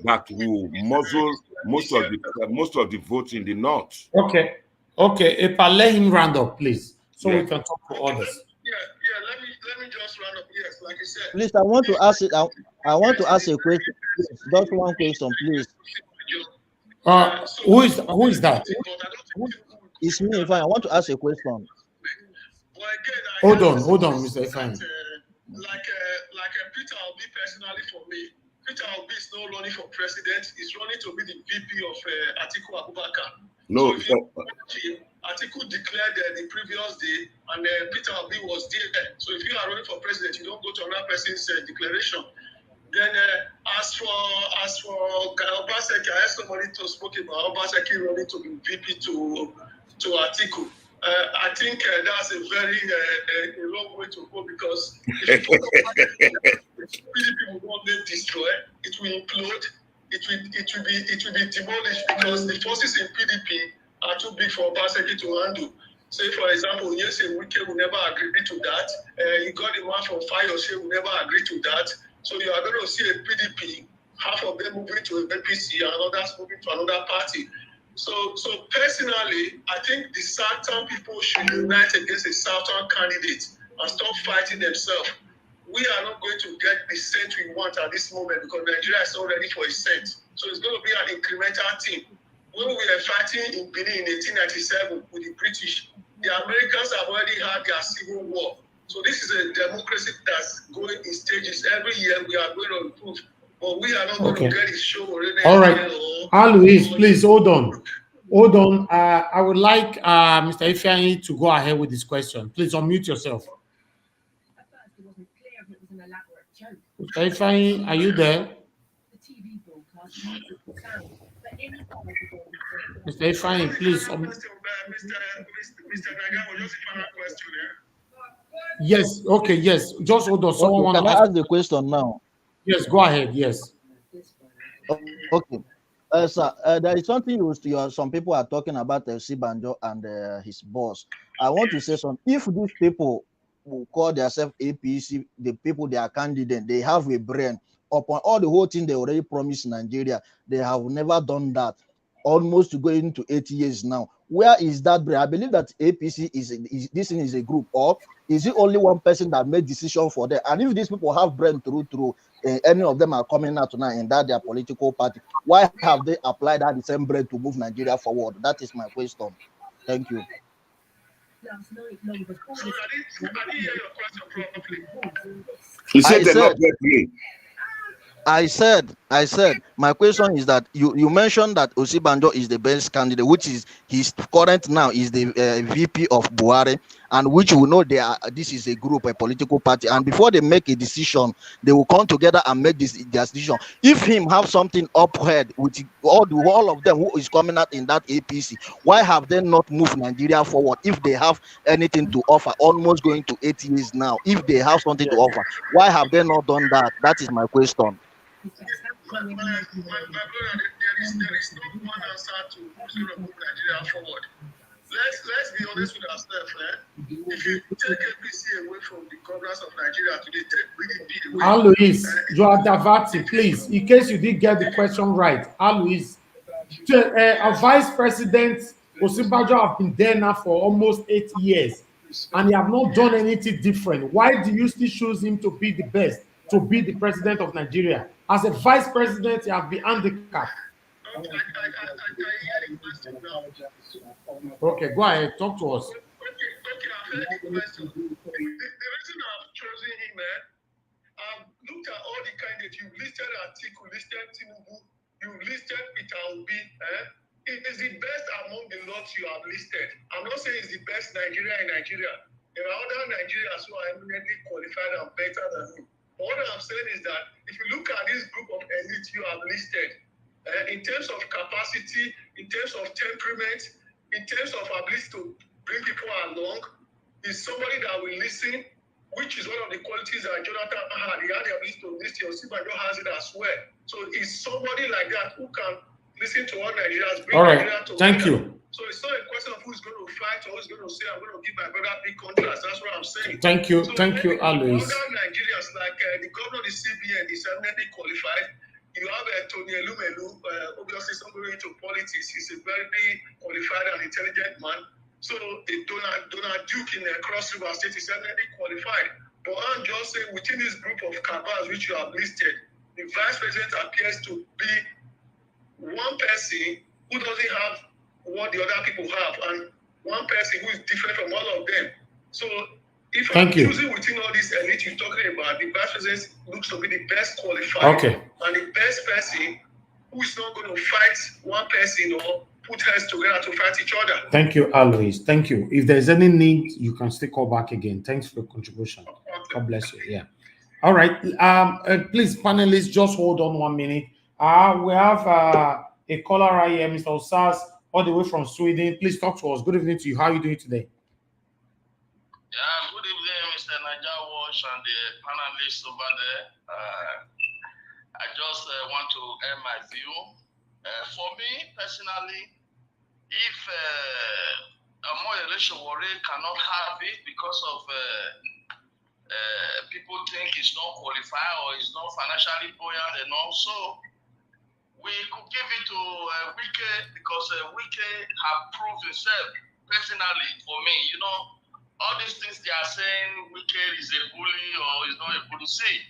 that will muzzle most of the votes in the north. Okay. Epa, let him round up, please, so we can talk to others. Let me just round up. Yes, like I said. Please, I want to ask it. I want to ask a question. Just one question, please. Who is that? It's me, Ifeanyi. I want to ask a question. Hold on, Mr. Ifeanyi. Like Peter Obi personally for me, Peter Obi is not running for president. He's running to be the VP of Atiku Abubakar. No. So Atiku declared the previous day, and Peter Obi was there. So if you are running for president, you don't go to another person's declaration. Then as for Obaseki, I heard somebody spoke about Obaseki running to be VP to Atiku. I think that's a very long way to go because if PDP will not get destroyed, it will implode. It will be demolished because the forces in PDP are too big for Obaseki to handle. Say, for example, Yese Wike will never agree to that. You got a man from Fayose will never agree to that. So you are going to see a PDP, half of them moving to APC and others moving to another party. So personally, I think the Southern people should unite against a Southern candidate and stop fighting themselves. We are not going to get the cent we want at this moment because Nigeria is not ready for a cent. So it's going to be an incremental thing. When we were fighting in Benin in 1897 with the British, the Americans have already had their civil war. So this is a democracy that's going in stages. Every year we are going to improve. But we are not going to get a show already. All right. Alois, please hold on. I would like Mr. Ifeanyi to go ahead with this question. Please unmute yourself. Mr. Ifeanyi, are you there? Mr. Ifeanyi, please. Mr. Naga, just a final question here. Yes, okay, yes. Just hold on. Someone can I ask the question now? Yes, go ahead. Yes. Okay. Sir, there is something some people are talking about Sibanjo and his boss. I want to say something. If these people who call themselves APC, the people they are candidate, they have a brain. Upon all the whole thing they already promised Nigeria, they have never done that. Almost going to 8 years now. Where is that brain? I believe that APC is this thing is a group, or is it only one person that made decision for them? And if these people have brain through, any of them are coming out now in that their political party, why have they applied that the same brain to move Nigeria forward? That is my question. Thank you. He said they're not me. I said, my question is that you mentioned that Osibanjo is the best candidate, which is his current now is the VP of Buhari, and which we know this is a group, a political party, and before they make a decision, they will come together and make this decision. If him have something uphead with all of them who is coming out in that APC, why have they not moved Nigeria forward? If they have anything to offer, almost going to 8 years now, if they have something to offer, why have they not done that? That is my question. My brother, there is no one answer to who's going to move Nigeria forward. Let's be honest with ourselves. If you take APC away from the governance of Nigeria today, take PDP away. Alois, you are diverting, please. In case you didn't get the question right, Alois, our Vice President Osibanjo have been there now for almost 8 years, and he have not done anything different. Why do you still choose him to be the best, to be the president of Nigeria? As a vice president, he has been handicapped. Okay, go ahead, talk to us. Okay, I've heard the question. The reason I've chosen him, I've looked at all the candidates. You've listed Atiku, listed Tinubu, you've listed Peter Obi. It is the best among the lots you have listed. I'm not saying it's the best Nigeria in Nigeria. There are other Nigerians who are eminently qualified and better than him. But what I'm saying is that if you look at this group of elites you have listed, in terms of capacity, in terms of temperament, in terms of ability to bring people along, is somebody that will listen, which is one of the qualities that Jonathan had. He had the ability to listen. Osibanjo has it as well. So it's somebody like that who can listen to all Nigerians. All right, thank you. So it's not a question of who's going to fight or who's going to say, I'm going to give my brother big contracts. That's what I'm saying. Thank you, so thank you, Alois. Other Nigerians, like the governor of the CBN, is eminently qualified. You have Tony Elumelu, obviously somebody into politics. He's a very qualified and intelligent man. So Donald Duke in Cross River State is eminently qualified. But I'm just saying, within this group of cabals which you have listed, the vice president appears to be one person who doesn't have what the other people have, and one person who is different from all of them. So if I'm choosing within all these elite you're talking about, the vice president looks to be the best qualified and the best person who is not going to fight one person or put heads together to fight each other. Thank you, Alois. Thank you. If there's any need, you can still call back again. Thanks for your contribution. Okay. God bless you. Yeah. All right. Please, panelists, just hold on 1 minute. We have a caller right here, Mr. Osas, all the way from Sweden. Please talk to us. Good evening to you. How are you doing today? Yeah, good evening, Mr. Najawash and the panelists over there. I just want to air my view. For me, personally, if Moyele cannot have it because of people think he's not qualified or he's not financially buoyant, and also we could give it to Wike because Wike have proved himself personally for me. You know, all these things they are saying, Wike is a bully or is not a bully. See,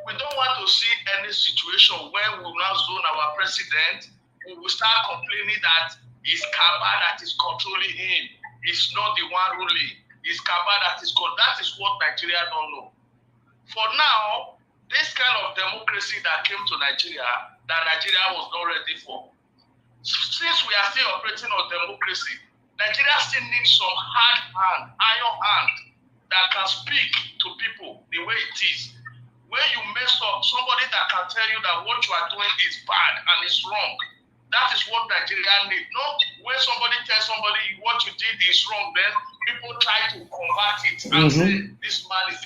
we don't want to see any situation where we will now zone our president. We will start complaining that it's Kaba that is controlling him. It's not the one ruling. It's Kaba that is controlling. That is what Nigeria don't know. For now, this kind of democracy that came to Nigeria, that Nigeria was not ready for. Since we are still operating on democracy, Nigeria still needs some hard hand, iron hand, that can speak to people the way it is. When you mess up, somebody that can tell you that what you are doing is bad and it's wrong. That is what Nigeria needs. Not when somebody tells somebody what you did is wrong, then people try to combat it and say, this man is,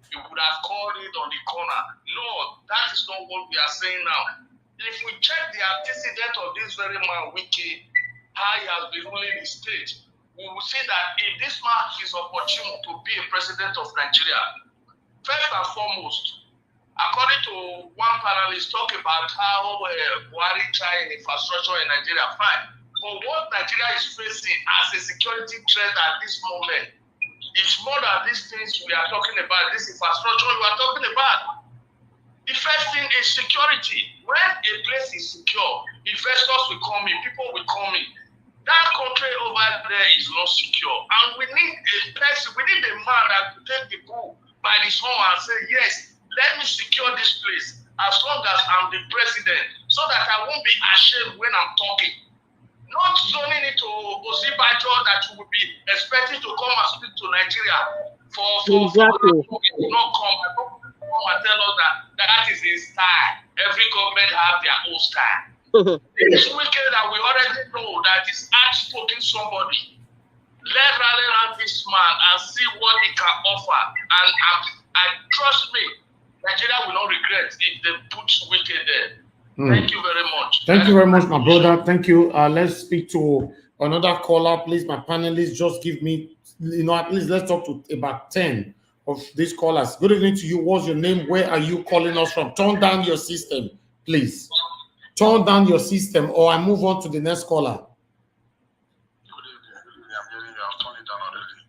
you would have called it on the corner. No, that is not what we are saying now. If we check the antecedent of this very man, Wike, how he has been ruling the state, we will see that if this man is opportune to be a president of Nigeria, first and foremost, according to one panelist, talk about how Buhari tried infrastructure in Nigeria, fine. But what Nigeria is facing as a security threat at this moment is more than these things we are talking about, this infrastructure we are talking about. The first thing is security. When a place is secure, investors will come in, people will come in. That country over there is not secure. And we need a person, we need a man that will take the bull by the horn and say, yes, let me secure this place as long as I'm the president, so that I won't be ashamed when I'm talking. Not zoning it to Osibajo that you will be expecting to come and speak to Nigeria for not come and tell us that is his style. Every government have their own style. It's wicked that we already know that is outspoken somebody. Let's rally around this man and see what he can offer. And trust me, Nigeria will not regret if they put wicked there. Thank you very much. Thank you very much, my brother. Thank you. Let's speak to another caller, please. My panelists, just give me, at least let's talk to about 10 of these callers. Good evening to you. What's your name? Where are you calling us from? Turn down your system, please. Turn down your system, or I move on to the next caller.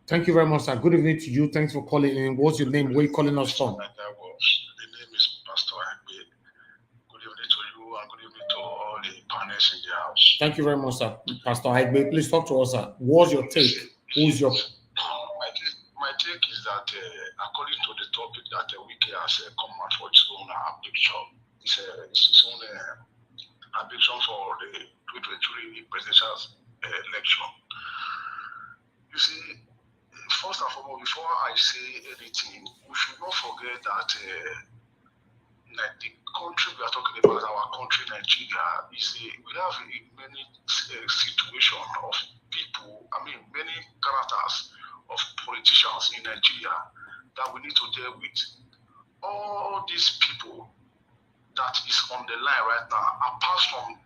Thank you very much, sir. Good evening to you. Thanks for calling in. What's your name? Where are you calling us from? The name is Pastor Agbe. Good evening to you and good evening to all the panelists in the house. Thank you very much, sir. Pastor Agbe, please talk to us, sir. What's your take? Who's your... My take is that according to the topic that Wike has come out for its own abdiction, it's its own abdiction for the 2023 presidential election. You see, first and foremost, before I say anything, we should not forget that the country we are talking about, our country, Nigeria, we have many situations of people, many characters of politicians in Nigeria that we need to deal with. All these people that is on the line right now, apart from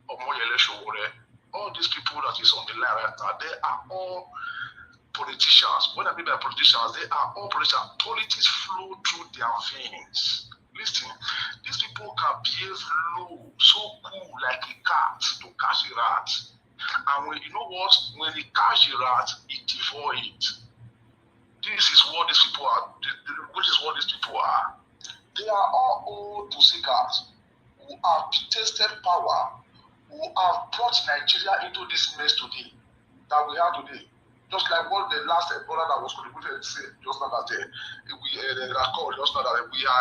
Omoyele Sowore, all these people that is on the line right now, they are all politicians. When I mean by politicians, they are all politicians. Politics flow through their veins. Listen, these people can behave low, so cool like a cat to catch a rat. And when you know what, when he catch a rat, he devour it. This is what these people are. Which is what these people are. They are all old pussycats who have tasted power, who have brought Nigeria into this mess today that we have today. Just like what the last brother that was contributed said, just now that we are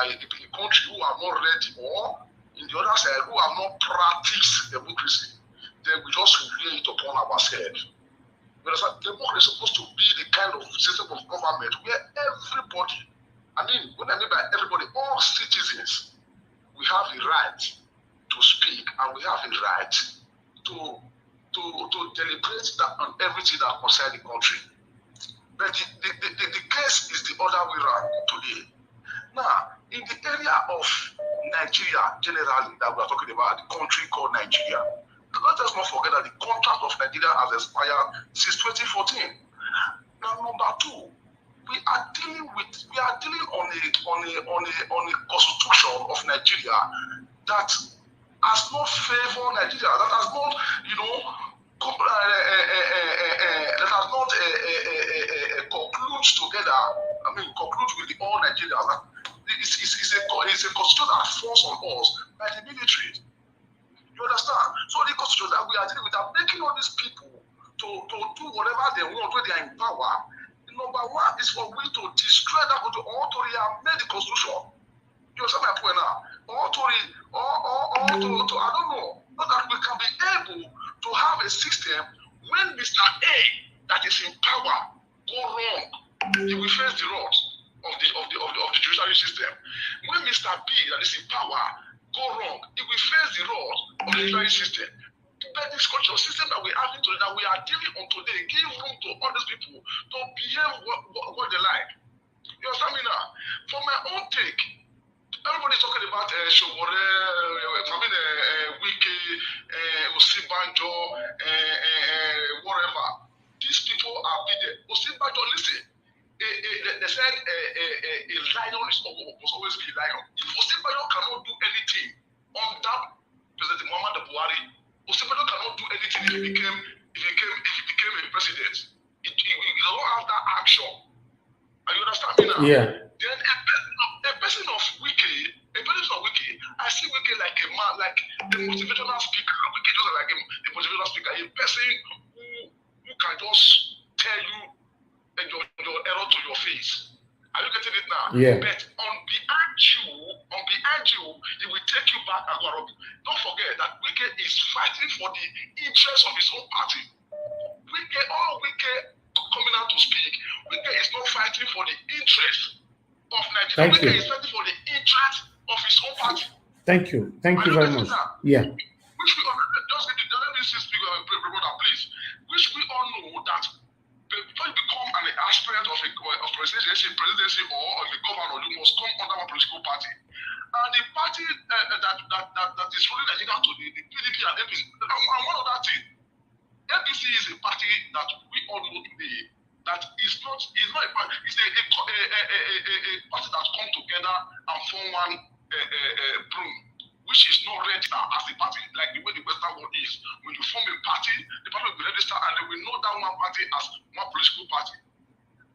a country who are not ready, or in the other side, who have not practiced democracy. Then we just lay it upon ourselves. Democracy is supposed to be the kind of system of government where everybody, when I mean by everybody, all citizens, we have the right to speak and we have the right to deliberate on everything that concerns the country. But the case is the other way around today. Now, in the area of Nigeria, generally, that we are talking about, the country called Nigeria, let us not forget that the contract of Nigeria has expired since 2014. Now, number two, we are dealing on a constitution of Nigeria that has not favored Nigeria, that has not, conclude with all Nigerians. It's a constitution that forced on us by the military. You understand? So the constitution that we are dealing with are making all these people to do whatever they want when they are in power. Number one is for we to destroy that country or to reamend the constitution. You understand my point now? Or to I don't know, so that we can be able to have a system when Mr. A that is in power go wrong, he will face the wrath. of the judiciary system. When Mr. B, that is in power, go wrong, he will face the wrath of the judiciary system. But this cultural system that we are having today, that we are dealing on today, give room to all these people to behave what they like. You understand me now? For my own take, everybody's talking about Showore, Wike, Osibanjo, whatever. These people are with them. Osibanjo, listen. They said a lion must always be a lion. If Osibanjo cannot do anything under President Muhammadu Buhari, Osibanjo cannot do anything if he became a president. He don't have that action. Are you understand me now? Yeah. Then a person of Wike, I see Wike like a man, like the motivational speaker. Wike just like a motivational speaker, a person who can just tell you your error to your face. Are you getting it now? Yeah. But on behind you, he will take you back and go around. Don't forget that Wike is fighting for the interest of his own party. Wike coming out to speak, Wike is not fighting for the interest of Nigeria. Wike is fighting for the interest of his own party. Thank you. Thank you very much. Yeah. Which we all, just let me speak, brother, please. Which we all know that before you become an aspirant of presidency or of a governor, you must come under one political party. And the party that is ruling Nigeria today, the PDP and APC, and one other thing, APC is a party that we all know today that is not a party, it's a party that come together and form one broom, which is not registered as a party, like the way the Western world is. When you form a party, the party will be registered and they will know that one party as one political party.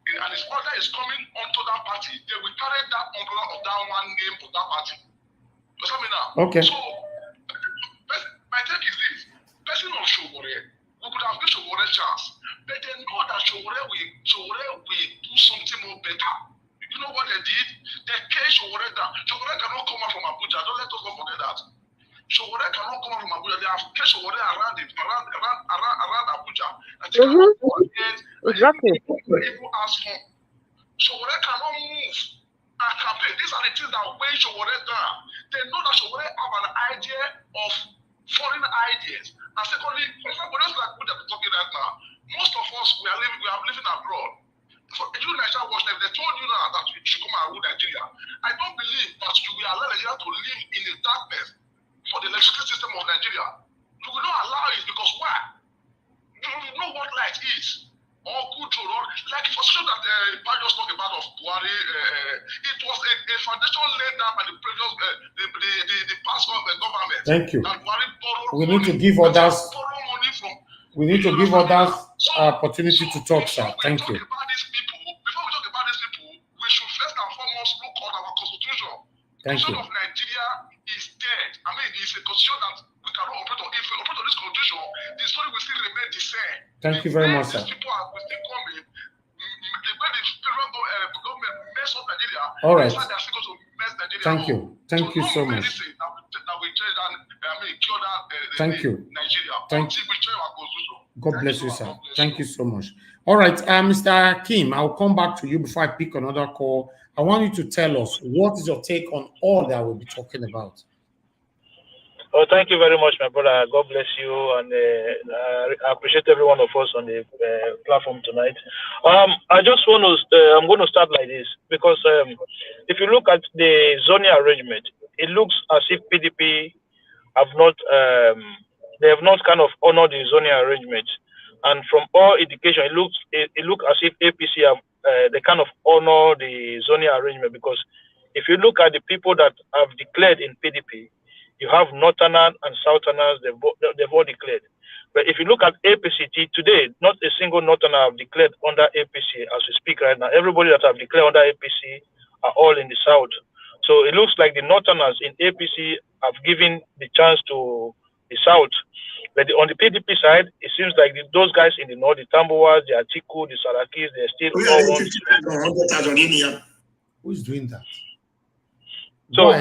And if order is coming onto that party, they will carry that umbrella of that one name of that party. You understand me now? Okay. So, my take is this. Person on Showore, we could have given Showore a chance, but they know that Showore will do something more better. You know what they did? They caged Showore down. Showore cannot come out from Abuja. Don't let us not forget that. Showore cannot come out from Abuja. They have caged Showore around Abuja. Exactly. People ask for Showore cannot move and campaign. These are the things that weigh Showore down. They know that Showore have an idea of foreign ideas. And secondly, for example, just like we are talking right now, most of us we are living abroad. For you Nigeria watch, if they told you now that you should come and rule Nigeria, I don't believe that you will allow Nigeria to live in the darkness for the electricity system of Nigeria. You will not allow it because why? You know what light is. Or good or like it was shown that Pai just talked about of Buhari, it was a foundation laid down by the previous the past government. Thank you. That Buhari borrowed we need to give others opportunity to talk, sir. Thank you. Before we talk about these people, we should first and foremost look at our constitution. Thank you. The constitution of Nigeria is dead. I mean, it's a constitution that we cannot operate on. If we operate on this constitution, the story will still remain the same. Thank you very much, sir. These people are still coming. The way the federal government mess up Nigeria, all right. they are still going to mess Nigeria Thank you. Thank you so much. Thank you. Thank you. God bless you, sir. Thank you so much. All right, Mr. Kim, I'll come back to you before I pick another call. I want you to tell us what is your take on all that we'll be talking about. Oh, thank you very much, my brother. God bless you, and I appreciate every one of us on the platform tonight. I just want to, I'm going to start like this, because if you look at the zoning arrangement, it looks as if PDP have not, they have not kind of honored the zoning arrangement. And from all indication, it looks as if APC have, they kind of honor the zoning arrangement, because if you look at the people that have declared in PDP, you have Northerners and Southerners, they've all declared. But if you look at APC today, not a single Northerner have declared under APC as we speak right now. Everybody that have declared under APC are all in the South. So it looks like the Northerners in APC have given the chance to the South. But on the PDP side, it seems like those guys in the North, the Tambuwas, the Atiku, the Sarakis, they're still all on. Who's doing that? So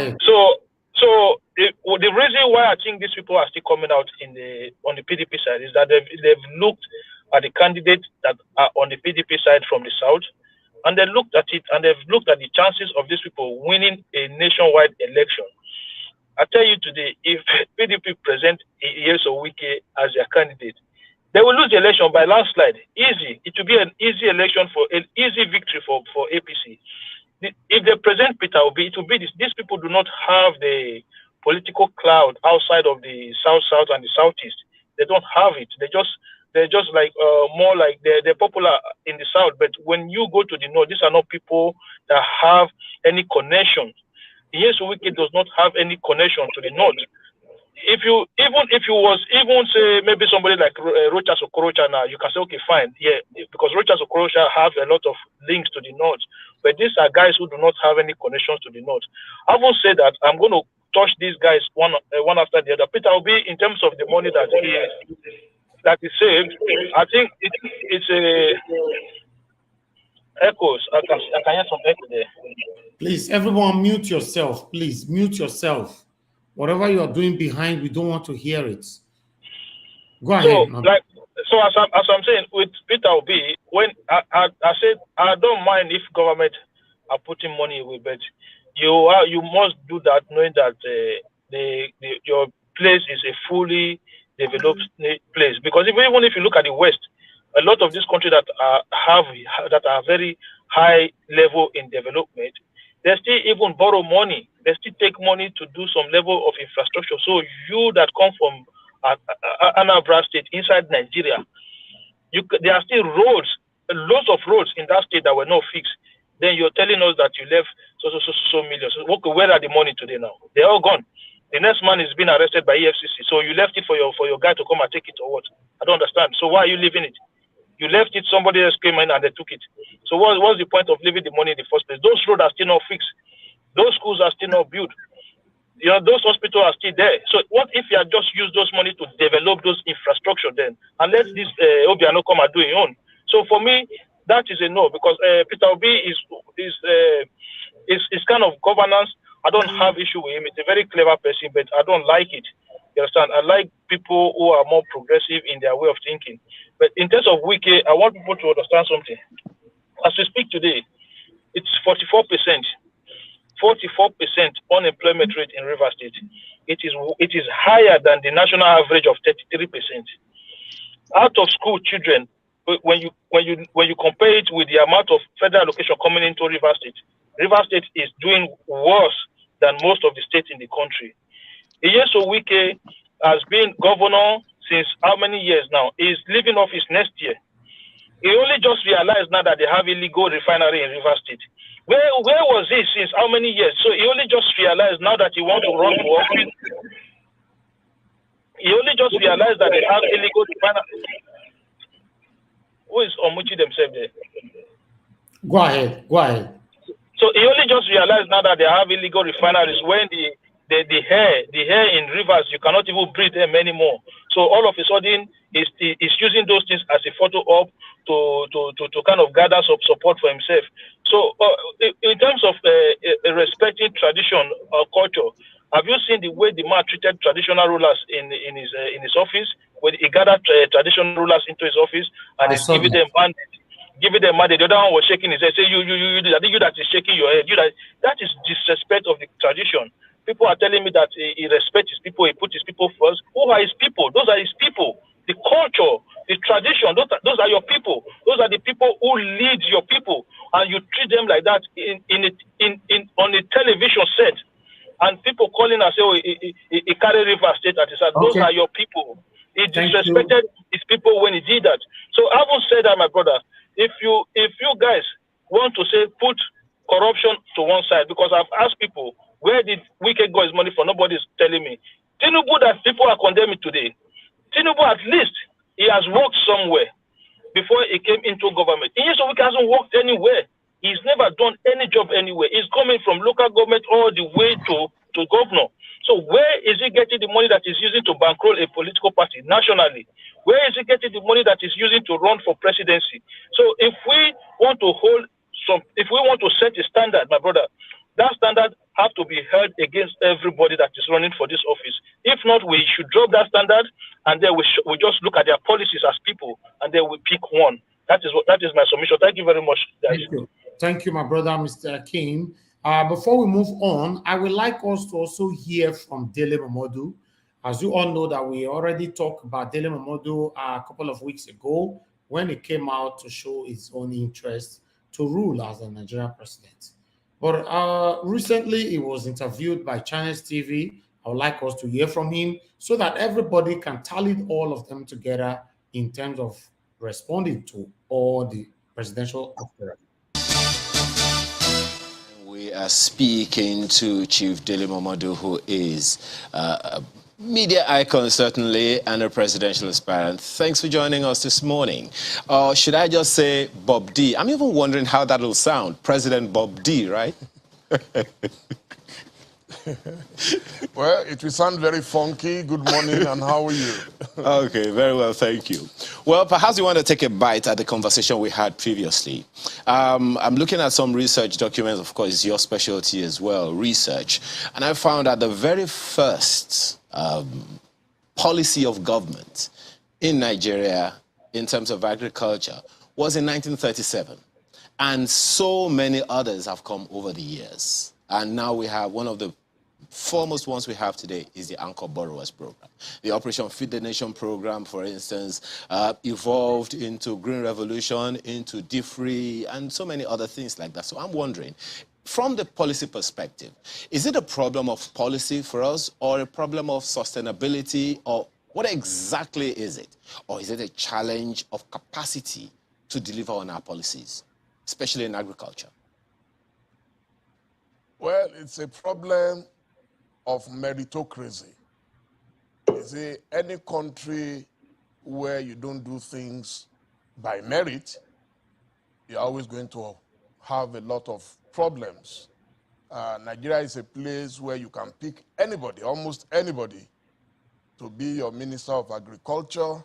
the reason why I think these people are still coming out on the PDP side is that they've looked at the candidates that are on the PDP side from the South, and they looked at it, and they've looked at the chances of these people winning a nationwide election. I tell you today, if PDP present Nyesom Wike as their candidate, they will lose the election by landslide. Easy. It will be an easy election for an easy victory for APC. If they present Peter Obi, it will be this. These people do not have the political cloud outside of the South and the Southeast. They don't have it. They're just like more like they're popular in the South. But when you go to the North, these are not people that have any connection. Nyesom Wike does not have any connection to the North. If you was say maybe somebody like Rochas Okorocha now, you can say okay, fine, yeah, because Rochas Okorocha have a lot of links to the North, but these are guys who do not have any connections to the North. I will say that I'm going to touch these guys one after the other. Peter Obi, in terms of the money that he saved, I think it's a echoes. I can hear some echo there. Please, everyone, mute yourself. Please mute yourself. Whatever you are doing behind, we don't want to hear it. Go ahead. So as I'm saying, with Peter Obi, when I said I don't mind if government are putting money away, but you must do that knowing that your place is a fully developed place. Because even if you look at the West, a lot of these countries that are very high level in development, they still even borrow money. They still take money to do some level of infrastructure. So you that come from Anambra State inside Nigeria, there are still roads, lots of roads in that state that were not fixed. Then you're telling us that you left so millions. So, okay, where are the money today now? They're all gone. The next man is being arrested by EFCC. So you left it for your guy to come and take it or what? I don't understand. So why are you leaving it? You left it, somebody else came in and they took it. So what's the point of leaving the money in the first place? Those roads are still not fixed. Those schools are still not built. Those hospitals are still there. So what if you had just used those money to develop those infrastructure then? And let this Obiano come and do it own. So for me, that is a no, because Peter Obi is kind of governance. I don't have issue with him. It's a very clever person, but I don't like it. You understand? I like people who are more progressive in their way of thinking. But in terms of Wike, I want people to understand something. As we speak today, it's 44%. 44% unemployment rate in Rivers State. It is higher than the national average of 33%. Out of school children, when you compare it with the amount of federal allocation coming into Rivers State is doing worse than most of the states in the country. Nyesom Wike has been governor since how many years now? He's leaving office next year. He only just realized now that they have illegal refinery in Rivers State. Where was he since how many years? So he only just realized now that he wants to run for office. He only just realized that they have illegal refinery. Who is Omuchi themselves there? Go ahead. So he only just realized now that they have illegal refineries when the hair in rivers, you cannot even breathe them anymore. So all of a sudden, he's using those things as a photo op to kind of gather some support for himself. So in terms of respecting tradition or culture, have you seen the way the man treated traditional rulers in his office? When he gathered traditional rulers into his office and he's giving them mandate. The other one was shaking his head, say you I think you that is shaking your head. That is disrespect of the tradition. People are telling me that he respects his people, he puts his people first. Who are his people? Those are his people. The culture, the tradition, those are your people. Those are the people who lead your people, and you treat them like that on a television set, and people calling and say, "Oh, he carry River State at his side." Those are your people. He disrespected his people when he did that. So I will say that, my brother, if you guys want to say put corruption to one side, because I've asked people, where did Wike go his money for? Nobody's telling me. Tinubu that people are condemning today. Tinubu, at least he has worked somewhere before he came into government. Nyesom Wike hasn't worked anywhere. He's never done any job anywhere. He's coming from local government all the way to governor. So where is he getting the money that he's using to bankroll a political party nationally? Where is he getting the money that he's using to run for presidency? So if we want to set a standard, my brother, that standard have to be held against everybody that is running for this office. If not, we should drop that standard, and then we just look at their policies as people, and then we pick one. That is my submission. Thank you very much, guys. Thank you, my brother, Mr. Akin. Before we move on, I would like us to also hear from Dele Momodu. As you all know that we already talked about Dele Momodu a couple of weeks ago when he came out to show his own interest to rule as the Nigerian president. But recently he was interviewed by Channels TV. I would like us to hear from him so that everybody can tally all of them together in terms of responding to all the presidential aspirants. We are speaking to Chief Dele Momodu, who is a media icon, certainly, and a presidential aspirant. Thanks for joining us this morning. Should I just say Bob D? I'm even wondering how that will sound. President Bob D, right? Well, it will sound very funky. Good morning, and how are you? Okay, very well, thank you. Well, perhaps you want to take a bite at the conversation we had previously. I'm looking at some research documents, of course, it's your specialty as well, research. And I found that the very first policy of government in Nigeria in terms of agriculture was in 1937. And so many others have come over the years. And now we have one of the foremost ones we have today is the Anchor Borrowers Program. The Operation Feed the Nation program, for instance, evolved into Green Revolution, into DFREE, and so many other things like that. So I'm wondering, from the policy perspective, is it a problem of policy for us or a problem of sustainability, or what exactly is it? Or is it a challenge of capacity to deliver on our policies, especially in agriculture? Well, it's a problem of meritocracy. You see, any country where you don't do things by merit, you're always going to have a lot of problems. Nigeria is a place where you can pick anybody, almost anybody, to be your Minister of Agriculture,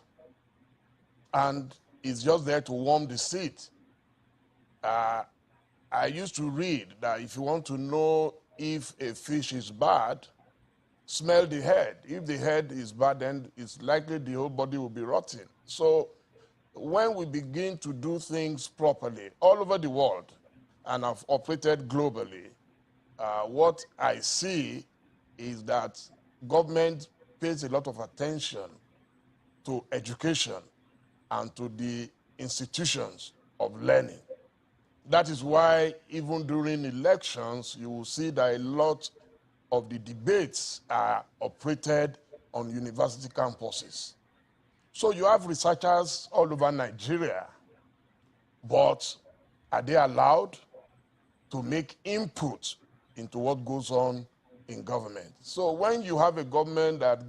and it's just there to warm the seat. I used to read that if you want to know if a fish is bad, smell the head. If the head is bad, then it's likely the whole body will be rotten. So when we begin to do things properly all over the world, and I've operated globally, what I see is that government pays a lot of attention to education and to the institutions of learning. That is why even during elections, you will see that a lot of the debates are operated on university campuses. So you have researchers all over Nigeria, but are they allowed to make input into what goes on in government? So when you have a government that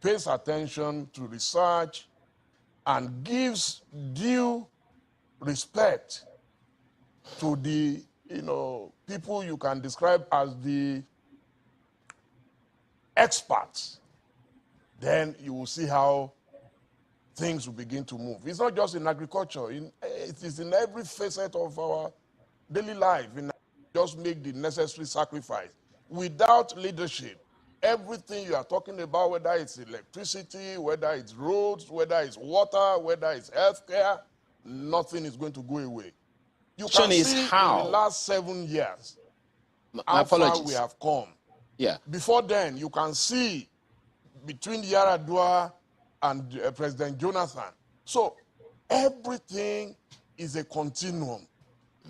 pays attention to research and gives due respect to the people you can describe as the experts, then you will see how things will begin to move. It's not just in agriculture, it is in every facet of our daily life. Just make the necessary sacrifice. Without leadership, everything you are talking about, whether it's electricity, whether it's roads, whether it's water, whether it's healthcare, nothing is going to go away. You can see in the last 7 years how far we have come. Yeah. Before then, you can see between Yaradua and President Jonathan. So everything is a continuum.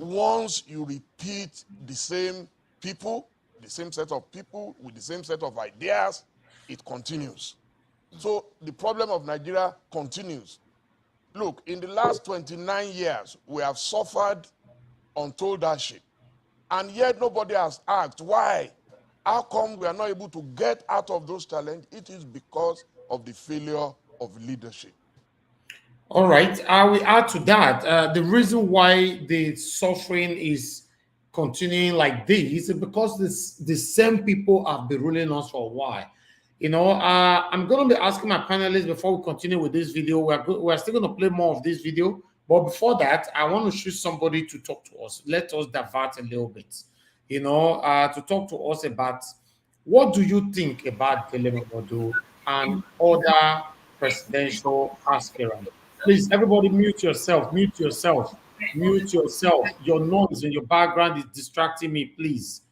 Once you repeat the same people, the same set of people with the same set of ideas, it continues. So the problem of Nigeria continues. Look, in the last 29 years, we have suffered untold hardship. And yet nobody has asked why. How come we are not able to get out of those challenges? It is because of the failure of leadership. All right. I will add to that. The reason why the suffering is continuing like this is because the same people have been ruling us for a while. I'm going to be asking my panelists before we continue with this video. We're still going to play more of this video. But before that, I want to choose somebody to talk to us. Let us divert a little bit, to talk to us about what do you think about Dele Momodu and other presidential aspirants. Please, everybody mute yourself. Mute yourself. mute yourself. Your noise in your background is distracting me, please.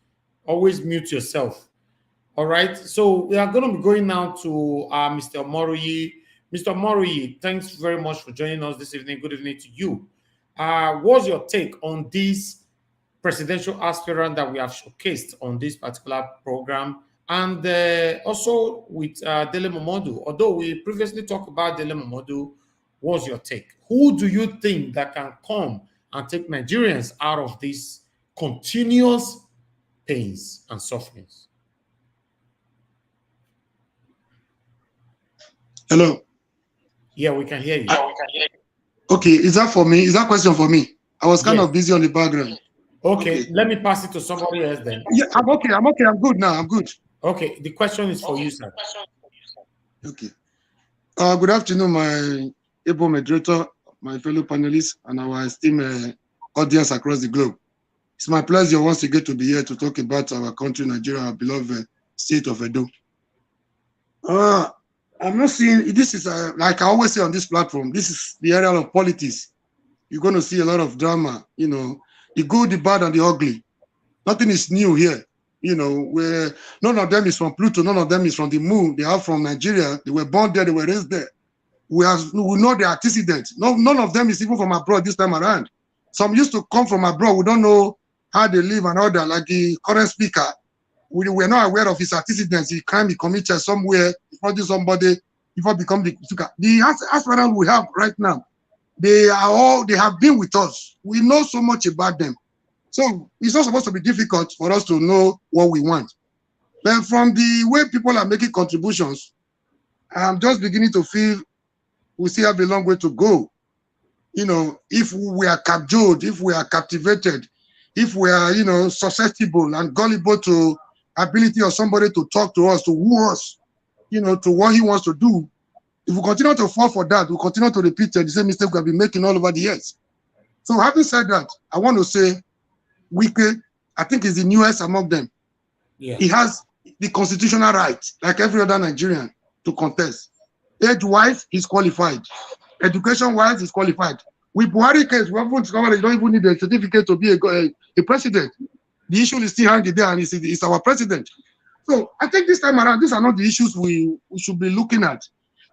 Always mute yourself. All right. So we are going to be going now to Mr. Moroyi. Mr. Moroyi, thanks very much for joining us this evening. Good evening to you. What's your take on this presidential aspirant that we have showcased on this particular program? And also with Dele Momodu, although we previously talked about Dele Momodu, what's your take? Who do you think that can come and take Nigerians out of this continuous pains and sufferings? Hello. Yeah, we can hear you. Okay, is that for me? Is that question for me? I was kind of busy on the background. Okay, let me pass it to somebody else then. Yeah, I'm okay. I'm good now. I'm good. Okay, the question is for you, sir. Okay. Good afternoon, my able moderator, my fellow panelists, and our esteemed audience across the globe. It's my pleasure once again to be here to talk about our country, Nigeria, our beloved state of Edo. I'm not seeing, this is, like I always say on this platform, this is the area of politics. You're going to see a lot of drama, you know, the good, the bad, and the ugly. Nothing is new here, you know, where none of them is from Pluto, none of them is from the moon. They are from Nigeria. They were born there, they were raised there. We know their antecedents. None of them is even from abroad this time around. Some used to come from abroad. We don't know how they live and all that, like the current speaker. We were not aware of his antecedents. He crime he committed somewhere, before somebody, before become the speaker. The aspirants we have right now, they have been with us. We know so much about them. So it's not supposed to be difficult for us to know what we want. But from the way people are making contributions, I'm just beginning to feel we still have a long way to go. You know, if we are captured, if we are captivated, if we are, you know, susceptible and gullible to ability of somebody to talk to us, to woo us, you know, to what he wants to do, if we continue to fall for that, we continue to repeat the same mistake we have been making all over the years. So having said that, I want to say, Wike, I think is the newest among them. Yeah. He has the constitutional right, like every other Nigerian, to contest. Age-wise, he's qualified. Education-wise, he's qualified. With Buhari case, we haven't discovered you don't even need a certificate to be a president. The issue is still hanging there, and it's our president. So I think this time around, these are not the issues we should be looking at.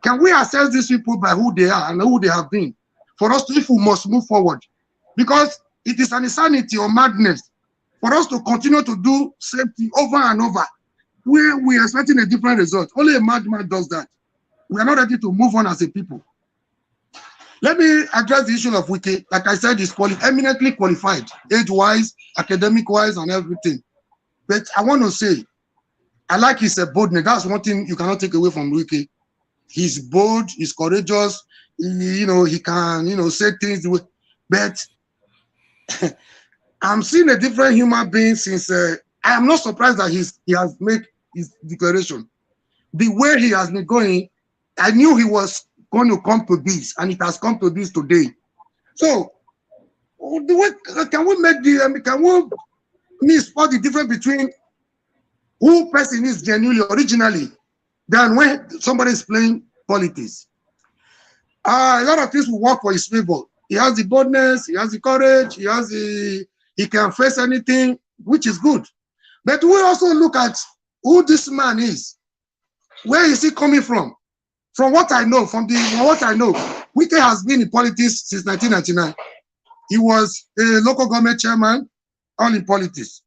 Can we assess these people by who they are and who they have been? For us to, if we must move forward. Because it is an insanity or madness for us to continue to do same thing over and over. We are expecting a different result. Only a madman does that. We are not ready to move on as a people. Let me address the issue of Wike. Like I said, he's eminently qualified, age-wise, academic-wise, and everything. But I want to say, I like his boldness. That's one thing you cannot take away from Wike. He's bold, he's courageous, you know, he can, you know, say things. But I'm seeing a different human being since, I am not surprised that he has made his declaration. The way he has been going, I knew he was going to come to this, and it has come to this today. So, the way, can we spot the difference between who person is genuinely, originally, than when somebody is playing politics? A lot of things will work for his favor. He has the boldness, he has the courage, he can face anything, which is good. But we also look at who this man is. Where is he coming from? From what I know, Wike has been in politics since 1999. He was a local government chairman, all in politics.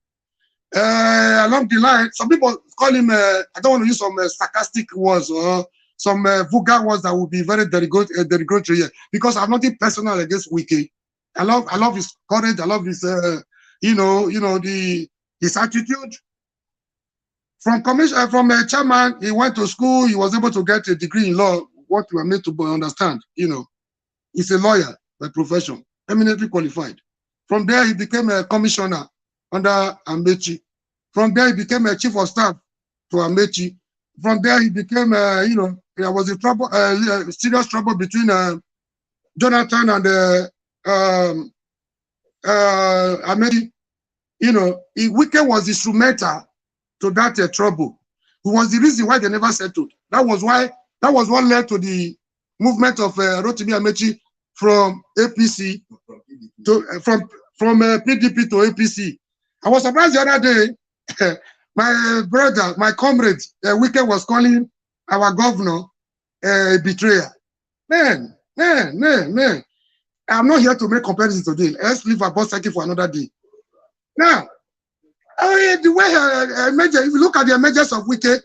Along the line, some people call him, I don't want to use some sarcastic words or some vulgar words that would be very derogatory here, because I have nothing personal against Wike. I love his courage. I love his, his attitude. From a chairman, he went to school. He was able to get a degree in law, what we are made to understand. You know, he's a lawyer by profession, eminently qualified. From there, he became a commissioner under Amechi. From there, he became a chief of staff to Amechi. From there, he became, there was a serious trouble between Jonathan and Amechi. You know, Wike was instrumental to that trouble. It was the reason why they never settled. That was what led to the movement of Rotimi Amechi from APC from PDP to APC. I was surprised the other day. My brother, my comrade, Wike was calling our governor a betrayer. Man. I'm not here to make comparisons today. Let's leave about second for another day. Now, the way if you look at the emergence of Wike,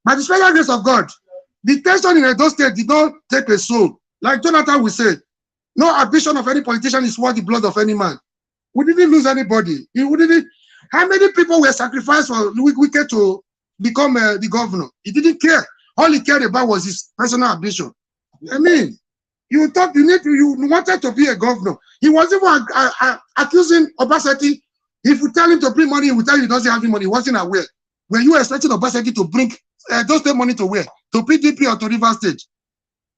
by the special grace of God, the tension in Edo State did not take a soul. Like Jonathan will say, no ambition of any politician is worth the blood of any man. We didn't lose anybody. How many people were sacrificed for Wike to become the governor? He didn't care. All he cared about was his personal ambition. I mean, you wanted to be a governor. He was even accusing Obaseki. If you tell him to bring money, he will tell you he doesn't have any money. He wasn't aware. Were you expecting Obaseki to bring those money to where? To PDP or to River State?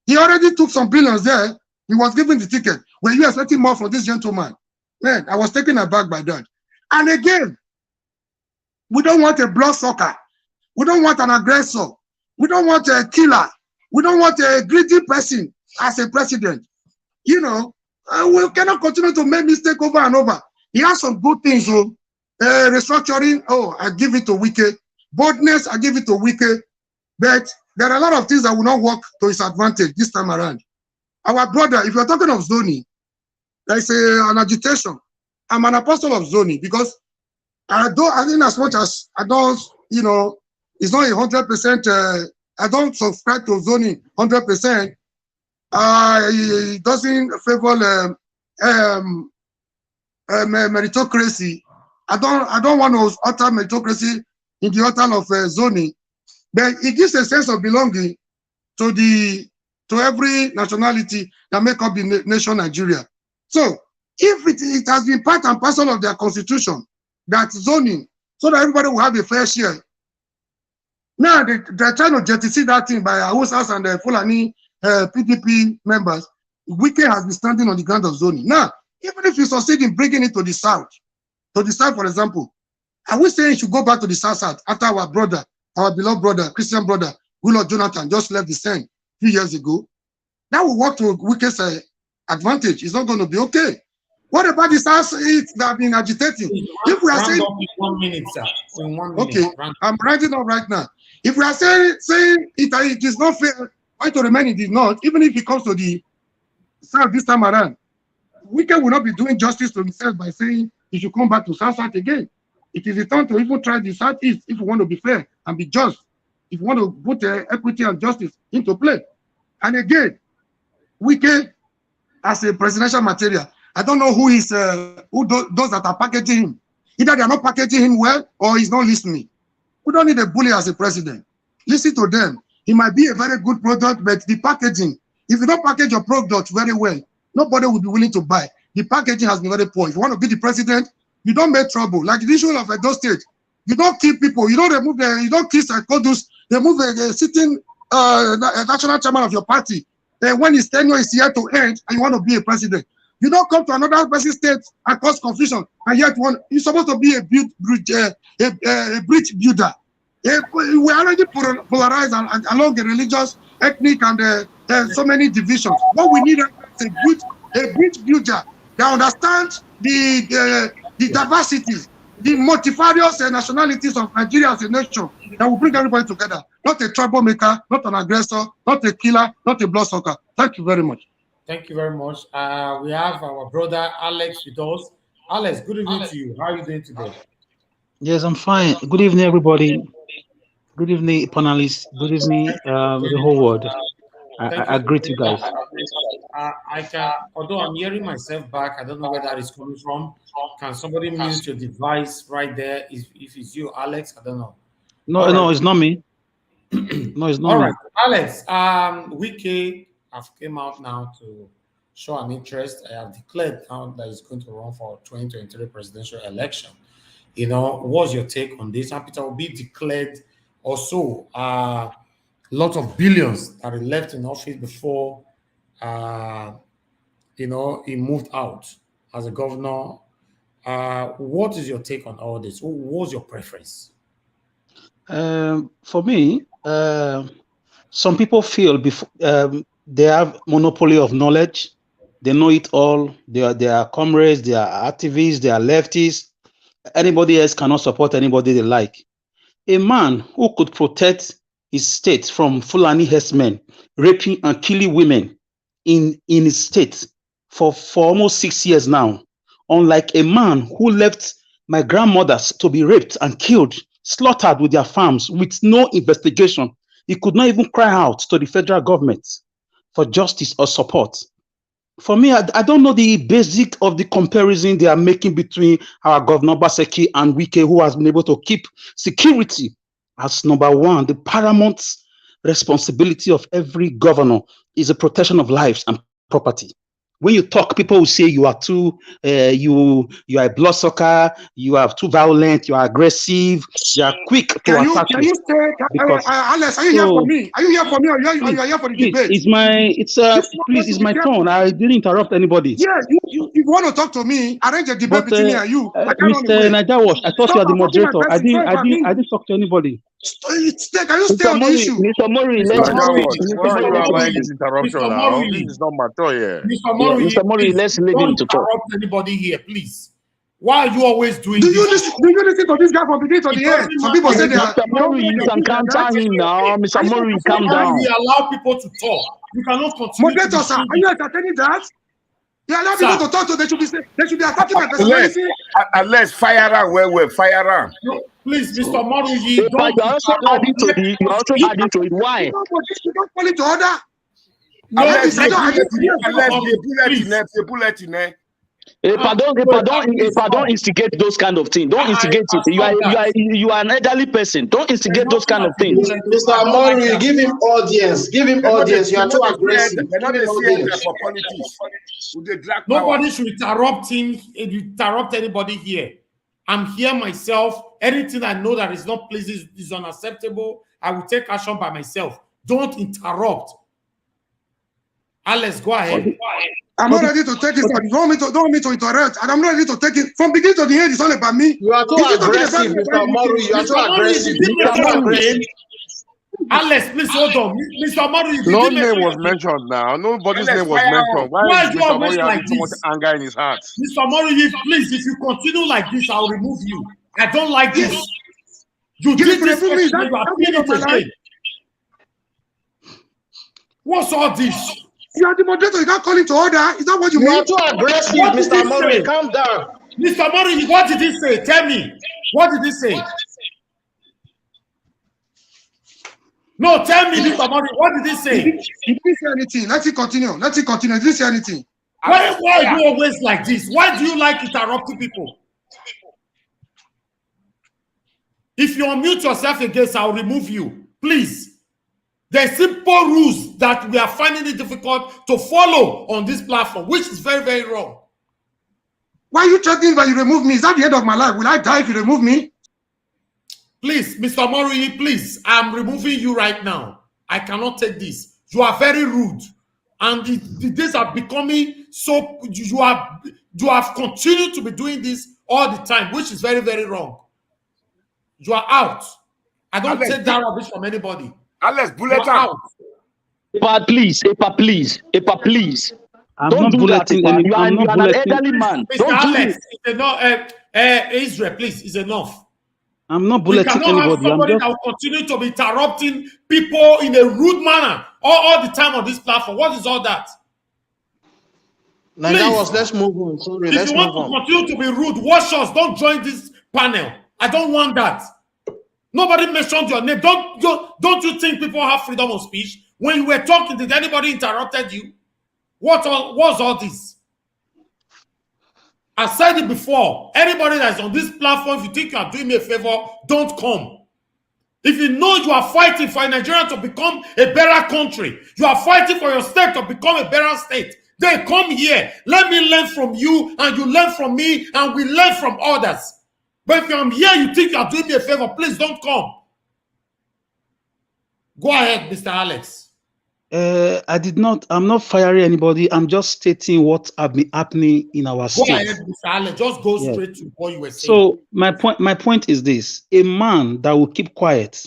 He already took some billions there. He was given the ticket. Were you expecting more from this gentleman? Man, I was taken aback by that. And again, we don't want a bloodsucker. We don't want an aggressor. We don't want a killer. We don't want a greedy person as a president. You know, we cannot continue to make mistakes over and over. He has some good things. So, restructuring, I give it to Wike. Boldness, I give it to Wike. But there are a lot of things that will not work to his advantage this time around. Our brother, if you're talking of zoning, there's an agitation. I'm an apostle of zoning because I think as much as I don't, it's not 100%. I don't subscribe to zoning 100%. It doesn't favor meritocracy. I don't want to utter meritocracy in the altar of zoning, but it gives a sense of belonging to every nationality that make up the nation Nigeria. So if it has been part and parcel of their constitution, that zoning, so that everybody will have a fair share. Now they're trying to jettison that thing by Awusas and the Fulani PDP members. Wike has been standing on the ground of zoning. Now, even if you succeed in bringing it to the south, for example, are we saying you should go back to the south after our beloved brother, Christian brother, Goodluck Jonathan just left the Senate a few years ago? That will work to Wike's advantage. It's not going to be okay. What about the south that have been agitating? If we are saying in 1 minute, sir. In 1 minute. Okay, I'm writing up right now. If we are saying it is not fair, why to remain in the north, even if it comes to the south this time around, Wike will not be doing justice to himself by saying he should come back to south again. It is the time to even try the southeast if we want to be fair and be just. If we want to put equity and justice into play. And again, Wike as a presidential material, I don't know who is those that are packaging him. Either they are not packaging him well or he's not listening. We don't need a bully as a president. Listen to them. He might be a very good product, but the packaging, if you don't package your product very well, nobody will be willing to buy. The packaging has been very poor. If you want to be the president, you don't make trouble. Like the issue of Edo State, you don't kill people. You don't remove you don't kill Kodus. Remove a sitting national chairman of your party. Then when his tenure is here to end and you want to be a president, you don't come to another person's state and cause confusion. And yet you're supposed to be a bridge builder. We already polarized along the religious, ethnic, and so many divisions. What we need is a bridge builder that understands the diversities, the multifarious nationalities of Nigeria as a nation that will bring everybody together. Not a troublemaker, not an aggressor, not a killer, not a bloodsucker. Thank you very much. Thank you very much. We have our brother Alex with us. Alex, good evening to you. How are you doing today? Yes, I'm fine. Good evening, everybody. Good evening, panelists. Good evening, the whole world. I greet you guys. I can, although I'm hearing myself back, I don't know where that is coming from. Can somebody mute your device right there? If it's you, Alex, I don't know. No, it's not me. No, it's not All me. right, Alex. Wike have came out now to show an interest. I have declared now that he's going to run for 2023 presidential election. What's your take on this? And Peter Obi declared also lots of billions that he left in office before he moved out as a governor. What is your take on all this? What's your preference? For me, some people feel they have monopoly of knowledge They know it all. They are comrades, they are activists, they are leftists. Anybody else cannot support anybody they like. A man who could protect his state from Fulani herdsmen raping and killing women in his state for almost 6 years now. Unlike a man who left my grandmothers to be raped and killed, slaughtered with their farms with no investigation. He could not even cry out to the federal government for justice or support. For me, I don't know the basic of the comparison they are making between our Governor Baseki and Wike, who has been able to keep security as number one. The paramount responsibility of every governor is the protection of lives and property. When you talk, people will say you are too, you are a bloodsucker, you are too violent, you are aggressive, you are quick to attack. Can you stay, Alex? Are you here for me? Are you here for me, or you are here for the debate? It's my turn. I didn't interrupt anybody. Yeah, if you want to talk to me, arrange a debate between me and you. Mr. Najawash, I thought you are the moderator. I didn't talk to anybody. Can you stay on the issue? Mr. Mori, let's interruption now. This is not matter here. Mr. Mori, let's leave him to talk. Don't interrupt anybody here, please. Why are you always doing do this? You listen to this guy from beginning to the end? Some people say they are. Mr. Mori, you can counter him now. Mr. Mori, calm down. We allow people to talk. You cannot continue. Moderator, sir, are you entertaining that? You allow people to talk, so they should be attacking my personality. Let's fire her where fire her. No, please, Mr. Mori, you're also adding to it. You're also adding to it. Why? You don't call it to order. No, let's the bullet in there. Pardon, instigate those kind of things. Don't instigate it. You are an elderly person. Don't instigate those kind of things. Mr. Mori, give him audience. Give him audience. You are too aggressive. For politics. Nobody should interrupt him. Interrupt anybody here. I'm here myself. Anything I know that is not pleasing is unacceptable. I will take action by myself. Don't interrupt. Alex, go ahead. I'm not ready to take it. Don't want me to interrupt, and I'm not ready to take it from beginning to the end. It's all about me. You are too aggressive, Mr. Mori. You are too aggressive. Alex, please hold on. Mr. Mori, no name was mentioned now. Nobody's name was mentioned. Why is Mr. Mori having so much anger in his heart? Mr. Mori, please, if you continue like this, I'll remove you. I don't like this. You did this. What's all this? You are the moderator. You can't call him to order. Is that what you mean? You are too aggressive, Mr. Mori. Calm down. Mr. Mori, what did he say? Tell me. What did he say? No, tell me, Mr. Mori. What did he say? He didn't say anything. Let it continue. He didn't say anything. Why are you always like this? Why do you like interrupting people? If you unmute yourself again, I'll remove you. Please. There are simple rules that we are finding it difficult to follow on this platform, which is very, very wrong. Why are you threatening that you remove me? Is that the end of my life? Will I die if you remove me? Please, Mr. Mori, please, I'm removing you right now. I cannot take this. You are very rude. And the days are becoming so, you have continued to be doing this all the time, which is very, very wrong. You are out. I don't take that rubbish from anybody. Alex, bullet out. Epa, please. I'm not bulleting any. You are an elderly man. Mr. Alex, it's enough. Israel, please, it's enough. I'm not bulleting anybody. Somebody that will continue to be interrupting people in a rude manner all the time on this platform. What is all that? Let's move on. Sorry, if you want to continue to be rude, watch us. Don't join this panel. I don't want that. Nobody mentioned your name. Don't you think people have freedom of speech? When you were talking, did anybody interrupted you? What's all this? I said it before. Anybody that's on this platform, if you think you are doing me a favor, don't come. If you know you are fighting for Nigeria to become a better country, you are fighting for your state to become a better state, then come here. Let me learn from you, and you learn from me, and we learn from others. But if I'm here, you think you're doing me a favor, please don't come. Go ahead, Mr. Alex. I'm not firing anybody. I'm just stating what have been happening in our state. Go ahead, Mr. Alex. Just go straight to what you were saying. So my point is this: a man that will keep quiet,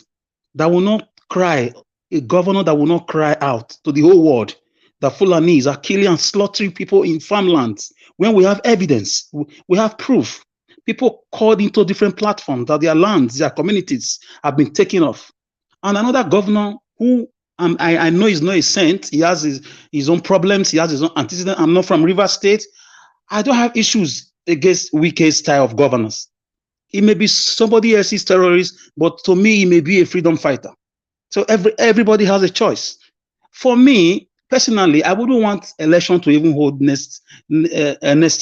that will not cry, a governor that will not cry out to the whole world, that Fulanis are killing and slaughtering people in farmlands when we have evidence, we have proof. People called into different platforms that their lands, their communities have been taken off. And another governor who I know is not a saint, he has his own problems, he has his own antecedents. I'm not from Rivers State. I don't have issues against Wike's style of governance. He may be somebody else's terrorist, but to me, he may be a freedom fighter. So everybody has a choice. For me, personally, I wouldn't want election to even hold next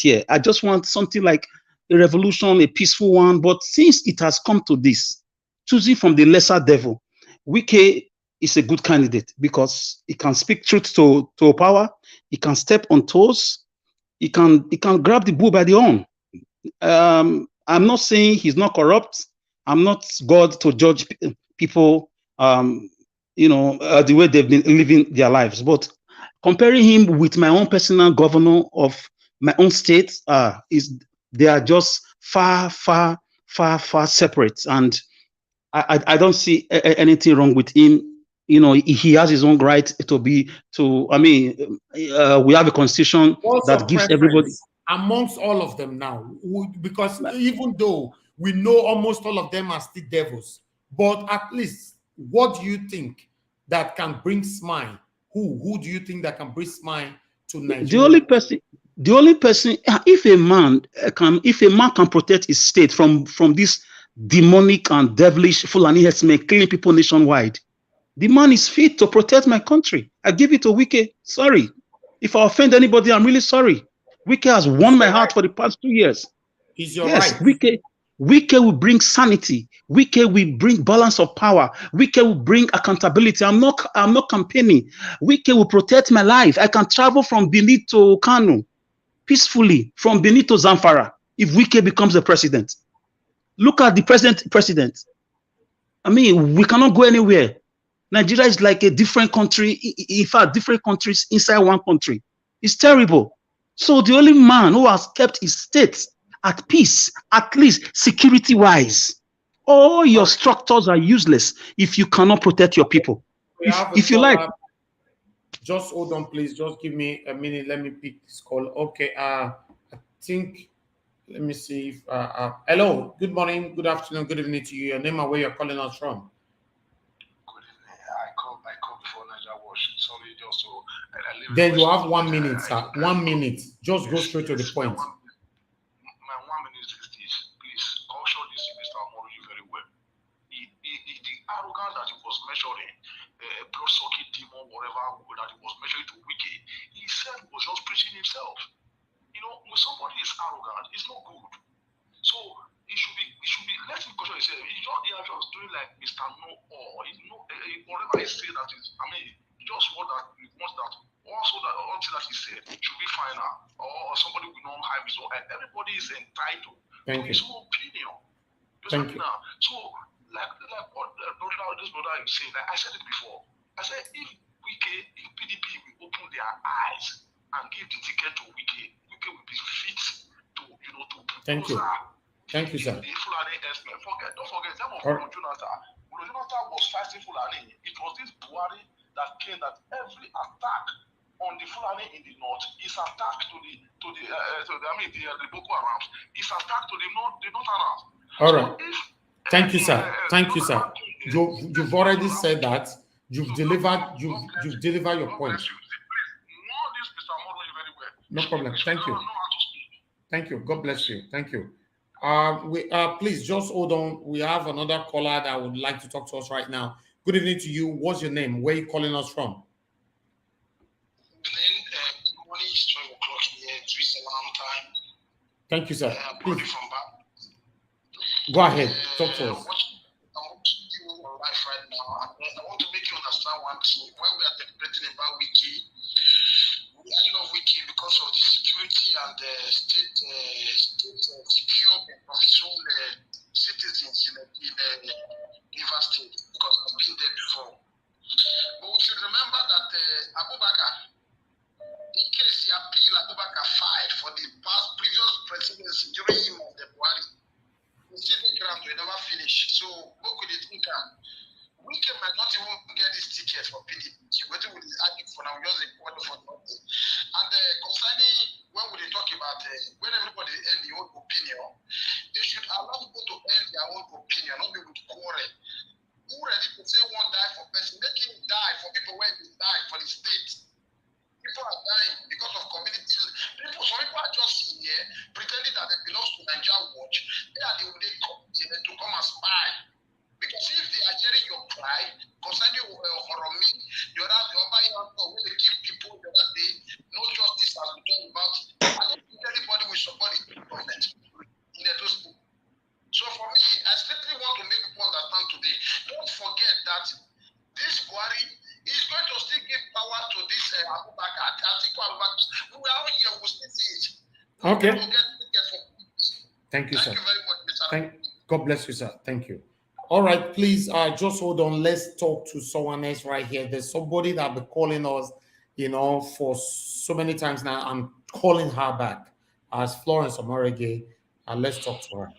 year. I just want something like a revolution, a peaceful one. But since it has come to this, choosing from the lesser devil, Wike is a good candidate because he can speak truth to power. He can step on toes. He can grab the bull by the horn. I'm not saying he's not corrupt. I'm not God to judge people, the way they've been living their lives. But comparing him with my own personal governor of my own state, they are just far separate. And I don't see anything wrong with him. He has his own right we have a constitution that gives everybody. Amongst all of them now, because even though we know almost all of them are still devils, but at least, what do you think that can bring smile? Who do you think that can bring smile to Nigeria? The only person, if a man can protect his state from this demonic and devilish Fulani herdsmen killing people nationwide, the man is fit to protect my country. I give it to Wike. Sorry. If I offend anybody, I'm really sorry. Wike has won my heart for the past 2 years. Yes, right. Wike will bring sanity. Wike will bring balance of power. Wike will bring accountability. I'm not campaigning. Wike will protect my life. I can travel from Benin to Kano peacefully, from Benin to Zamfara, if Wike becomes the president. Look at the president. I mean, we cannot go anywhere. Nigeria is like a different country. In fact, different countries inside one country. It's terrible. So the only man who has kept his state at peace, at least security-wise, all your structures are useless if you cannot protect your people. If you like. Just hold on, please. Just give me a minute. Let me pick this call. Okay. I think, let me see if, hello, good morning, good afternoon, good evening to you. Your name and where you're calling us from. I called before Niger Watch. Sorry, just so. Then you have 1 minute, sir. 1 minute. Just go straight to the point. My 1 minute is this. Please, caution this Mr. Mori very well. The arrogance that he was measuring, blood sucking demon, whatever that he was measuring to Wike, he said he was just preaching himself. When somebody is arrogant, it's not good. So he should be let him caution himself. They are just doing like Mr. No or whatever he said that is, just what that he wants that also that until that he said should be final or somebody will not have his own. Everybody is entitled to his own opinion. Thank you. So like what this brother is saying, I said it before. I said if PDP will open their eyes and give the ticket to Wike will be fit to Thank you. Thank you, sir. The Fulani herdsmen. Don't forget, time of Jonathan. When Jonathan was fighting Fulani, it was this Buhari that came that every attack on the Fulani in the north is attack to the Boko Haram. It's attack to the northerners. All right. Thank you, sir. Thank you, sir. You've already said that. You've delivered. You've delivered your point. No problem. Thank you. Thank you. God bless you. Thank you. Please just hold on. We have another caller that would like to talk to us right now. Good evening to you. What's your name? Where are you calling us from? Thank you, sir. Please. Go ahead. Talk to us. I want to make you understand one thing. When we are debating about Wike, we are not Wike because of the security and the state secure of its own citizens in Rivers State, because I've been there before. But we should remember that Abubakar, in case the appeal Abubakar filed for the past previous presidency during him of the Buhari, the civil ground will never finish. So what could it think? Wike might not even get this ticket for PDP. Whether we argue for now, just a quarter for the We are all here, we still see it. Okay. Thank you, sir. Thank you very much, Mr. God bless you, sir. Thank you. All right, please just hold on. Let's talk to someone else right here. There's somebody that been calling us, for so many times now. I'm calling her back as Florence Omorege. Let's talk to her.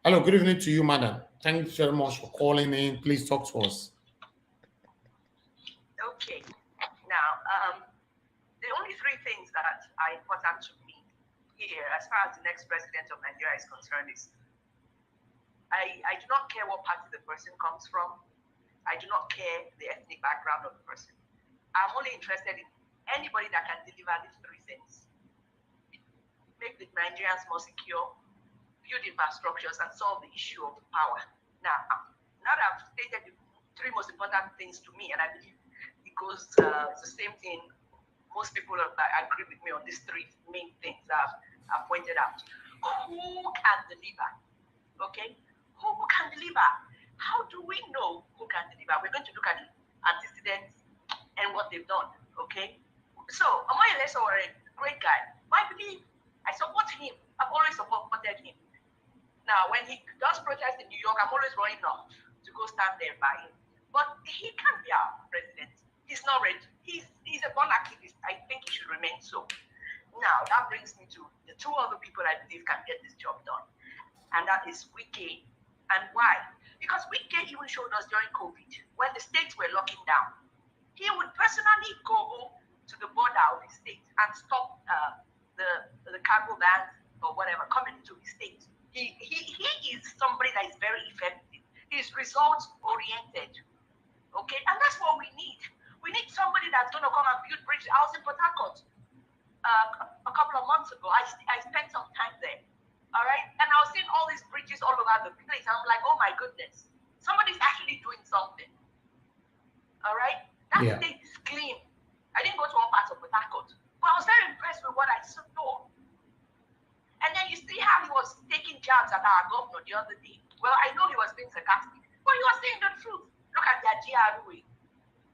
Hello, good evening to you, madam. Thank you very much for calling in. Please talk to us. Okay. Now, the only three things that are important to me here, as far as the next president of Nigeria is concerned, is I do not care what party the person comes from. I do not care the ethnic background of the person. I'm only interested in anybody that can deliver these three things. Make the Nigerians more secure, build infrastructures, and solve the issue of power. Now that I've stated the three most important things to me, and I believe it goes, it's the same thing. Most people agree with me on these three main things that I've pointed out. Who can deliver? Okay? Who can deliver? How do we know who can deliver? We're going to look at the antecedents and what they've done. Okay? So, Omoyele Sowore, great guy. I believe I support him. I've always supported him. Now, when he does protest in New York, I'm always running off to go stand there by him. But he can't be our president. He's not ready. He's a born activist. I think he should remain so. Now, that brings me to the two other people I believe can get this job done. And that is Wike. And why? Because Wike even showed us during COVID, when the states were locking down, he would personally go to the border of the state and stop the cargo vans or whatever coming to the state. He is somebody that is very effective. He's results oriented. Okay, and that's what we need. We need somebody that's going to come and build bridges. I was in Port Harcourt a couple of months ago. I spent some time there. All right, and I was seeing all these bridges all over the place. I'm like, oh my goodness, somebody's actually doing something. All right, that state is clean. I didn't go to all parts of Port Harcourt, but I was very impressed with what I saw. And then you see how he was taking jabs at our governor the other day. Well, I know he was being sarcastic, but he was saying the truth. Look at their GRA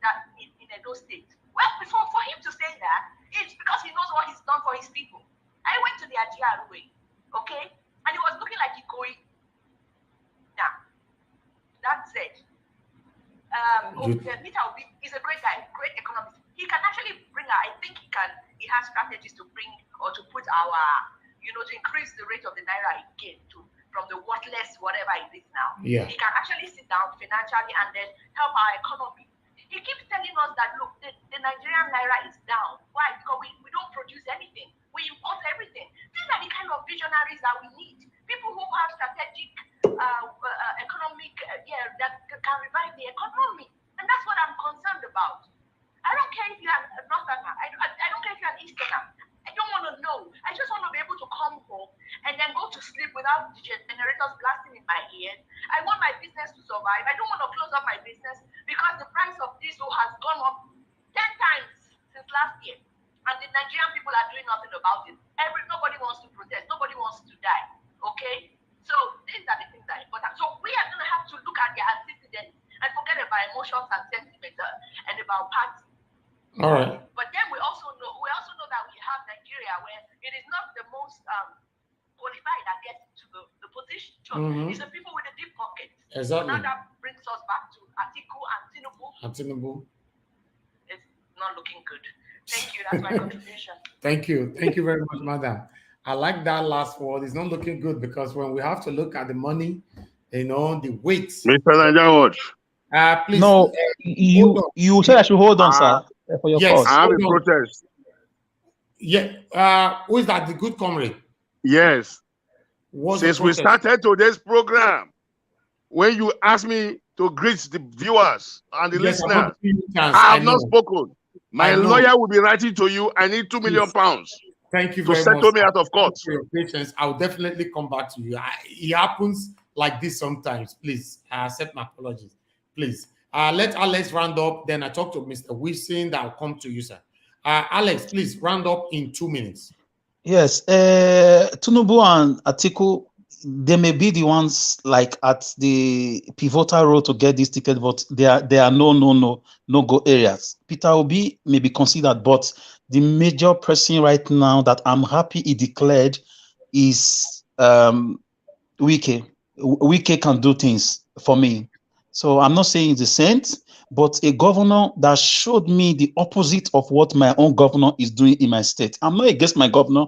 that in Edo State. Well, for him to say that, it's because he knows what he's done for his people. I went to their GRA, okay? And it was looking like Ikoyi. Now, that said, Peter Obi is a great guy, great economist. He can actually bring, I think he has strategies to bring or to put our, to increase the rate of the Naira again from the worthless whatever it is now. Yeah. He can actually sit down financially and then help our economy. He keeps telling us that, look, the Nigerian Naira is down. Why? Because we don't produce anything. We import everything. These are the kind of visionaries that we need. People who have strategic economic, that can revive the economy. And that's what I'm concerned about. I don't care if you're a Northerner. I don't care if you're an Easterner. I don't want to know. I just want to be able to come home and then go to sleep without the generators blasting in my ears. I want my business to survive. I don't want to close up my business because the price of diesel has gone up 10 times since last year. And the Nigerian people are doing nothing about it. Nobody wants to protest. Nobody wants to die. Okay? So these are the things that are important. So we are going to have to look at the antecedents and forget about emotions and sentiments and about party. All right. But then we also know that we have Nigeria where it is not the most qualified that gets into the position. It's the people with the deep pockets. Exactly. Now that brings us back to Atiku and Tinubu. It's not looking good. Thank you. That's my contribution. Thank you. Thank you very much, madam. I like that last word. It's not looking good because when we have to look at the money, the weight. Mr. Nigeria, please. No, you said I should hold on, sir, for your cause. I have a protest. Yeah. Who is that? The good comrade? Yes. Since we started today's program, when you asked me to greet the viewers and the listeners, I have not spoken. My lawyer will be writing to you. I need £2 million. Thank you to very settle much me out of court. For your patience. I'll definitely come back to you. It happens like this sometimes. Please, I accept my apologies. Please. Let Alex round up. Then I talk to Mr. Wilson. That will come to you, sir. Alex, please round up in 2 minutes. Yes. Tinubu and Atiku, they may be the ones like at the pivotal role to get this ticket, but there are no go areas. Peter Obi may be considered, but the major person right now that I'm happy he declared is Wike. Wike can do things for me. So I'm not saying he's a saint, but a governor that showed me the opposite of what my own governor is doing in my state. I'm not against my governor.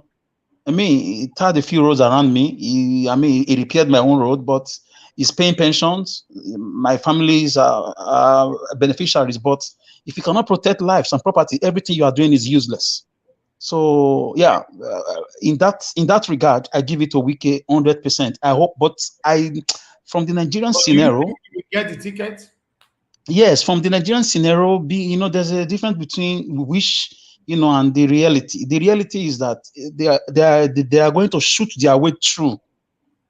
I mean, he tied a few roads around me. He repaired my own road, but he's paying pensions. My families are beneficiaries. But if you cannot protect lives and property, everything you are doing is useless. So yeah, in that regard, I give it to Wike 100%. I hope, but from the Nigerian scenario, you get the ticket. Yes, from the Nigerian scenario, there's a difference between wish, and the reality. The reality is that they are going to shoot their way through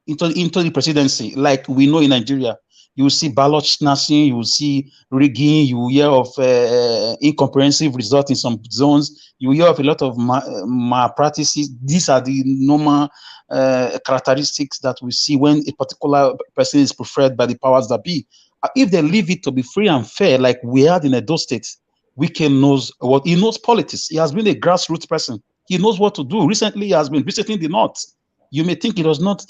into the presidency, like we know in Nigeria. You will see ballot snatching, you will see rigging, you will hear of incomprehensive results in some zones, you will hear of a lot of malpractices. These are the normal characteristics that we see when a particular person is preferred by the powers that be. If they leave it to be free and fair, like we had in Edo State, Wike knows what he knows politics. He has been a grassroots person. He knows what to do. Recently, he has been visiting the North. You may think he does not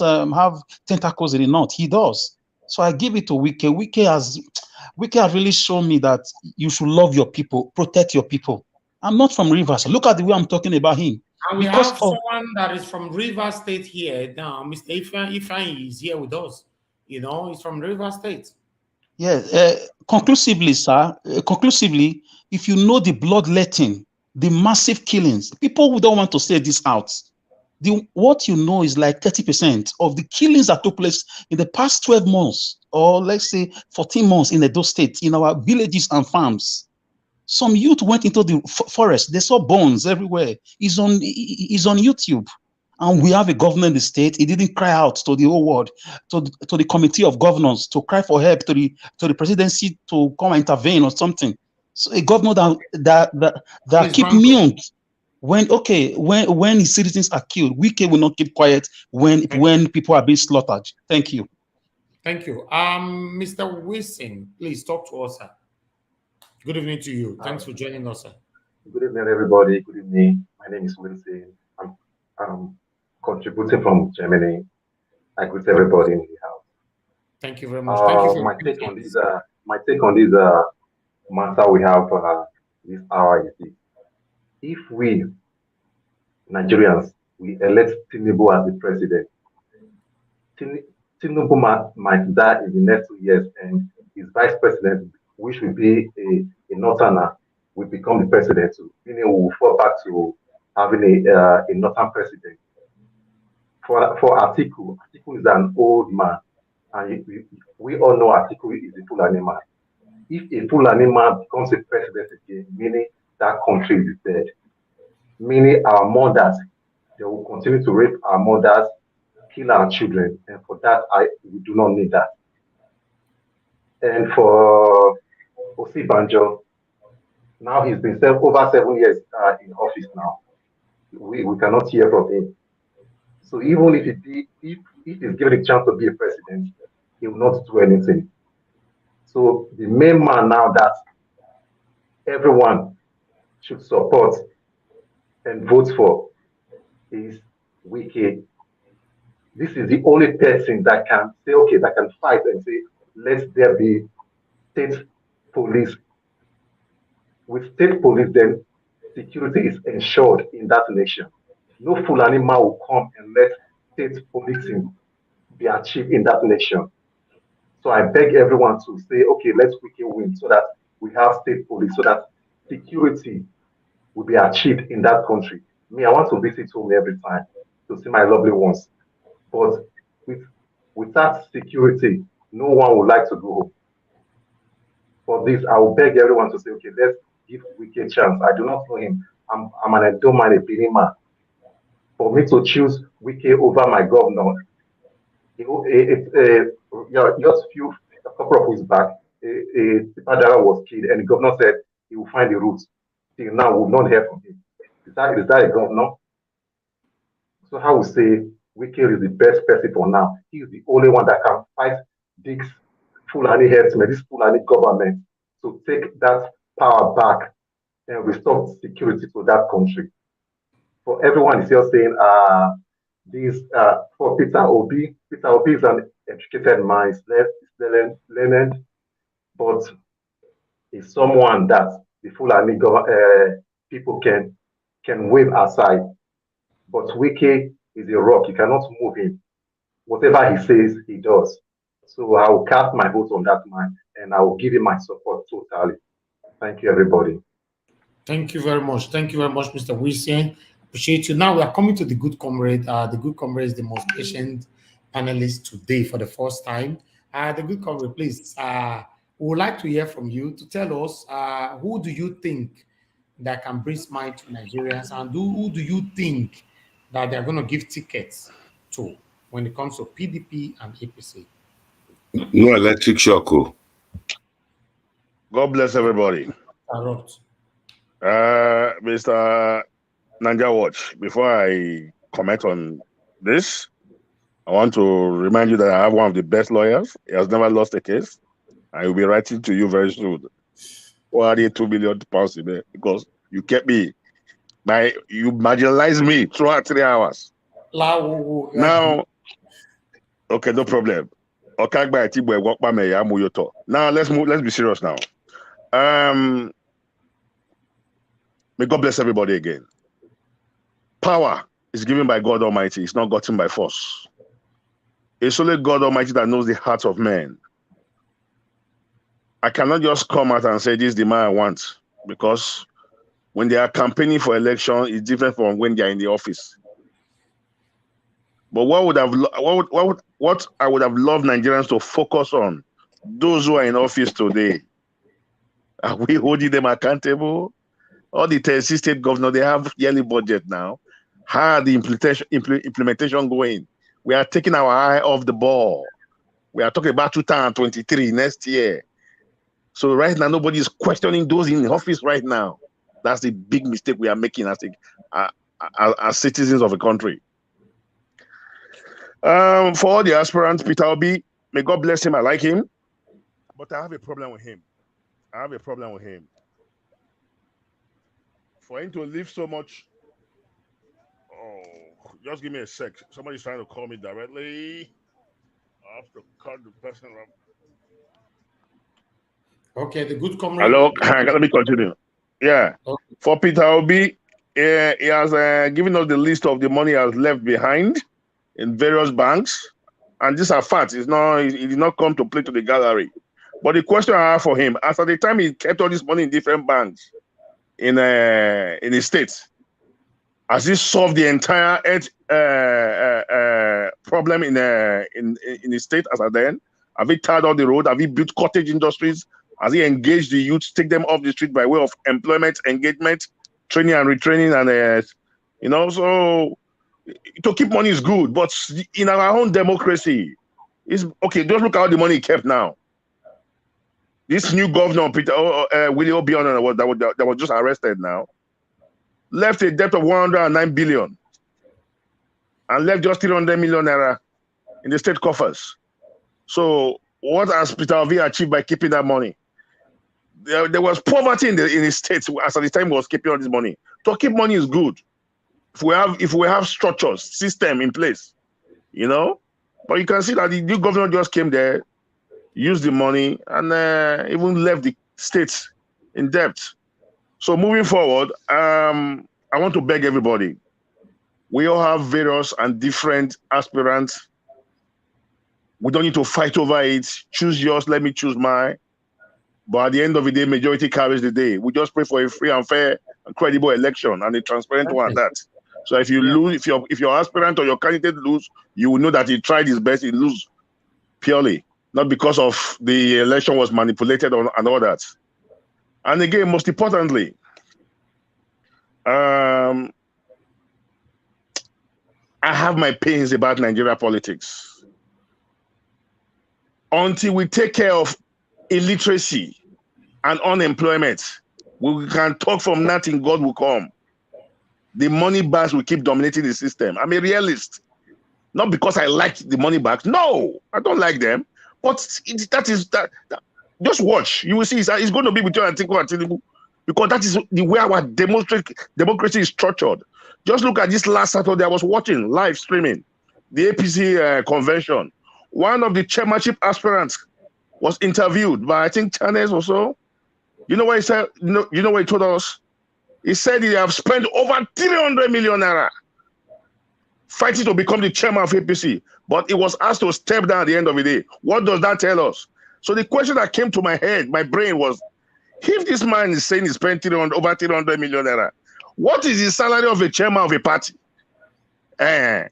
have tentacles in the North. He does. So I give it to Wike. Wike has really shown me that you should love your people, protect your people. I'm not from Rivers. Look at the way I'm talking about him. And we have someone that is from Rivers State here now. Mr. Ifeanyi is here with us. He's from Rivers State. Yeah. Conclusively, sir, if you know the bloodletting, the massive killings, people who don't want to say this out, what you know is like 30% of the killings that took place in the past 12 months, or let's say 14 months in Edo State, in our villages and farms. Some youth went into the forest. They saw bones everywhere. It's on YouTube. And we have a governor in the state. He didn't cry out to the whole world, to the committee of governors, to cry for help, to the presidency to come and intervene or something. So a governor that keep mute when his citizens are killed. Wike will not keep quiet when people are being slaughtered. Thank you. Thank you. Mr. Wilson, please talk to us, sir. Good evening to you. Thanks for joining us, sir. Good evening, everybody. Good evening. My name is Wilson. I'm contributing from Germany. I greet everybody in the house. Thank you very much. Thank you for my take on this matter we have this hour is this. If we Nigerians we elect Tinubu as the president, Tinubu might die in the next 2 years, and his vice president, which will be a northerner, will become the president. Meaning we will fall back to having a northern president. For Atiku is an old man, and we all know Atiku is a Fulani man. If a Fulani man becomes a president again, meaning that country is dead. Meaning our mothers, they will continue to rape our mothers, kill our children, and for that we do not need that. And for Osibanjo, now he's been over 7 years in office now. We cannot hear from him. So even if he's given a chance to be a president, he will not do anything. So the main man now that everyone should support and vote for is Wike. This is the only person that can say, okay, that can fight and say, let there be state police. With state police, then security is ensured in that nation. No Fulani man will come and let state policing be achieved in that nation. So I beg everyone to say, okay, let's quickly win so that we have state police, so that security will be achieved in that country. Me, I want to visit home every time to see my lovely ones. But without security, no one would like to go home. For this, I will beg everyone to say, okay, let's give Wike a chance. I do not know him. I'm an Edo man, a Benin man. For me to choose Wike over my governor, just a couple of weeks back, Padara was killed, and the governor said he will find the route. Till now, we've not heard from him. Is that a governor? So I would say Wike is the best person for now. He is the only one that can fight this Fulani herdsmen, this Fulani government, to take that power back and restore security to that country. For everyone is here saying, for Peter Obi is an educated mind, learned, but is someone that the Fulani people can wave aside. But Wike is a rock. You cannot move him. Whatever he says, he does. So I will cast my vote on that man, and I will give him my support totally. Thank you, everybody. Thank you very much. Thank you very much, Mr. Wilson. Appreciate you. Now we are coming to the good comrade. The good comrade is the most patient panelist today for the first time. The good comrade, please. We would like to hear from you to tell us who do you think that can bring smile to Nigerians, and who do you think that they're going to give tickets to when it comes to PDP and APC? No electric shock. God bless everybody. Mr. Naija Watch, before I comment on this, I want to remind you that I have one of the best lawyers. He has never lost a case. I will be writing to you very soon. Why are they £2 million in there? Because you kept me, you marginalized me throughout 3 hours. Now, okay, no problem. Now let's be serious now. May God bless everybody again. Power is given by God Almighty. It's not gotten by force. It's only God Almighty that knows the hearts of men. I cannot just come out and say this is the man I want, because when they are campaigning for election, it's different from when they are in the office. But what I would have loved Nigerians to focus on, those who are in office today, are we holding them accountable? All the 36 state governors, they have yearly budget now. How are the implementation going? We are taking our eye off the ball. We are talking about 2023 next year. So right now, nobody is questioning those in office right now. That's the big mistake we are making as citizens of a country. For all the aspirants, Peter Obi, may God bless him. I like him, but I have a problem with him. For him to live so much. Oh, just give me a sec. Somebody's trying to call me directly. I have to cut the person off. Okay, the good comrade. Hello, let me continue. Yeah, okay. For Peter Obi, he has given us the list of the money he has left behind in various banks, and these are facts. He did not come to play to the gallery. But the question I have for him, after the time he kept all this money in different banks in the states, has he solved the entire problem in the state as at then? Have he tarred out the road? Have he built cottage industries? Has he engaged the youth, take them off the street by way of employment, engagement, training and retraining, and so to keep money is good, but in our own democracy, it's okay. Just look at how the money kept now. This new governor, Peter Willie Obiano, that was just arrested now, left a debt of 109 billion and left just 300 million naira in the state coffers. So what has Peter Obi achieved by keeping that money? There was poverty in the states as at the time he was keeping all this money. To keep money is good. If we have structures, system in place, But you can see that the new governor just came there, used the money, and even left the states in debt. So moving forward, I want to beg everybody. We all have various and different aspirants. We don't need to fight over it. Choose yours, let me choose mine. But at the end of the day, majority carries the day. We just pray for a free and fair and credible election and a transparent one at that. So if you lose, if your aspirant or your candidate lose, you will know that he tried his best, he lose purely, not because of the election was manipulated and all that. And again, most importantly, I have my pains about Nigeria politics. Until we take care of illiteracy and unemployment, we can talk from nothing, God will come. The money bars will keep dominating the system. I'm a realist. Not because I like the money back. No, I don't like them. But that just watch. You will see it's going to be between Atiku and Tinubu, because that is the way our democracy is structured. Just look at this last Saturday. I was watching live streaming the APC convention. One of the chairmanship aspirants was interviewed by, I think, channels or so. You know what he said? You know what he told us? He said he have spent over 300 million naira fighting to become the chairman of APC, but he was asked to step down at the end of the day. What does that tell us? So the question that came to my brain was, if this man is saying he spent over 300 million naira, what is the salary of a chairman of a party? Can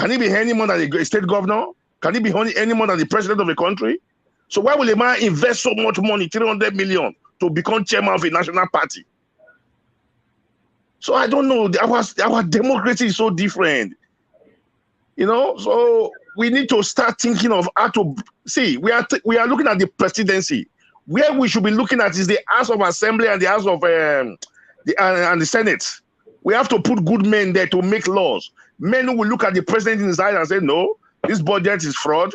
he be any more than a state governor? Can he be any more than the president of a country? So why will a man invest so much money, 300 million, to become chairman of a national party? So I don't know. Our democracy is so different. So we need to start thinking of how to see. We are looking at the presidency. Where we should be looking at is the House of Assembly and the House of and the Senate. We have to put good men there to make laws. Men who will look at the president in his eyes and say, no, this budget is fraud.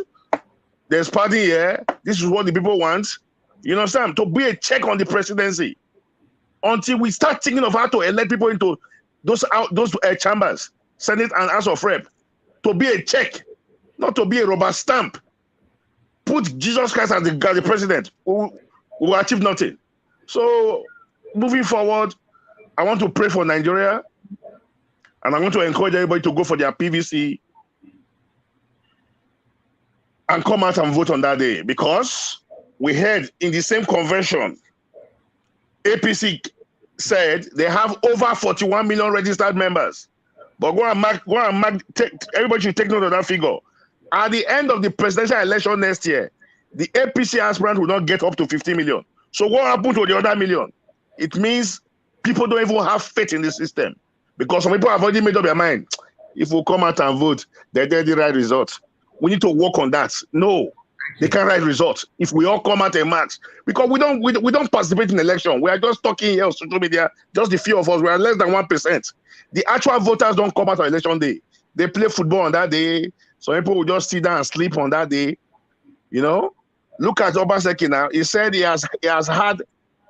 There's party here. This is what the people want. You understand? To be a check on the presidency. Until we start thinking of how to elect people into those chambers, Senate and House of Rep, to be a check, not to be a rubber stamp. Put Jesus Christ as the president, who will achieve nothing. So, moving forward, I want to pray for Nigeria, and I want to encourage everybody to go for their PVC and come out and vote on that day, because we heard in the same convention, APC said they have over 41 million registered members. But everybody should take note of that figure. At the end of the presidential election next year, the APC aspirant will not get up to 50 million. So what happened to the other million? It means people don't even have faith in the system, because some people have already made up their mind. If we come out and vote, they get the right result. We need to work on that. No, they can't write results if we all come out and march, because we don't participate in election. We are just talking here on social media, just the few of us. We are less than 1%. The actual voters don't come out on election day. They play football on that day. So people will just sit down and sleep on that day. Look at Obaseki now. He said he has carried out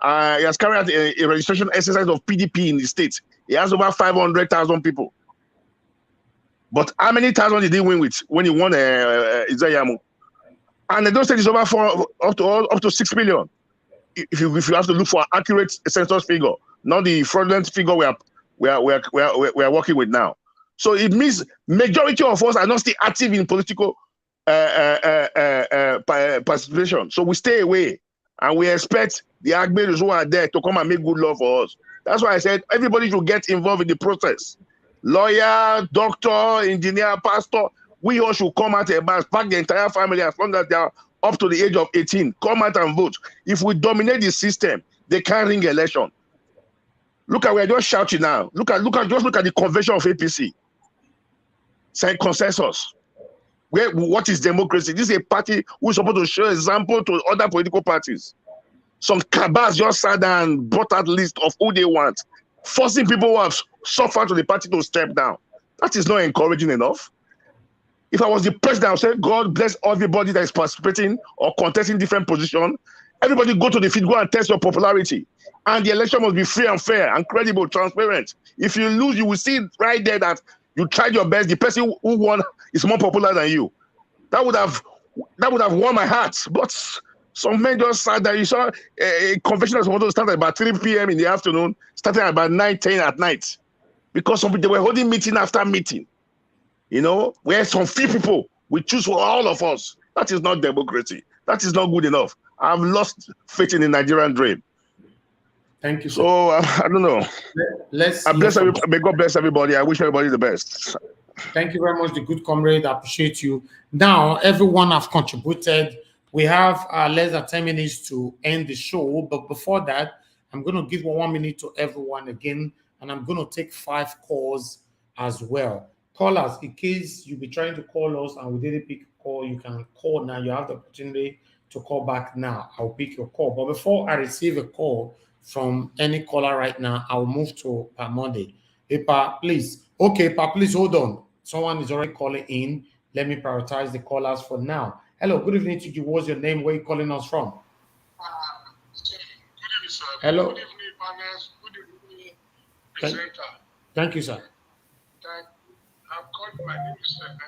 a registration exercise of PDP in the state. He has over 500,000 people. But how many thousand did he win with when he won Izayamu? And they don't say it's over up to 6 million. If you have to look for an accurate census figure, not the fraudulent figure we are working with now. So it means majority of us are not still active in political participation. So we stay away, and we expect the Agberos who are there to come and make good law for us. That's why I said everybody should get involved in the process. Lawyer, doctor, engineer, pastor. We all should come out and pack the entire family, as long as they are up to the age of 18. Come out and vote. If we dominate the system, they can't ring election. Look at, we're just shouting now. Look at the convention of APC. Say consensus. What is democracy? This is a party who is supposed to show example to other political parties. Some cabals just sat down and brought out list of who they want, forcing people who have suffered to the party to step down. That is not encouraging enough. If I was the president, I would say, God bless everybody that is participating or contesting different positions. Everybody go to the field, go and test your popularity. And the election must be free and fair and credible, transparent. If you lose, you will see right there that you tried your best. The person who won is more popular than you. That would have won my heart. But some men just sat there. You saw a convention was supposed to start at about 3 p.m. in the afternoon, starting at about 9, 10 at night. Because they were holding meeting after meeting. Where some few people will choose for all of us. That is not democracy. That is not good enough. I've lost faith in the Nigerian dream. Thank you. So I don't know. May God bless everybody. I wish everybody the best. Thank you very much, the good comrade. I appreciate you. Now, everyone have contributed. We have less than 10 minutes to end the show. But before that, I'm going to give 1 minute to everyone again. And I'm going to take 5 calls as well. Call us in case you be trying to call us and we didn't pick a call. You can call now. You have the opportunity to call back now. I'll pick your call. But before I receive a call from any caller right now, I'll move to Pa Monday. Hey, Pa, please. Okay, Pa, please hold on. Someone is already calling in. Let me prioritize the callers for now. Hello, good evening to you. What's your name? Where are you calling us from? Good evening, sir. Hello. Good evening, panelists. Good evening, presenter. Thank you, sir. I'm calling. My name is Frank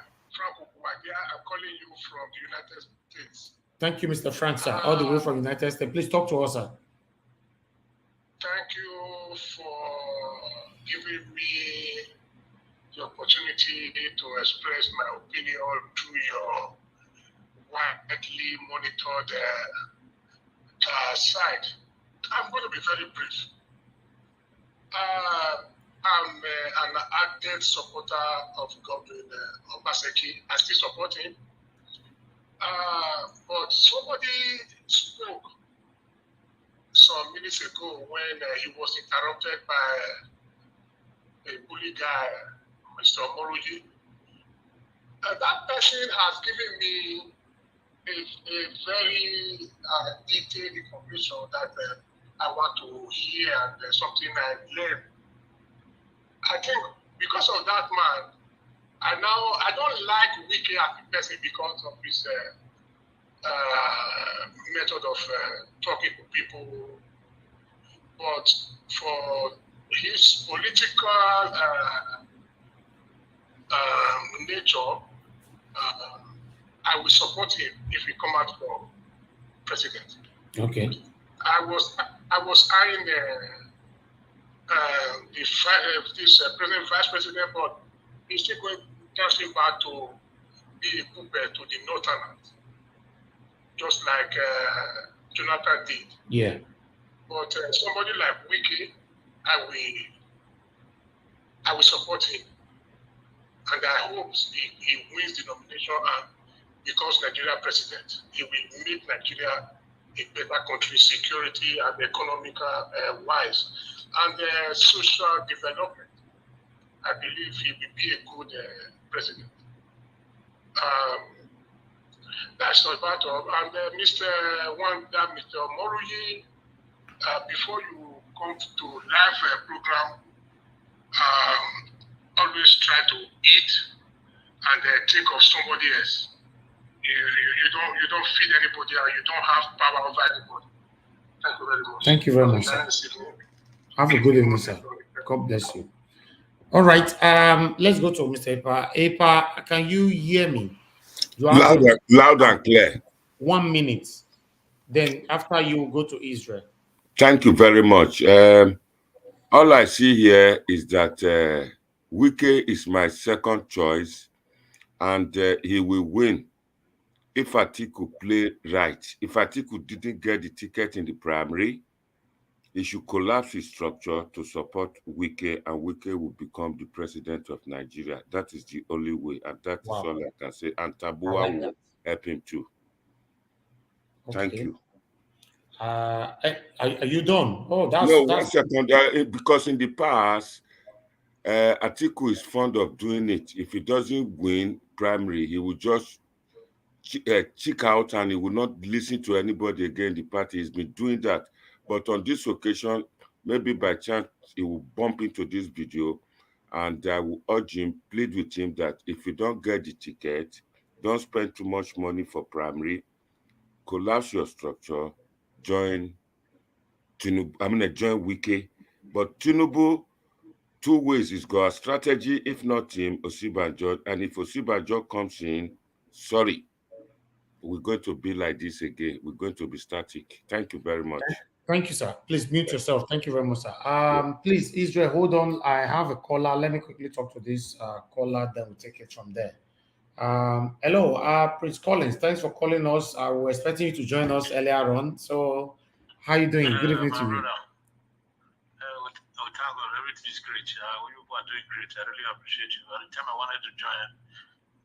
Okuwage. I'm calling you from the United States. Thank you, Mr. Frank, sir. All the way from the United States. Please talk to us, sir. Thank you for giving me the opportunity to express my opinion through your widely monitored site. I'm going to be very brief. I'm an ardent supporter of Governor Obaseki. I still support him. But somebody spoke some minutes ago when he was interrupted by a bully guy, Mr. Moruji. That person has given me a very detailed information that I want to hear and something I learned. I think because of that man, I don't like Wike as a person because of his method of talking to people, but for his political nature, I will support him if he come out for president. Okay. I was eyeing this president, vice president, but he's still going dancing back to be a puppet to the Northerners, just like Jonathan did. Yeah. But somebody like Wike, I will support him, and I hope he wins the nomination and becomes Nigeria president. He will make Nigeria a better country, security and economical wise, and social development. I believe he will be a good president. That's not bad. And Mr. Moruyi, before you come to live program, always try to eat and think of somebody else. You don't feed anybody, or you don't have power over anybody. Thank you very much. Thank you very much, sir. Have a good evening, sir. God bless you. All right. Let's go to Mr. Epa. Epa, can you hear me? Loud and clear. 1 minute. Then after you go to Israel. Thank you very much. All I see here is that Wike is my second choice, and he will win if Atiku play right. If Atiku didn't get the ticket in the primary, he should collapse his structure to support Wike, and Wike will become the president of Nigeria. That is the only way, and that is all I can say. And Tabua will help him too. Okay. Thank you. Are you done? Oh, that's no. 1 second. Because in the past, Atiku is fond of doing it. If he doesn't win primary, he will just check out and he will not listen to anybody again. The party has been doing that. But on this occasion, maybe by chance, he will bump into this video, and I will urge him, plead with him that if you don't get the ticket, don't spend too much money for primary, collapse your structure, join Tinubu, join Wike. But Tinubu, 2 ways is got a strategy, if not him, Osibanjo. And if Osibanjo comes in, sorry, we're going to be like this again. We're going to be static. Thank you very much. Thank you, sir. Please mute yourself. Thank you very much, sir. Please, Israel, hold on. I have a caller. Let me quickly talk to this caller, then we'll take it from there. Hello, Prince Collins. Thanks for calling us. I was expecting you to join us earlier on. So, how are you doing? Good evening to you. Thank God, everything is great. You are doing great. I really appreciate you. At the time I wanted to join,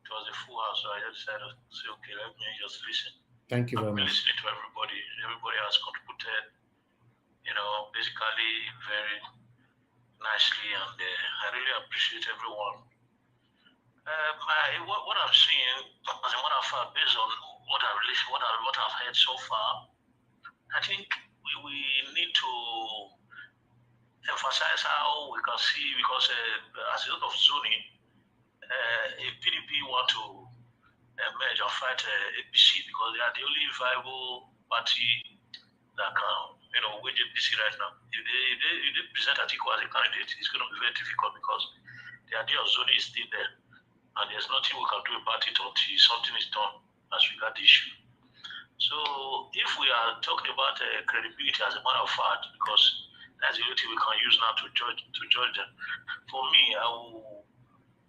it was a full house, so I just decided to say, okay, let me just listen. Thank you very much. Listening to everybody. Everybody has contributed, basically very nicely, and I really appreciate everyone. What I'm seeing, as a matter of fact, based on what I've heard so far, I think we need to emphasize how we can see, because as a result of zoning, if PDP want to merge or fight APC because they are the only viable party that can, wage APC right now. If they present Atiku as a candidate, it's going to be very difficult because the idea of zoning is still there, and there's nothing we can do about it until something is done as regards the issue. So if we are talking about credibility as a matter of fact, because that's the only thing we can use now to judge them. For me, I will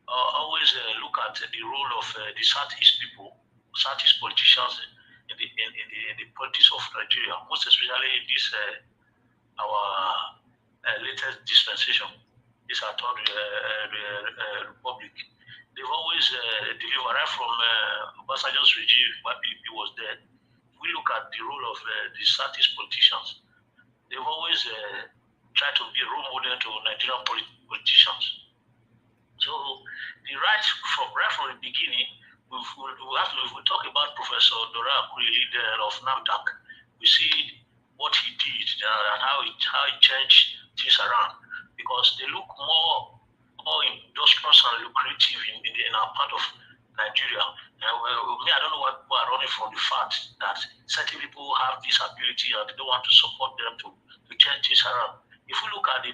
always look at the role of the Southeast people, Southeast politicians in the politics of Nigeria, most especially in this our latest dispensation, this our third republic. They've always delivered right from Obasanjo's regime, while PDP was there. We look at the role of the Southeast politicians. They've always tried to be a role model to Nigerian politicians. So the right from the beginning, if we talk about Professor Dora Akuri, leader of NAFDAC, we see what he did and how he changed things around, because they look more industrious and lucrative in our part of Nigeria. I don't know what people are running from the fact that certain people have this ability and they don't want to support them to change things around. If we look at the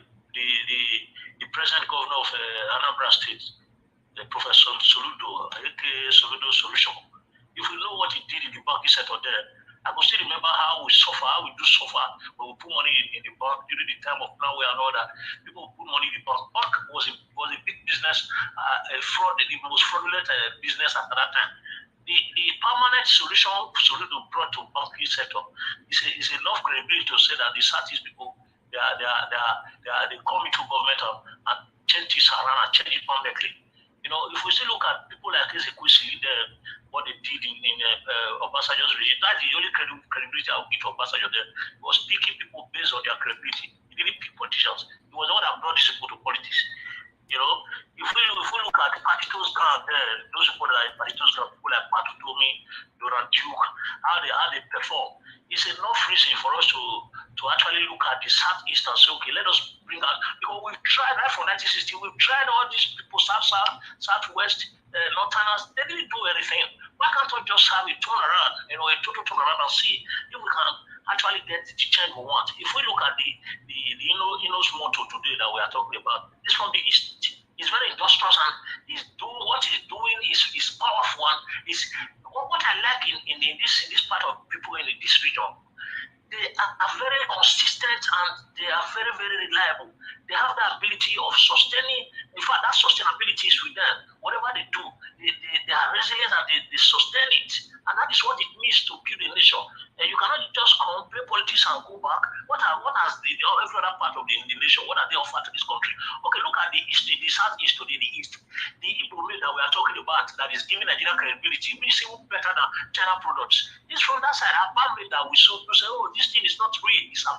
present governor of Anambra State, Professor Soludo, aka Soludo Solution, if we know what he did in the banking sector there, I can still remember how we do suffer when we put money in the bank during the time of Nowhere and all that. People put money in the bank. Bank was a big business, a fraud, the most fraudulent business at that time. The permanent solution Soludo brought to banking sector is enough credibility to say that the Southeast people they come into government and change this around and change it permanently. If we still look at people like Ezekwesili, what they did in Obasanjo's regime, that's the only credibility I would give to Obasanjo there. He was picking people based on their credibility. He didn't pick politicians. He was the one that brought these people to politics. If we look at Patito's ground there, those people that are in Patito's ground, people like Patu Tomi, Doran Duke, how they perform, it's enough reason for us to actually look at the Southeast and say, okay, let us bring out, because we've tried right from 1960, we've tried all these people, Southwest, Northerners, they didn't do anything. Why can't we just have a turnaround, a total turnaround and see if we can actually get the change we want? If we look at the Inno's motto today that we are talking about, this from the East is very industrious and what he's doing is powerful. And what I like in this part of people in this region, they are very consistent and they are very, very reliable. They have the ability of sustaining. In fact, that sustainability is with them. Whatever they do, they are resilient and they sustain it. And that is what it means to build a nation. And you cannot just come, play politics and go back. What has every other part of the nation, what are they offered to this country? Okay, look at the East, the Southeast to the East. The Igbo meal that we are talking about that is giving Nigeria credibility, we see better than China products. This from that side, about meal that we saw to say, oh, this thing is not real. It's a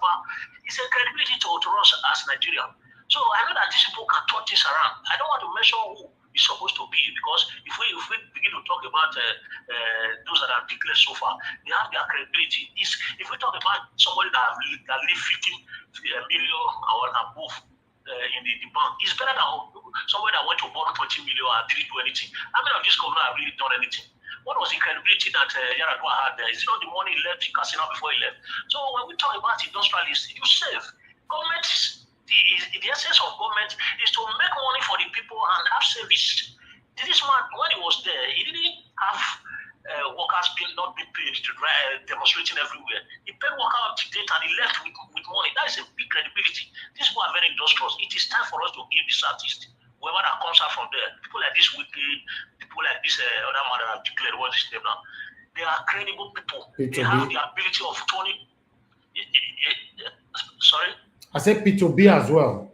credibility to us as Nigeria. So I know that these people can turn this around. I don't want to mention who is supposed to be, because if we begin to talk about those that are declared so far, they have their credibility. If we talk about somebody that live 15 million or above in the bank, it's better than somebody that went to borrow 20 million and didn't do anything. How many of these governors have really done anything? What was the credibility that Yaradua had there? Is it not the money he left the casino before he left? So when we talk about industrialists, you save. Government the essence of government is to make money for the people and have service. This man, when he was there, he didn't have workers not being paid to demonstrating everywhere. He paid workers up to date and he left with money. That is a big credibility. These people are very industrious. It is time for us to give this artist, whoever that comes out from there, people like this Wike, people like this other man that have declared what is name now, they are credible people. They have the ability of turning. Sorry? I said P2B as well.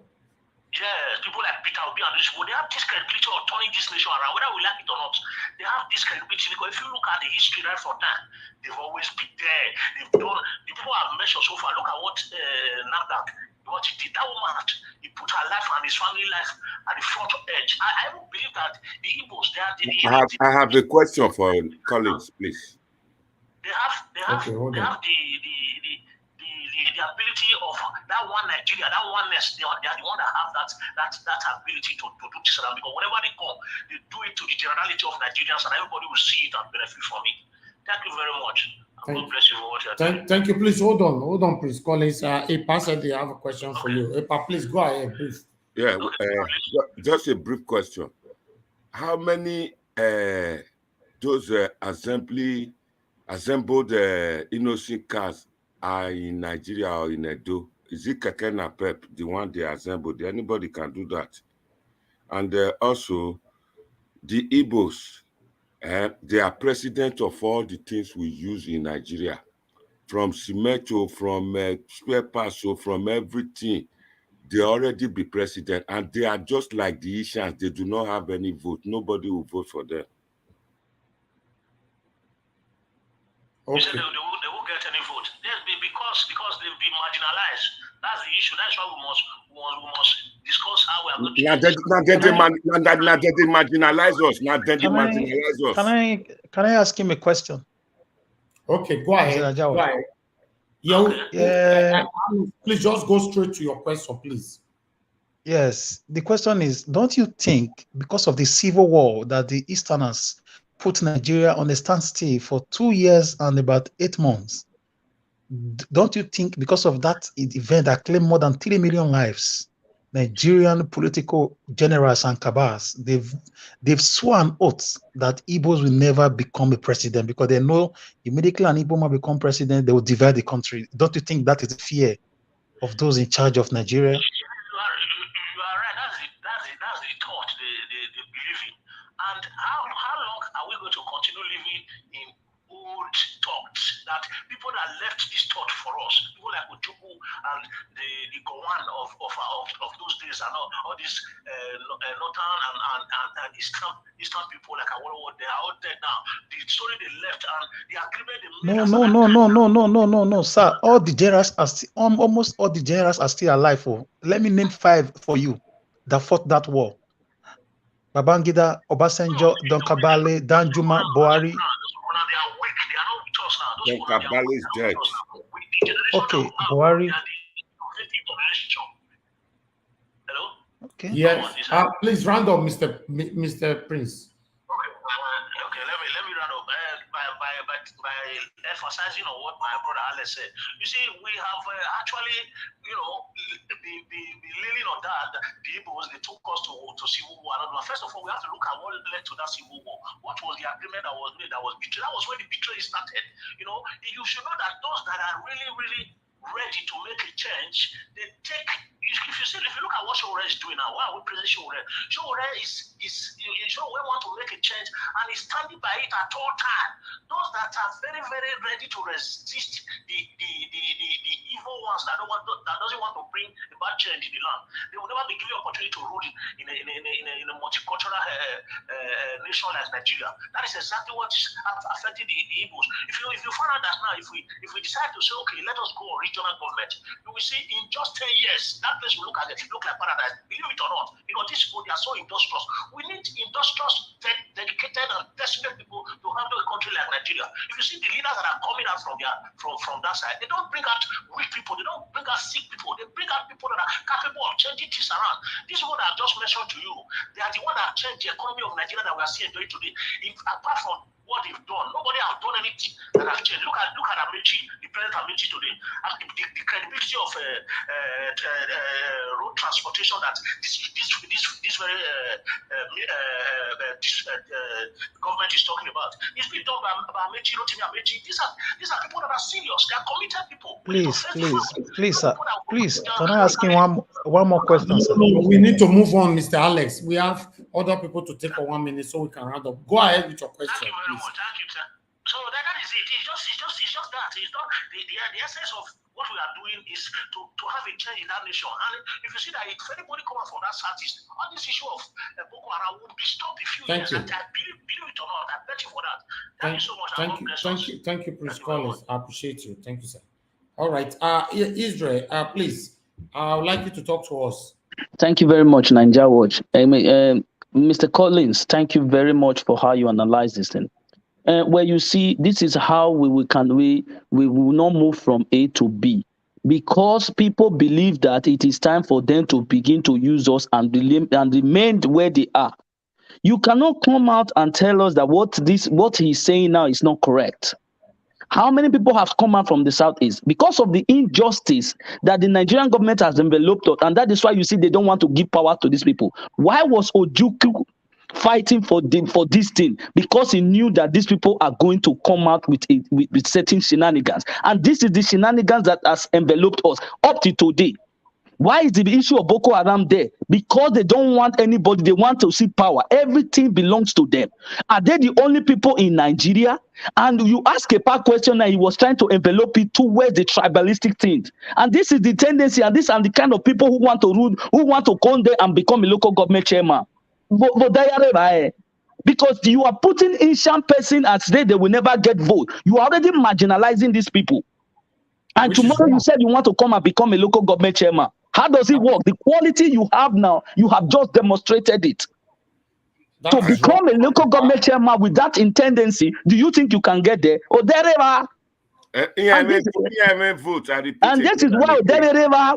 Yeah, people like Peter Obi and this, they have this credibility of turning this nation around, whether we like it or not. They have this credibility because if you look at the history right from that, they've always been there. They've done, the people have mentioned so far. Look at what NAFDAC, what he did. That woman, he put her life and his family life at the front edge. I don't believe that the Igbos, they are I have a question for colleagues, please. They have the the ability of that one Nigeria, that oneness, they are the one that have that ability to do this. Because whenever they come, they do it to the generality of Nigerians, and everybody will see it and benefit from it. Thank you very much. God bless you for what you're doing. Thank you. Please hold on, please. Collins, Epa said they have a question for you. Epa, please go ahead, brief. Yeah, just a brief question. How many those assembled innocent cars are in Nigeria or in Edo? Is it Kekena Pep, the one they assembled? Anybody can do that. And also, the Igbos, they are president of all the things we use in Nigeria, from cement, from spare parts, from everything. They already be president, and they are just like the Ishans. They do not have any vote. Nobody will vote for them. Okay. You said they won't get any vote. Because they've been marginalized. That's the issue. That's why we must discuss how we are going to. Now they marginalize us. Now they marginalize us. Can I ask him a question? Okay, go ahead. Go ahead. Yeah. Please just go straight to your question, please. Yes. The question is, don't you think because of the civil war that the Easterners put Nigeria on a standstill for 2 years and about 8 months, don't you think because of that event that claimed more than 3 million lives, Nigerian political generals and cabals, they've sworn oaths that Igbos will never become a president because they know immediately an Igbo man become president, they will divide the country. Don't you think that is the fear of those in charge of Nigeria? You are right. That's the thought they believe in. And how long are we going to continue living in old thoughts that people that left this thought for us, people like Ojukwu and the Gowan of those days and all these northern and eastern people like Awolowo, they are all dead now. The story they left and the agreement they made. No, sir. All the generals are almost all the generals are still alive. Let me name 5 for you that fought that war. Babangida, Obasanjo, Don Kabale, Danjuma, Buhari. Don Kabale is dead. Okay, Buhari. Hello? Okay. Yes. Please round up, Mr. Prince. Okay, let me round up by emphasizing on what my brother Alex said. You see, we have actually, been leaning on that. The Igbos, they took us to civil war. First of all, we have to look at what led to that civil war. What was the agreement that was made that was betrayed? That was when the betrayal started. You should know that those that are really, really ready to make a change, they take. If you look at what Showore is doing now, why are we praising Showore? Showore Showore want to make a change and is standing by it at all times. Those that are very, very ready to resist the evil ones that doesn't want to bring a bad change in the land, they will never be given opportunity to rule in a multicultural nation like Nigeria. That is exactly what is affecting the Igbos. If you find out that now, if we decide to say, okay, let us go on regional government, you will see in just 10 years that place will look like paradise. Believe it or not, these people, they are so industrious. We need industrious, dedicated and desperate people to handle a country like Nigeria. If you see the leaders that are coming out from that side, they don't bring out weak people, they don't bring out sick people, they bring out people that are capable of changing things around. This is what I just mentioned to you. They are the one that changed the economy of Nigeria that we are seeing today. Apart from what they've done, nobody has done anything that has changed. Look at Amici, the president Amici today. The credibility of road transportation that this very government is talking about. It's been done by Amici, Rotimi Amici. These are people that are serious. They are committed people. Please, sir. Please, can I ask him one more question, sir? No, we need to move on, Mr. Alex. We have other people to take for 1 minute so we can round up. Go ahead with your question. Thank you very much. Thank you, sir. So that is it. It's just that. It's not the essence of what we are doing is to have a change in that nation. And if you see that if anybody comes from that southeast, on this issue of Boko Haram will be stopped a few years. You. I believe it or not. I bet you for that. Thank you so much. Thank you, Prince Collins. I appreciate you. Thank you, sir. All right. Israel, please. I would like you to talk to us. Thank you very much, Ninja Watch. Mr. Collins, thank you very much for how you analyze this thing. Where you see, this is how we will not move from A to B. because people believe that it is time for them to begin to use us and remain where they are. You cannot come out and tell us that what he's saying now is not correct. How many people have come out from the southeast because of the injustice that the Nigerian government has enveloped us, and that is why you see they don't want to give power to these people. Why was Ojukwu fighting for this thing? Because he knew that these people are going to come out with certain shenanigans, and this is the shenanigans that has enveloped us up to today. Why is the issue of Boko Haram there? Because they don't want anybody. They want to see power. Everything belongs to them. Are they the only people in Nigeria? And you ask a part question and he was trying to envelope it towards the tribalistic things. And this is the tendency, and these are the kind of people who want to rule, who want to come there and become a local government chairman. Because you are putting ancient person as they will never get vote. You are already marginalizing these people. And tomorrow you said you want to come and become a local government chairman. How does it work? The quality you have now, you have just demonstrated it. To become a local government chairman with that tendency, do you think you can get there? Or and this is why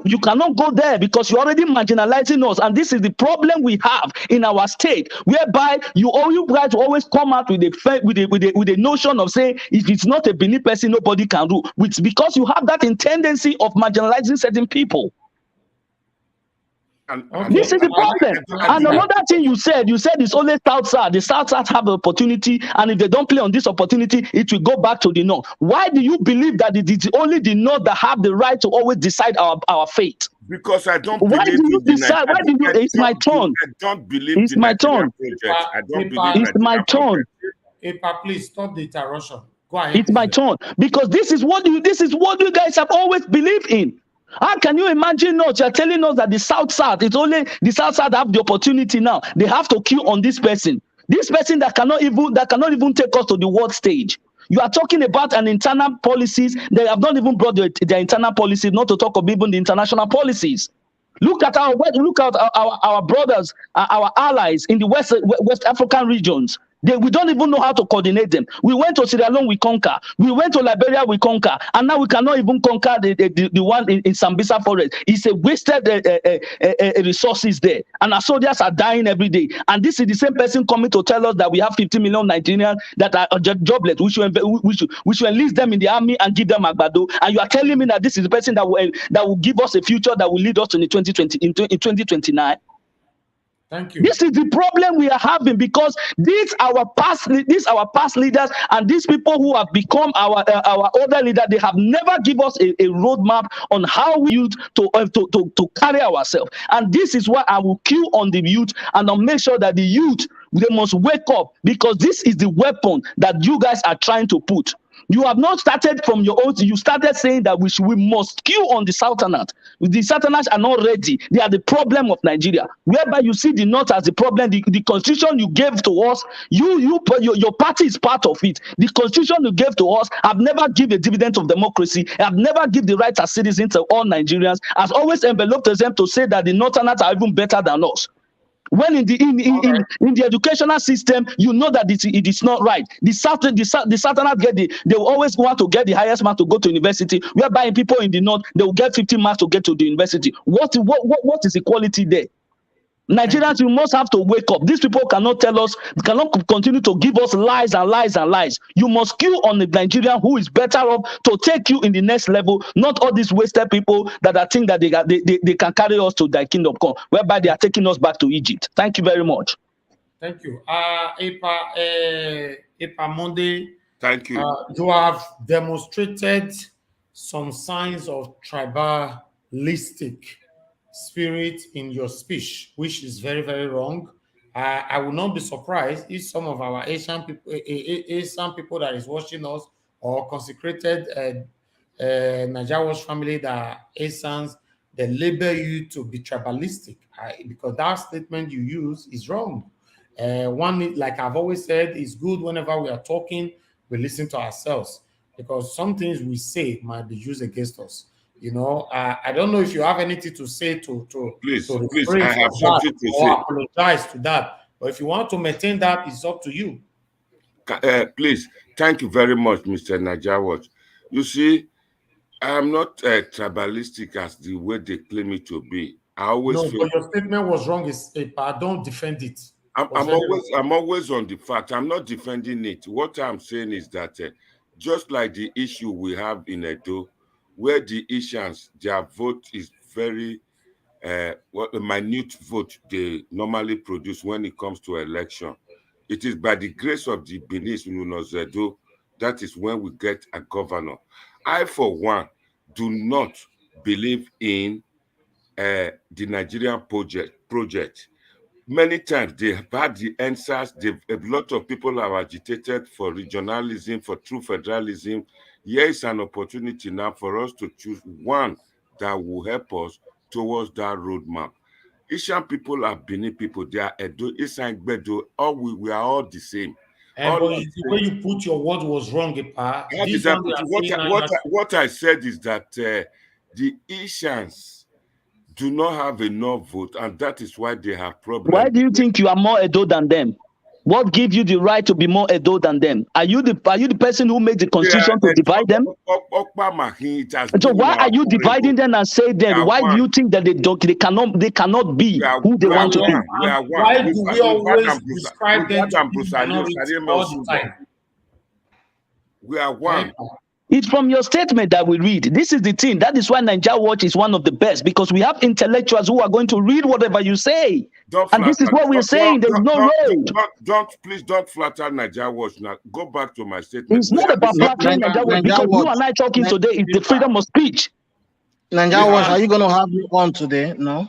you cannot go there, because you're already marginalizing us. And this is the problem we have in our state, whereby you guys always come out with a notion of saying if it's not a Benin person, nobody can rule. Which because you have that tendency of marginalizing certain people. This is the problem. And another thing you said it's only South. The South have the opportunity, and if they don't play on this opportunity, it will go back to the North. Why do you believe that it is only the North that have the right to always decide our fate? Because I don't Why believe do you decide? Why do you? It's my turn. I don't believe it's my turn. I don't believe it's my turn. Please stop the interruption. Go ahead. It's my turn, because this is what you guys have always believed in. How can you imagine us? You're telling us that the South, it's only the South have the opportunity now. They have to queue on this person. This person that cannot even take us to the world stage. You are talking about an internal policies. They have not even brought their internal policies, not to talk of even the international policies. Look at our brothers, our allies in the West African regions. We don't even know how to coordinate them. We went to Sierra Leone, we conquer. We went to Liberia, we conquer. And now we cannot even conquer the one in Sambisa forest. It's a wasted resources there. And our soldiers are dying every day. And this is the same person coming to tell us that we have 50 million Nigerians that are jobless. We should enlist them in the army and give them agbado. And you are telling me that this is the person that will give us a future that will lead us in 2029. Thank you. This is the problem we are having, because these our past leaders and these people who have become our older leaders, they have never given us a roadmap on how we use to carry ourselves. And this is why I will queue on the youth, and I'll make sure that the youth, they must wake up, because this is the weapon that you guys are trying to put. You have not started from your own. You started saying that we must queue on the Southerners. The Southerners are not ready. They are the problem of Nigeria. Whereby you see the North as the problem. The constitution you gave to us, your party is part of it. The constitution you gave to us have never given a dividend of democracy. Have never given the rights as citizens to all Nigerians. Has always enveloped them to say that the Northerners are even better than us. When in the educational system, you know that it is not right. The Southerners they will always want to get the highest mark to go to university, whereby people in the North, they will get 50 marks to get to the university. What is equality there? Nigerians, you must have to wake up. These people cannot continue to give us lies and lies and lies. You must queue on the Nigerian who is better off to take you in the next level, not all these wasted people that think that they can carry us to their kingdom come, whereby they are taking us back to Egypt. Thank you very much. Thank you. Epa Monday. Thank you. You have demonstrated some signs of tribalistic spirit in your speech, which is very, very wrong. I will not be surprised if some of our Asian people that is watching us, or consecrated Nigeria's family that are Asians, they label you to be tribalistic, because that statement you use is wrong. One, like I've always said, is good whenever we are talking, we listen to ourselves, because some things we say might be used against us. You know, I don't know if you have anything to say to please, I have something to say. Apologize to that. But if you want to maintain that, it's up to you. Please, thank you very much, Mr. Najawat. You see, I'm not tribalistic as the way they claim it to be. I always feel. But your statement was wrong. I don't defend it. I'm always on the fact. I'm not defending it. What I'm saying is that just like the issue we have in Edo, where the Isians, their vote is very a minute vote they normally produce when it comes to election. It is by the grace of the Benis Edo that is when we get a governor. I, for one, do not believe in the Nigerian project. Many times they have had the answers. A lot of people have agitated for regionalism, for true federalism. Here is an opportunity now for us to choose one that will help us towards that roadmap. Asian people are Benin people. They are Edo, Isan, Gbedo. We are all the same. But the way you put your word was wrong, Epa. What I said is that the Asians do not have enough vote, and that is why they have problems. Why do you think you are more Edo than them? What gives you the right to be more Edo than them? Are you the person who made the constitution to divide them? So why are you dividing them and say them? Why do you think that they cannot be who they want to be? Why do we always describe them to be minorities all the time? We are one. It's from your statement that we read. This is the thing. That is why Nigeria Watch is one of the best, because we have intellectuals who are going to read whatever you say. And this is what we're saying. There's no road. Please don't flatter Nigeria Watch. Now go back to my statement. It's not about flattering Nigeria Watch, because you and I talking today is the freedom of speech. Nigeria Watch, are you going to have me on today? No?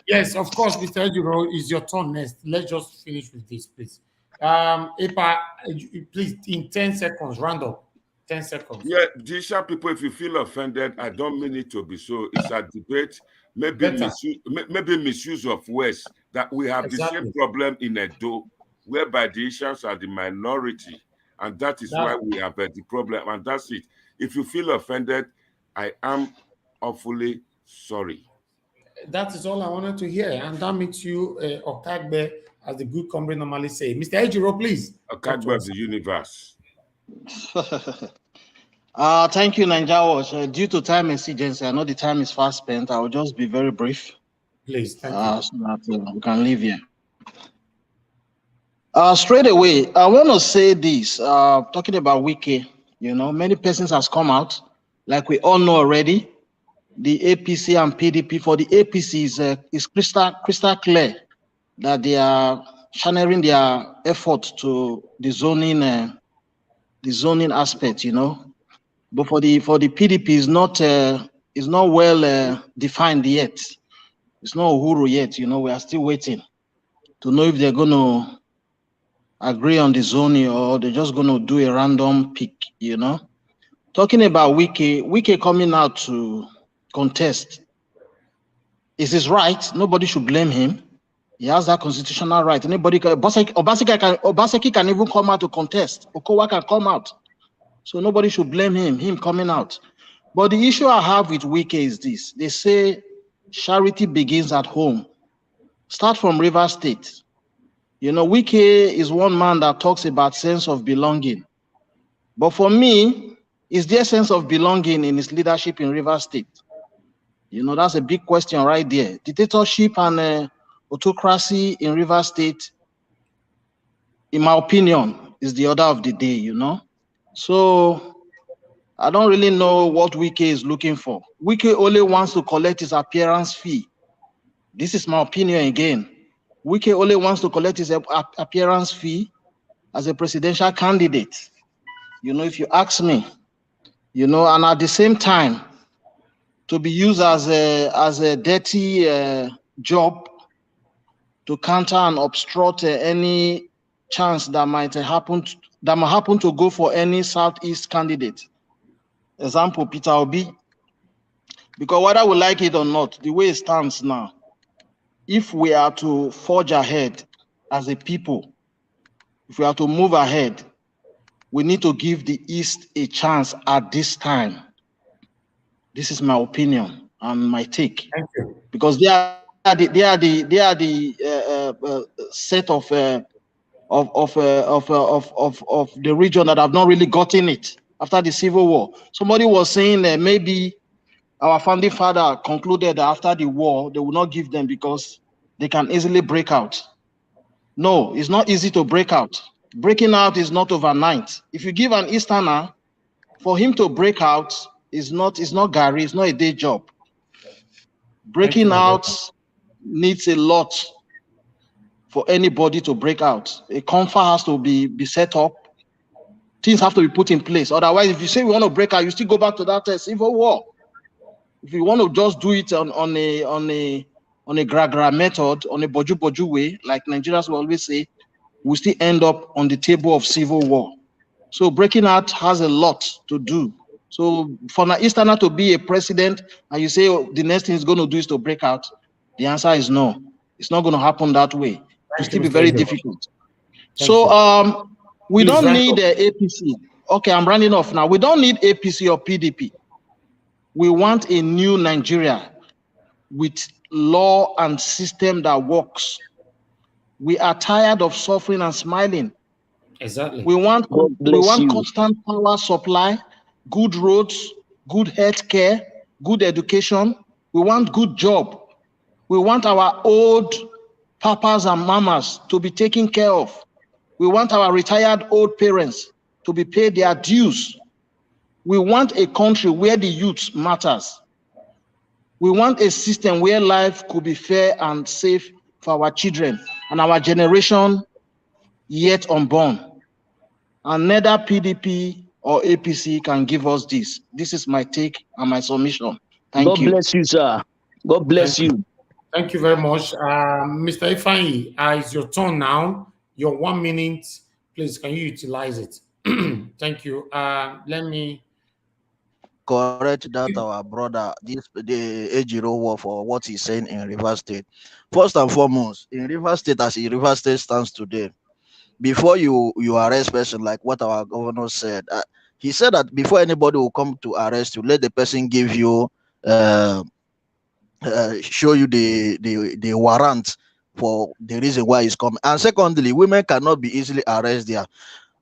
Yes, of course, Mr. Ejiro, it's your turn next. Let's just finish with this, please. Epa, please, in 10 seconds, round up. 10 seconds. Yeah, Jisha people, if you feel offended, I don't mean it to be so. It's a debate, maybe misuse of words, that we have the same problem in Edo, whereby the Asians are the minority, and that is why we have the problem, and that's it. If you feel offended, I am awfully sorry. That is all I wanted to hear, and that makes you Okagbe, as the good comrade normally say. Mr. Ejiro, please. Okagbe of the universe. Thank you, Nigeria Watch. Due to time exigency, I know the time is fast spent. I will just be very brief. Please, thank you. So that we can leave here. Straight away, I want to say this. Talking about Wike, many persons has come out, like we all know already. The APC and PDP, for the APC is crystal clear that they are channeling their effort to the zoning aspect, But for the PDP is not well defined yet. It's not Uhuru yet, we are still waiting to know if they're going to agree on the zoning or they're just going to do a random pick, Talking about Wike coming out to contest. Is his right? Nobody should blame him. He has that constitutional right. Obaseki can even come out to contest. Okowa can come out. So nobody should blame him coming out. But the issue I have with Wike is this. They say charity begins at home. Start from Rivers State. Wike is one man that talks about sense of belonging. But for me, is there sense of belonging in his leadership in Rivers State? That's a big question right there. Dictatorship and autocracy in Rivers State, in my opinion, is the order of the day, So I don't really know what Wike is looking for. Wike only wants to collect his appearance fee. This is my opinion again. Wike only wants to collect his appearance fee as a presidential candidate. If you ask me, and at the same time, to be used as a dirty job to counter and obstruct any chance that might happen to go for any Southeast candidate. Example, Peter Obi. Because whether we like it or not, the way it stands now, if we are to forge ahead as a people, if we are to move ahead, we need to give the East a chance at this time. This is my opinion and my take. Thank you. Because they are the set of the region that have not really gotten it. after the Civil War. Somebody was saying that maybe our founding father concluded that after the war, they will not give them because they can easily break out. No, it's not easy to break out. Breaking out is not overnight. If you give an Easterner, for him to break out is not Gary, it's not a day job. Breaking out needs a lot for anybody to break out. A comfort has to be set up. Things have to be put in place. Otherwise, if you say we want to break out, you still go back to that Civil War. If you want to just do it on a gra method, on a boju way, like Nigerians will always say, we still end up on the table of Civil War. So breaking out has a lot to do. So for an Easterner to be a president and you say, oh, the next thing he's going to do is to break out, the answer is no. It's not going to happen that way. It will still be very difficult. So we don't need APC. Okay, I'm running off now. We don't need APC or PDP. We want a new Nigeria with law and system that works. We are tired of suffering and smiling. Exactly. We want constant power supply, good roads, good health care, good education. We want good job. We want our old papas and mamas to be taken care of. We want our retired old parents to be paid their dues. We want a country where the youth matters. We want a system where life could be fair and safe for our children and our generation yet unborn. And neither PDP or APC can give us this. This is my take and my submission. Thank you. God bless you, sir. God bless you. Thank you very much. Mr. Ifeanyi, it's your turn now. Your 1 minute, please, can you utilize it? Thank you. Let me correct that our brother, the Ejiro war for what he's saying in Rivers State. First and foremost, in Rivers State, as Rivers State stands today, before you arrest person, like what our governor said, he said that before anybody will come to arrest you, let the person give you show you the warrant for the reason why he's coming. And secondly, women cannot be easily arrested there.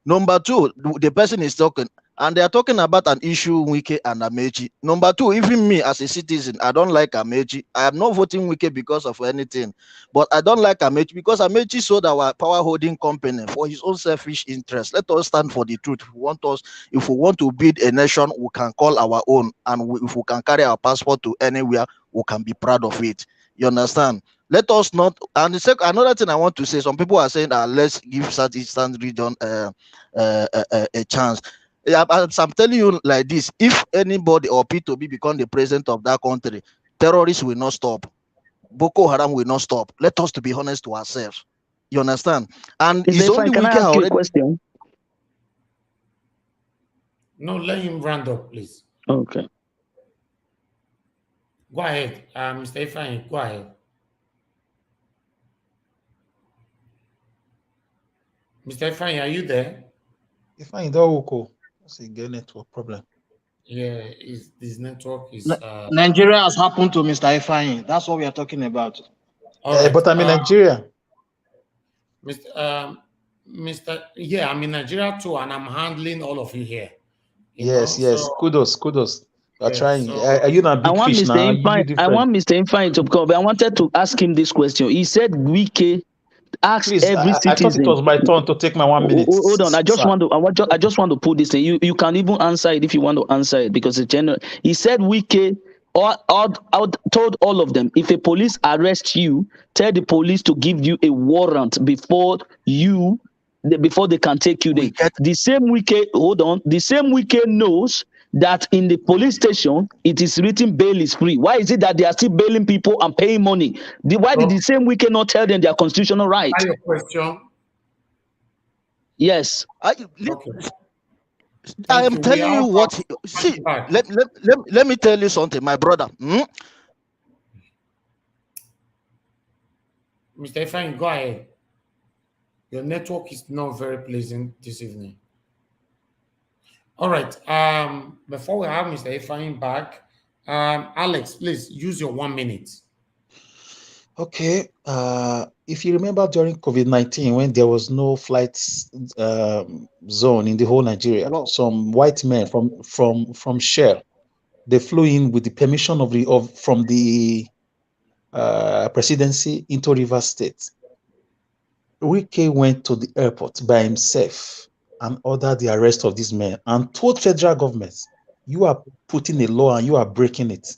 Number two, the person is talking, and they are talking about an issue Wike and Amechi. Number two, even me as a citizen, I don't like Amechi. I am not voting Wike because of anything, but I don't like Amechi because Amechi sold our power holding company for his own selfish interest. Let us stand for the truth. If we want to build a nation, we can call our own, and if we can carry our passport to anywhere, we can be proud of it. You understand? Let us not. And another thing I want to say, some people are saying that let's give Southeastern region a chance. I'm telling you like this: if anybody or P2B become the president of that country, terrorists will not stop. Boko Haram will not stop. Let us to be honest to ourselves. You understand? And it's only can I ask you a question? No, let him round up, please. Okay. Go ahead, Mr. Ifeanyi, go ahead. Mr. Ifeanyi, are you there? Ifeanyi, don't go. That's a network problem. Yeah, this network is... Nigeria has happened to Mr. Ifeanyi. That's what we are talking about. Right. But I'm in Nigeria. Yeah, I'm in Nigeria too, and I'm handling all of you here. Yes. So, kudos. We're trying. So, are you not a big fish now? I want Mr. Ifeanyi to come, but I wanted to ask him this question. He said Wike ask every citizen. I thought it was my turn to take my 1 minute. Hold on. I just want to put this thing. You can even answer it if you want to answer it, because it's general. He said Wike told all of them, if a police arrests you, tell the police to give you a warrant before they can take you there. The same Wike knows that in the police station it is written bail is free. Why is it that they are still bailing people and paying money? Why did the same Wike not tell them their constitutional right? Your question. Yes. I am telling you what. See, let me tell you something, my brother. Mr. Ifeanyi, go ahead. Your network is not very pleasant this evening. All right. Before we have Mr. Ifeanyi back, Alex, please use your 1 minute. Okay. If you remember during COVID-19, when there was no flight zone in the whole Nigeria, some white men from Shell, they flew in with the permission from the presidency into Rivers State. Wike went to the airport by himself and ordered the arrest of these men and told federal governments, you are putting a law and you are breaking it.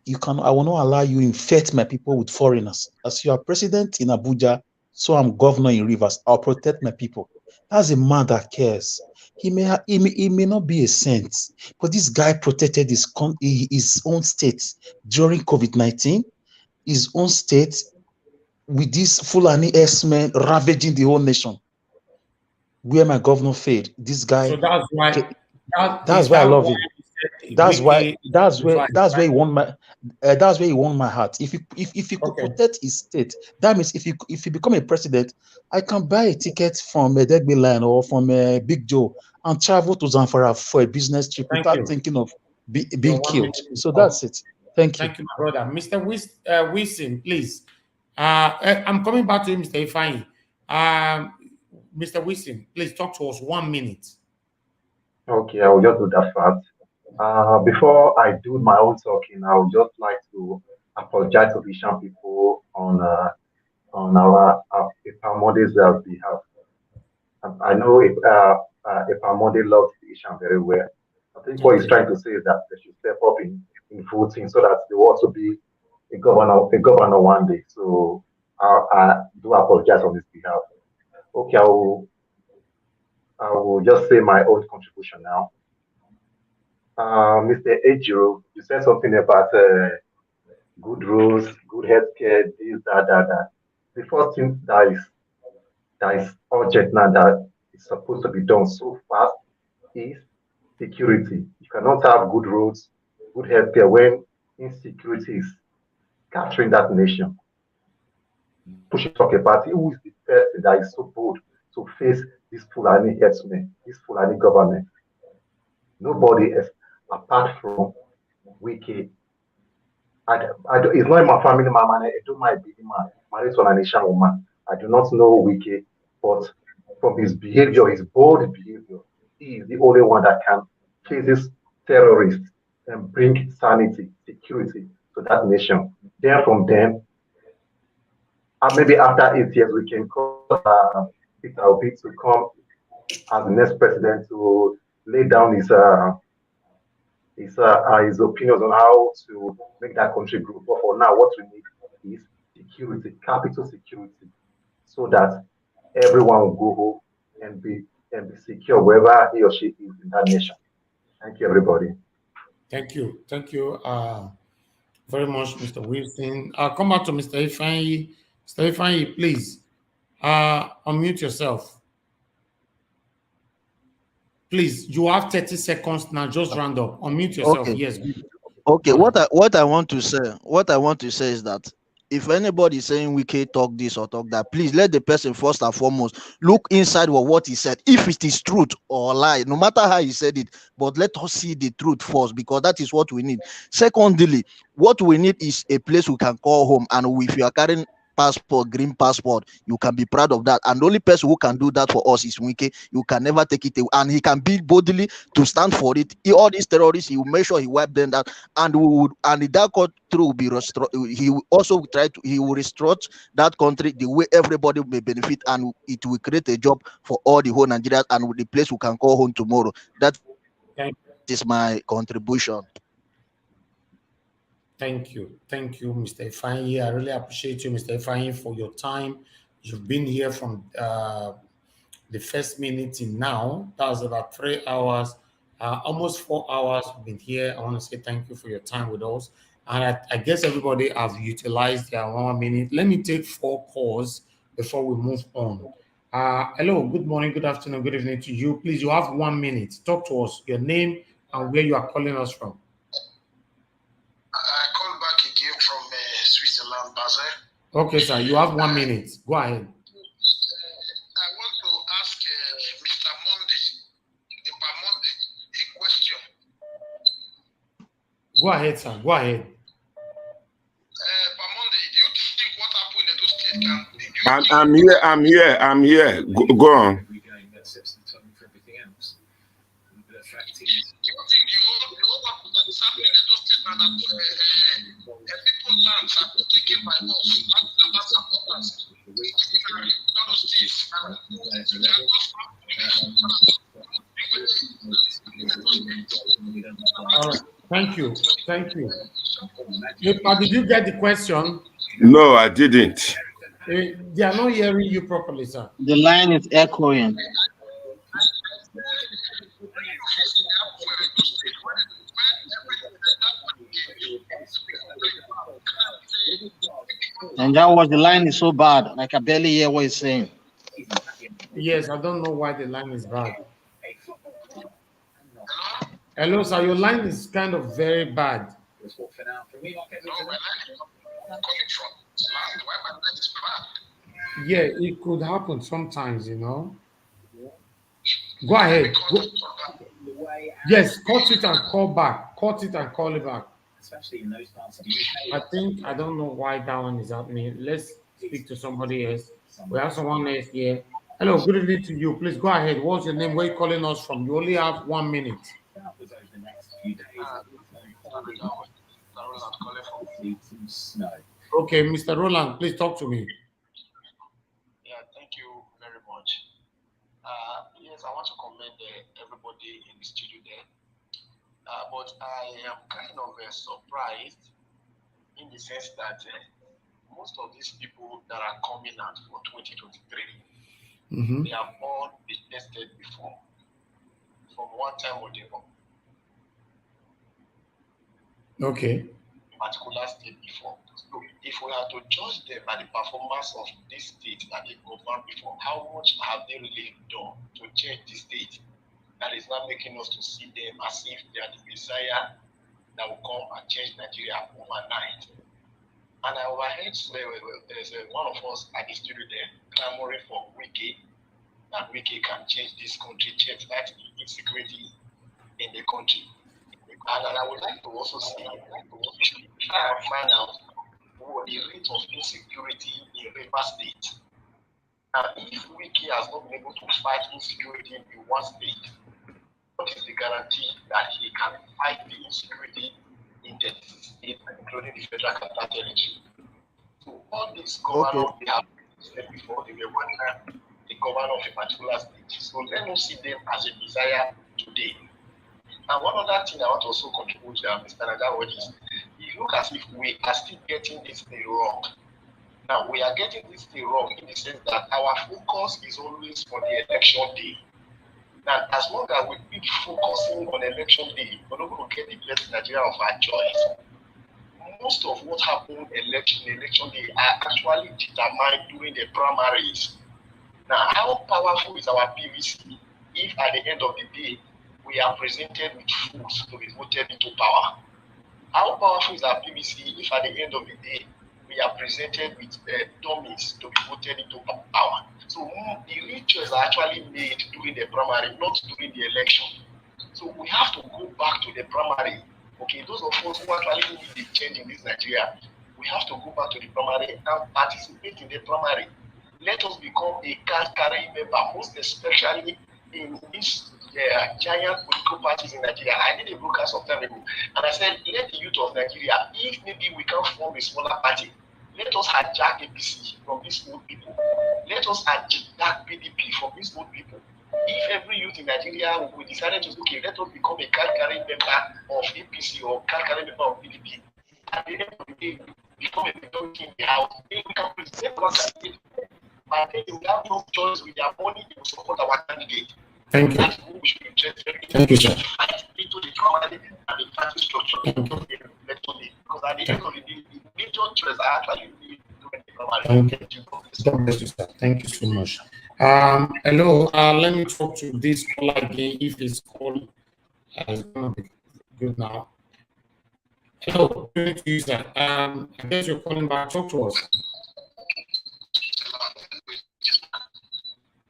I will not allow you infect my people with foreigners. As you are president in Abuja, so I'm governor in Rivers. I'll protect my people. That's a man that cares. He may not be a saint, but this guy protected his own state during COVID-19, his own state, with these Fulani S-men ravaging the whole nation. Where my governor failed, this guy. So that's why. That's why I love him. That's where he won my heart. If he could protect his state, that means if he become a president, I can buy a ticket from a Degbe Line or from a Big Joe and travel to Zamfara for a business trip without thinking of being killed. So that's it. Thank you. Thank you, my brother. Mr. Wilson, please. I'm coming back to you, Mr. Ifeanyi. Mr. Wilson, please talk to us 1 minute. Okay, I will just do that fast. Before I do my own talking, I would just like to apologize to the Isham people on our Epamode's behalf. I know Epamode loves the Isham very well. I think what he's trying to say is that they should step up in voting so that they will also be a governor one day. So I do apologize on his behalf. Okay, I will just say my own contribution now. Mr. Ejiro, you said something about good roads, good healthcare, this, that. The first thing that is urgent now that is supposed to be done so fast is security. You cannot have good roads, good healthcare when insecurity is capturing that nation. Push it talk about who is the person that is so bold to face this Fulani herdsmen, this Fulani government. Nobody else apart from Wike. It's not in my family, my man. I do my baby man, married to an Asian woman. I do not know Wike, but from his behavior, his bold behavior, he is the only one that can face this terrorist and bring sanity, security to that nation. Then from them, maybe after 8 years, we can call Peter Obi to come as the next president to lay down his opinions on how to make that country grow. But for now, what we need is security, capital security, so that everyone will go home and be secure wherever he or she is in that nation. Thank you, everybody. Thank you very much, Mr. Wilson. I'll come back to Mr. Ifeanyi. Mr. Ifeanyi, please unmute yourself. Please, you have 30 seconds now. Just round up. Unmute yourself. Okay. Yes. Okay. What I want to say is that if anybody is saying we can't talk this or talk that, please let the person first and foremost look inside what he said. If it is truth or lie, no matter how he said it, but let us see the truth first, because that is what we need. Secondly, what we need is a place we can call home, and if you are carrying passport, green passport, you can be proud of that. And the only person who can do that for us is Wike. You can never take it away, and he can be boldly to stand for it. All these terrorists, he will make sure he wipe them down, and that country will be restored. He will also he will restore that country the way everybody may benefit, and it will create a job for all the whole Nigerians, and with the place we can call home tomorrow. That is my contribution. Thank you, Mr. Ifeanyi. I really appreciate you, Mr. Ifeanyi, for your time. You've been here from the first minute in now. That was about 3 hours, almost 4 hours. You've been here. I want to say thank you for your time with us. And I guess everybody have utilized their 1 minute. Let me take 4 calls before we move on. Hello, good morning, good afternoon, good evening to you. Please, you have 1 minute. Talk to us, your name and where you are calling us from. I called back again from Switzerland, Basel. Okay, sir, you have 1 minute. Go ahead. I want to ask Mr. Monday a question. Go ahead, sir. Go ahead. Pamonde, do you think I'm here. Go on. All right. Thank you. Thank you. Did you get the question? No, I didn't. They are not hearing you properly, sir. The line is echoing. And that was the line is so bad, like I barely hear what he's saying. Yes, I don't know why the line is bad. Hello, sir. Your line is kind of very bad. Yeah, it could happen sometimes, you know. Go ahead. Yes, cut it and call back. Cut it and call it back. I don't know why that one is happening. Let's speak to somebody else. We have someone else here. Hello, good evening to you. Please go ahead. What's your name? Where are you calling us from? You only have 1 minute. Okay, Mr. Roland, please talk to me. Yeah, thank you very much. Yes, I want to commend everybody in the studio there. But I am kind of surprised in the sense that most of these people that are coming out for 2023, they have all been tested before from one time or the other. Okay. Particular state before. So if we are to judge them by the performance of this state that they governed before, how much have they really done to change the state? That is not making us to see them as if they are the Messiah that will come and change Nigeria overnight. And I overheard there's one of us at the studio there clamoring for Wike, that Wike can change this country, change that insecurity in the country. And I would like to also see, find out the rate of insecurity in River State. And if Wike has not been able to fight insecurity in one state, what is the guarantee that he can fight the insecurity in the state, including the federal capital territory? So all these governors, they have said before, they were the governor of a particular state. So let us see them as a desire today. And one other thing I want to also contribute to Mr. Nagawa is, it looks as if we are still getting this thing wrong. Now, we are getting this thing wrong in the sense that our focus is always on the election day. Now, as long as we keep focusing on election day, we're not going to get the best Nigeria of our choice. Most of what happened election day are actually determined during the primaries. Now, how powerful is our PVC if at the end of the day, we are presented with fools to be voted into power? How powerful is our PVC if at the end of the day, we are presented with dummies to be voted into power? So the real choices are actually made during the primary, not during the election. So we have to go back to the primary. Okay, those of us who actually need the change in this Nigeria, we have to go back to the primary and participate in the primary. Let us become a card-carrying member, most especially in this giant political parties in Nigeria. I did a broadcast some time ago, and I said, let the youth of Nigeria, if maybe we can form a smaller party, let us hijack APC from these old people. Let us hijack PDP from these old people. If every youth in Nigeria we decided to say, okay, let us become a card-carrying member of APC or card-carrying member of PDP, at the end of the day, become a majority in the house, then we can present our candidate. But then we have no choice with their money to support our candidate. Thank you. That's who we should Thank you, sir. fight into the primary and the party structure into the election day. Because at the end of the day, the major choice are actually doing the primary. Thank you. God bless you, sir. Thank you so much. Hello, let me talk to this caller again if his call is going to be good now. Hello, good evening to you, sir. I guess you're calling back. Talk to us.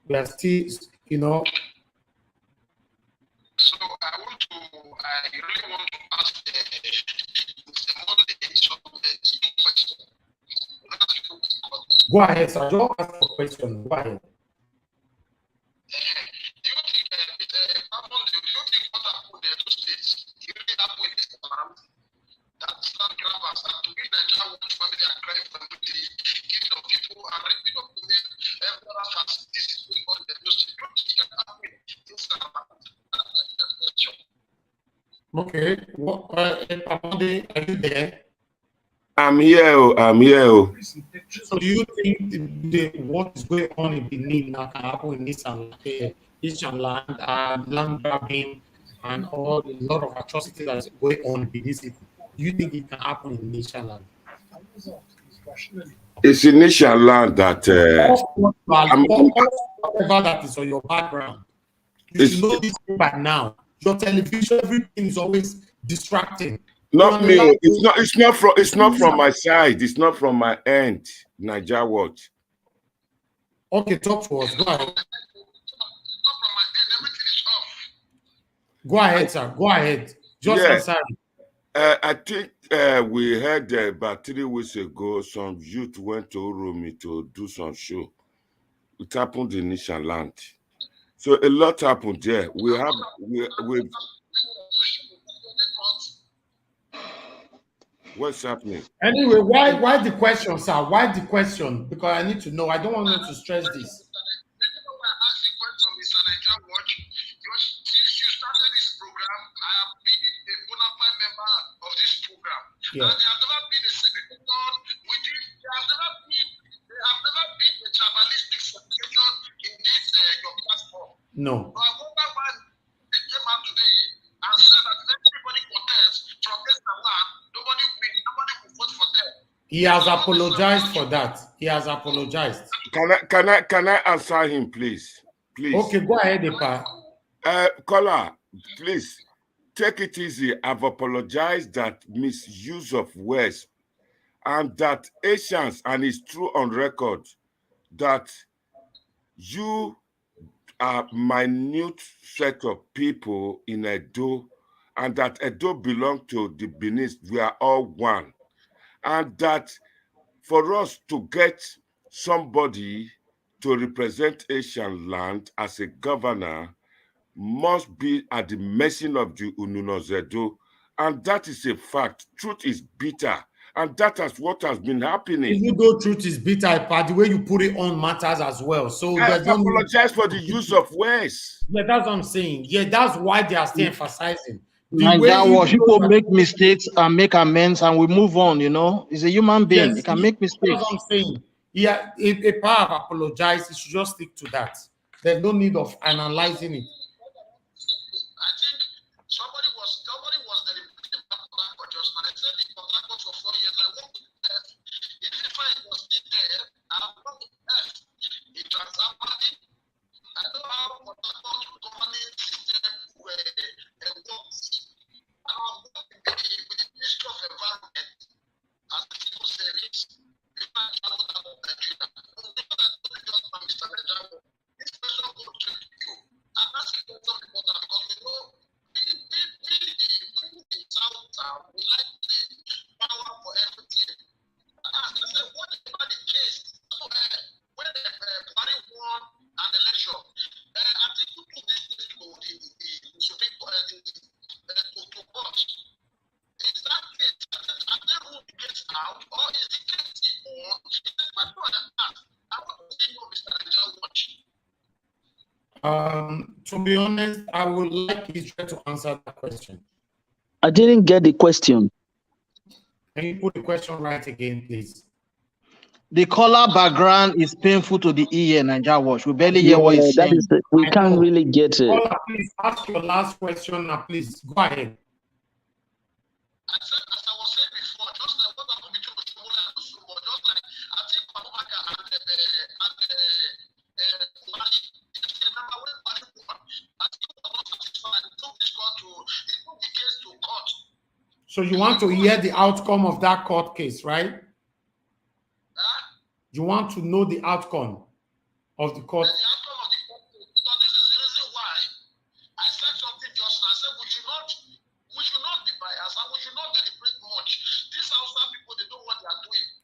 We are still, you know. So I really want to ask Mr. Monday some question. Go ahead, sir. Just ask a question. Go ahead. Okay. What, Amande, are you there? I'm here. I'm here. So do you think what is going on in Benin now can happen in Eastern land, land grabbing, and all a lot of atrocities that's going on in Benin City? Do you think it can happen in Eastern land? It's in Eastern land that whatever that is on your background. You should know this by now. Your television, everything is always distracting. Not me. It's not from my side. It's not from my end. Niger Watch. Okay, talk to us. Go ahead. Go ahead, sir. Go ahead. Just answer. I think we heard about 3 weeks ago some youth went to Urumi to do some show. It happened in Nishan land. So a lot happened there. What's happening? Anyway, why the question, sir? Why the question? Because I need to know. I don't want you to stress this. Yeah. And they have never been a segregator within, they have never been a tribalistic segregation in this your platform. No. So I wonder why they came out today and said that everybody contest from this land, nobody will vote for them. He has apologized for that. He has apologized. Can I answer him, please? Please. Okay, go ahead, Epa. Caller, please. Take it easy. I've apologized that misuse of words and that Asians, and it's true on record, that you are minute set of people in Edo, and that Edo belong to the Benin. We are all one. And that for us to get somebody to represent Asian land as a governor must be at the mercy of the Ununozedo, and that is a fact. Truth is bitter, and that is what has been happening. Even though truth is bitter, but the way you put it on matters as well. So I apologize for the use of words. Yeah, that's what I'm saying. Yeah, that's why they are still emphasizing. People make mistakes and make amends, and we move on. You know, he's a human being. Yes, he can make mistakes. That's what I'm saying. Yeah, if a part of apologize, you should just stick to that. There's no need of analyzing it. To be honest, I would like Israel to answer that question. I didn't get the question. Can you put the question right again, please? The color background is painful to the ear, Niger Watch. We barely hear what he's saying. We can't really get it. Caller, please ask your last question now, please. Go ahead. So you want to hear the outcome of that court case, right? You want to know the outcome of the court.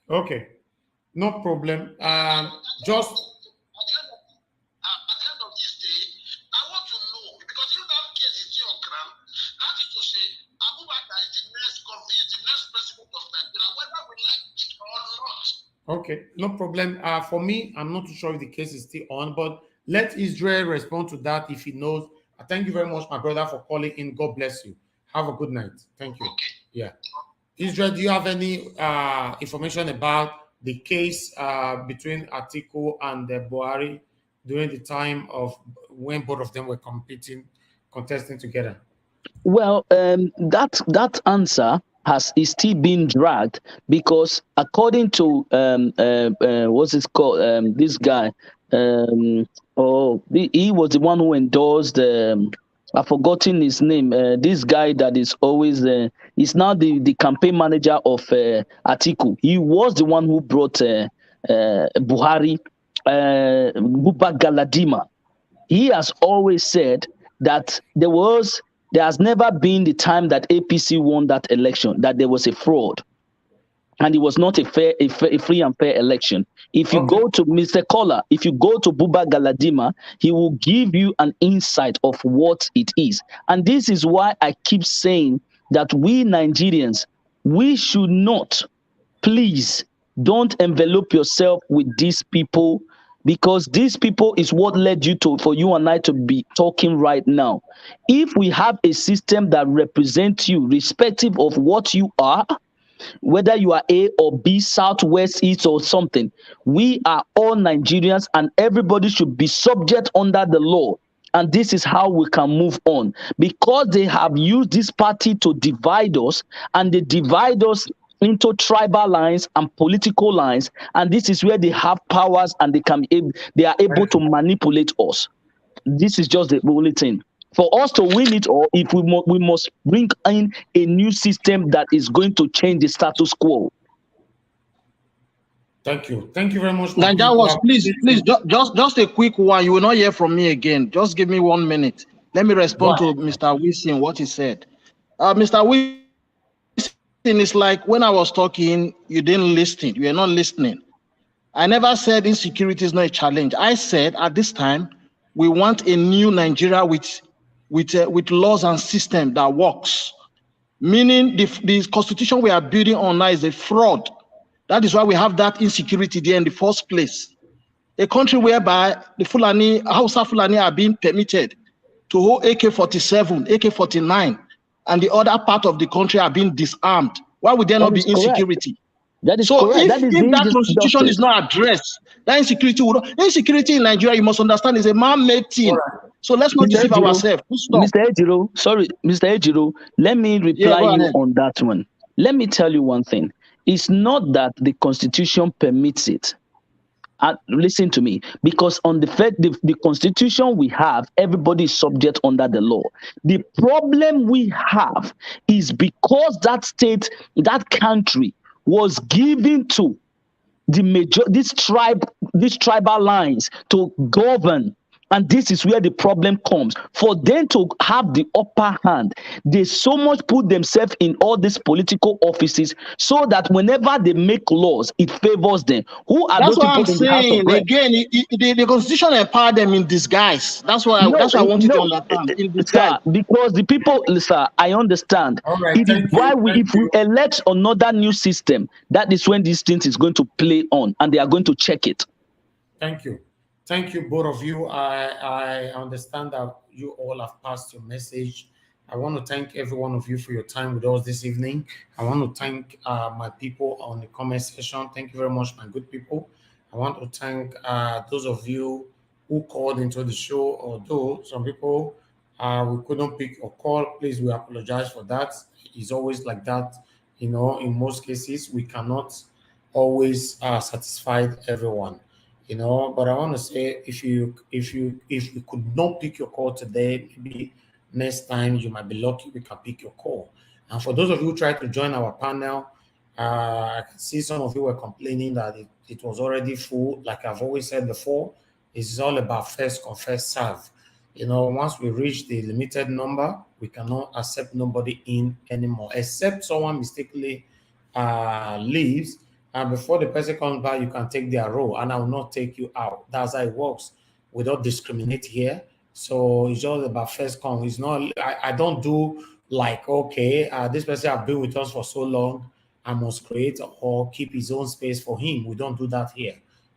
Okay. No problem. Just. Okay, no problem. For me, I'm not too sure if the case is still on, but let Israel respond to that if he knows. Thank you very much, my brother, for calling in. God bless you. Have a good night. Thank you. Yeah. Israel, do you have any information about the case between Atiku and Buhari during the time of when both of them were contesting together? Well, that answer is still being dragged because according to what's it called, this guy, he was the one who endorsed. I've forgotten his name. This guy that is always he's now the campaign manager of Atiku. He was the one who brought Buhari, Buba Galadima. He has always said that there has never been the time that APC won that election, that there was a fraud. And it was not a free and fair election. If you go to Mr. Kola, if you go to Buba Galadima, he will give you an insight of what it is. And this is why I keep saying that we Nigerians, we should not, please, don't envelop yourself with these people, because these people is what led you for you and I to be talking right now. If we have a system that represents you, respective of what you are, whether you are A or B, South, West, East, or something, we are all Nigerians and everybody should be subject under the law. And this is how we can move on. Because they have used this party to divide us, and they divide us into tribal lines and political lines, and this is where they have powers and they are able to manipulate us. This is just the only thing. For us to win it all, if we must bring in a new system that is going to change the status quo. Thank you. Thank you very much. Please, just a quick one. You will not hear from me again. Just give me 1 minute. Let me respond to Mr. Wilson, what he said. Mr. Wilson, it's like when I was talking, you didn't listen. You were not listening. I never said insecurity is not a challenge. I said at this time, we want a new Nigeria with laws and system that works. Meaning the constitution we are building on now is a fraud. That is why we have that insecurity there in the first place. A country whereby the Fulani, Hausa Fulani are being permitted to hold AK-47, AK-49, and the other part of the country are being disarmed. Why would there not be insecurity? That is correct. If that constitution is not addressed, that insecurity in Nigeria, you must understand, is a man-made thing. So let's not deceive ourselves. Mr. Ejiro, let me reply you on that one. Let me tell you one thing. It's not that the constitution permits it. Listen to me, because on the constitution we have, everybody is subject under the law. The problem we have is because that state, that country was given to these tribal lines to govern. And this is where the problem comes. For them to have the upper hand, they so much put themselves in all these political offices so that whenever they make laws, it favors them. Who are those people in the House of Reps? Again, the constitution empowered them in disguise. That's what I want you to understand. In disguise. Sir, because the people, sir, I understand. It is why if we elect another new system, that is when these things is going to play on, and they are going to check it. Thank you. Thank you, both of you. I understand that you all have passed your message. I want to thank every one of you for your time with us this evening. I want to thank my people on the comment section. Thank you very much, my good people. I want to thank those of you who called into the show, although some people we couldn't pick or call. Please, we apologize for that. It's always like that. You know, in most cases, we cannot always satisfy everyone. You know, but I want to say, if you could not pick your call today, maybe next time you might be lucky we can pick your call. And for those of you who tried to join our panel, I can see some of you were complaining that it was already full. Like I've always said before, it's all about first come, first serve. You know, once we reach the limited number, we cannot accept nobody in anymore, except someone mistakenly leaves. And before the person comes back, you can take their role, and I will not take you out. That's how it works. We don't discriminate here. So it's just about first come. It's not, I don't do like, okay, this person have been with us for so long, I must create or keep his own space for him. We don't do that here.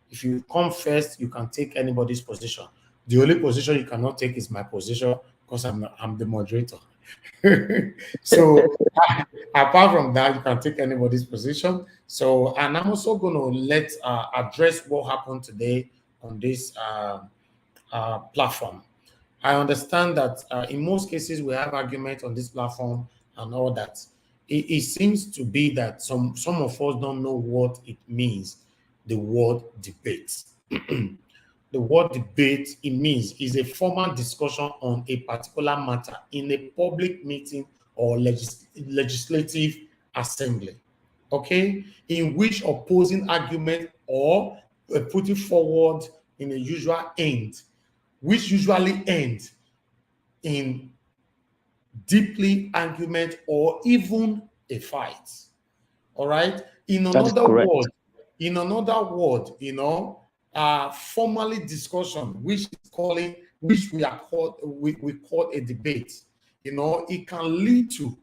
If you come first, you can take anybody's position. The only position you cannot take is my position, because I'm the moderator. So apart from that, you can take anybody's position. So, and I'm also going to address what happened today on this platform. I understand that in most cases we have argument on this platform and all that. It seems to be that some of us don't know what it means, the word debate. The word debate, it means, is a formal discussion on a particular matter in a public meeting or legislative assembly, okay, in which opposing argument or putting forward in a usual end, which usually end in deeply argument or even a fight. All right. In another word, you know, formally discussion, which we call a debate. You know, it can lead to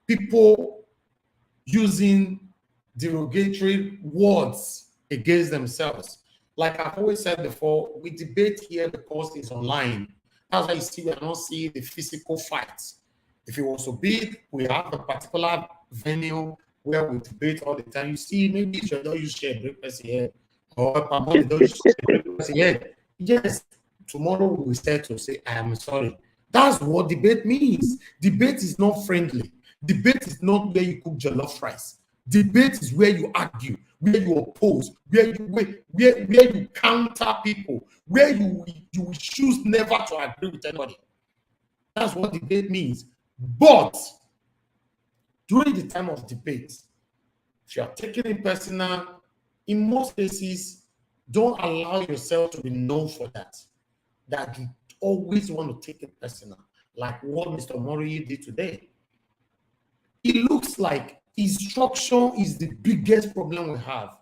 people using derogatory words against themselves. Like I've always said before, we debate here because it's online. That's why you see we are not seeing the physical fights. If it was so big, we have a particular venue where we debate all the time. You see, maybe you should not use share break person here, or don't use share break person here. Yes, tomorrow we will start to say, I am sorry. That's what debate means. Debate is not friendly. Debate is not where you cook jollof rice. Debate is where you argue, where you oppose, where you counter people, where you will choose never to agree with anybody. That's what debate means. But during the time of debate, if you are taking it personal, in most cases, don't allow yourself to be known for that. That you always want to take it personal, like what Mr. Mori did today. It looks like instruction is the biggest problem we have.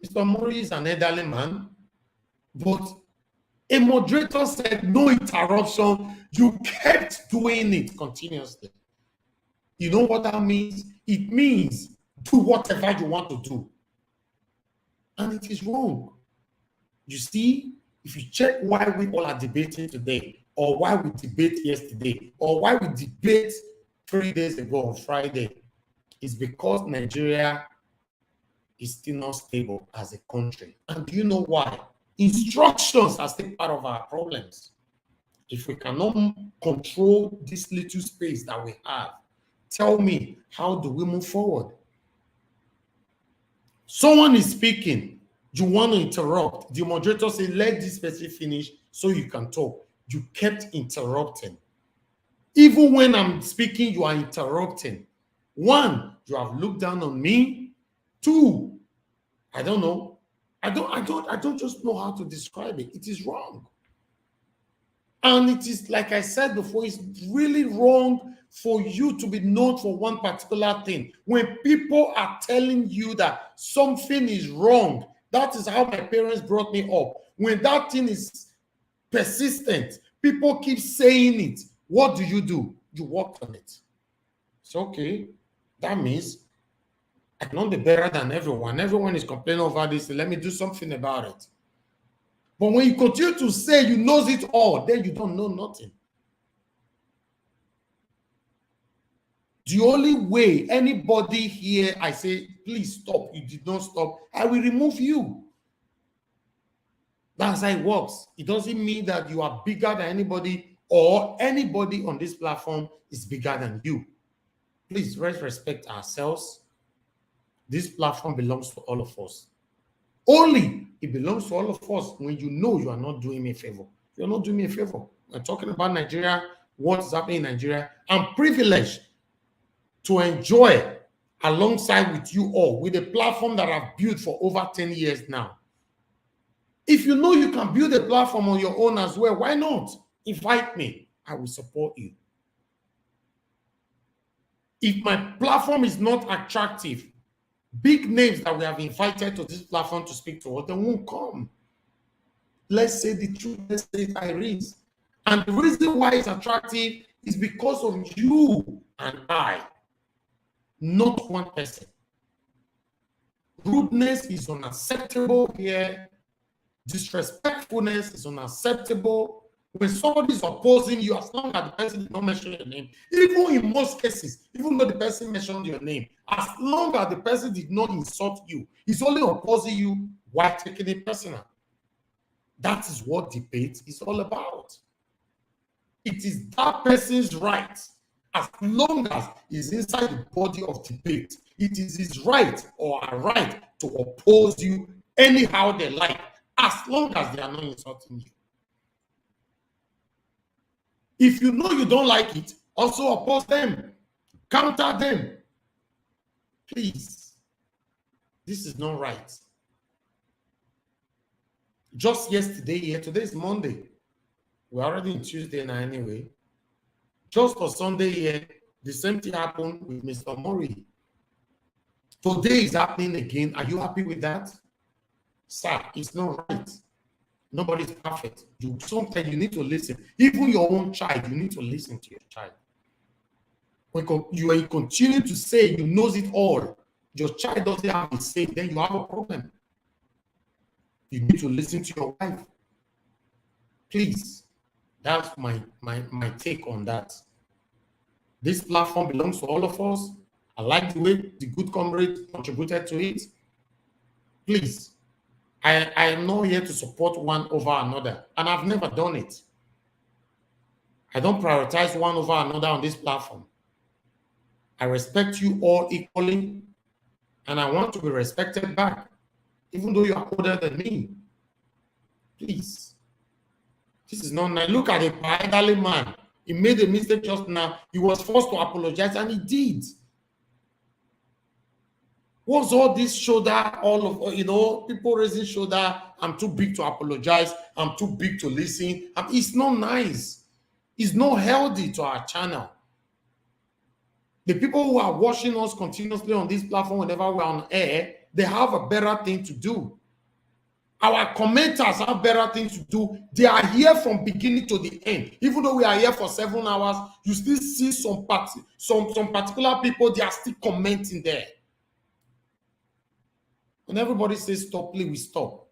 Mr. Mori is an elderly man, but a moderator said no interruption. You kept doing it continuously. You know what that means? It means do whatever you want to do. And it is wrong. You see, if you check why we all are debating today, or why we debate yesterday, or why we debate 3 days ago on Friday, is because Nigeria is still not stable as a country. And do you know why? Instructions are still part of our problems. If we cannot control this little space that we have, tell me, how do we move forward? Someone is speaking, you want to interrupt. The moderator says, let this person finish so you can talk. You kept interrupting. Even when I'm speaking, you are interrupting. One, you have looked down on me. Two, I don't know. I don't just know how to describe it. It is wrong. And it is, like I said before, it's really wrong for you to be known for one particular thing. When people are telling you that something is wrong, that is how my parents brought me up. When that thing is persistent, people keep saying it. What do? You work on it. It's okay. That means I cannot be better than everyone. Everyone is complaining over this. Let me do something about it. But when you continue to say you know it all, then you don't know nothing. The only way anybody here, I say, please stop, you did not stop, I will remove you. That's how it works. It doesn't mean that you are bigger than anybody or anybody on this platform is bigger than you. Please, let's respect ourselves. This platform belongs to all of us. Only it belongs to all of us when you know you are not doing me a favor. You're not doing me a favor. We're talking about Nigeria, what's happening in Nigeria. I'm privileged to enjoy alongside with you all with a platform that I've built for over 10 years now. If you know you can build a platform on your own as well, why not? Invite me. I will support you. If my platform is not attractive, Big names that we have invited to this platform to speak to us, they won't come. Let's say the truth, let's say it how it is. And the reason why it's attractive is because of you and I, not one person. Rudeness is unacceptable here. Disrespectfulness is unacceptable. When somebody is opposing you, as long as the person did not mention your name, even in most cases, even though the person mentioned your name, as long as the person did not insult you, he's only opposing you while taking it personal. That is what debate is all about. It is that person's right, as long as he's inside the body of debate. It is his right or her right to oppose you anyhow they like, as long as they are not insulting you. If you know you don't like it, also oppose them, counter them. Please, this is not right. Just yesterday here, today is Monday. We're already in Tuesday now anyway. Just for Sunday here, the same thing happened with Mr. Murray. Today is happening again. Are you happy with that? Sir, it's not right. Nobody's perfect. Sometimes you need to listen. Even your own child, you need to listen to your child. When you continue to say you knows it all, your child doesn't have to say, then you have a problem. You need to listen to your wife. Please. That's my take on that. This platform belongs to all of us. I like the way the good comrades contributed to it. Please, I am not here to support one over another, and I've never done it. I don't prioritize one over another on this platform. I respect you all equally, and I want to be respected back, even though you are older than me. Please. This is not nice. Look at the elderly man. He made a mistake just now. He was forced to apologize, and he did. What's all this shoulder, all of, people raising shoulder, I'm too big to apologize, I'm too big to listen. It's not nice. It's not healthy to our channel. The people who are watching us continuously on this platform whenever we're on air, they have a better thing to do. Our commenters have better things to do. They are here from beginning to the end. Even though we are here for 7 hours, you still see some particular people, they are still commenting there. When everybody says stop, please, we stop.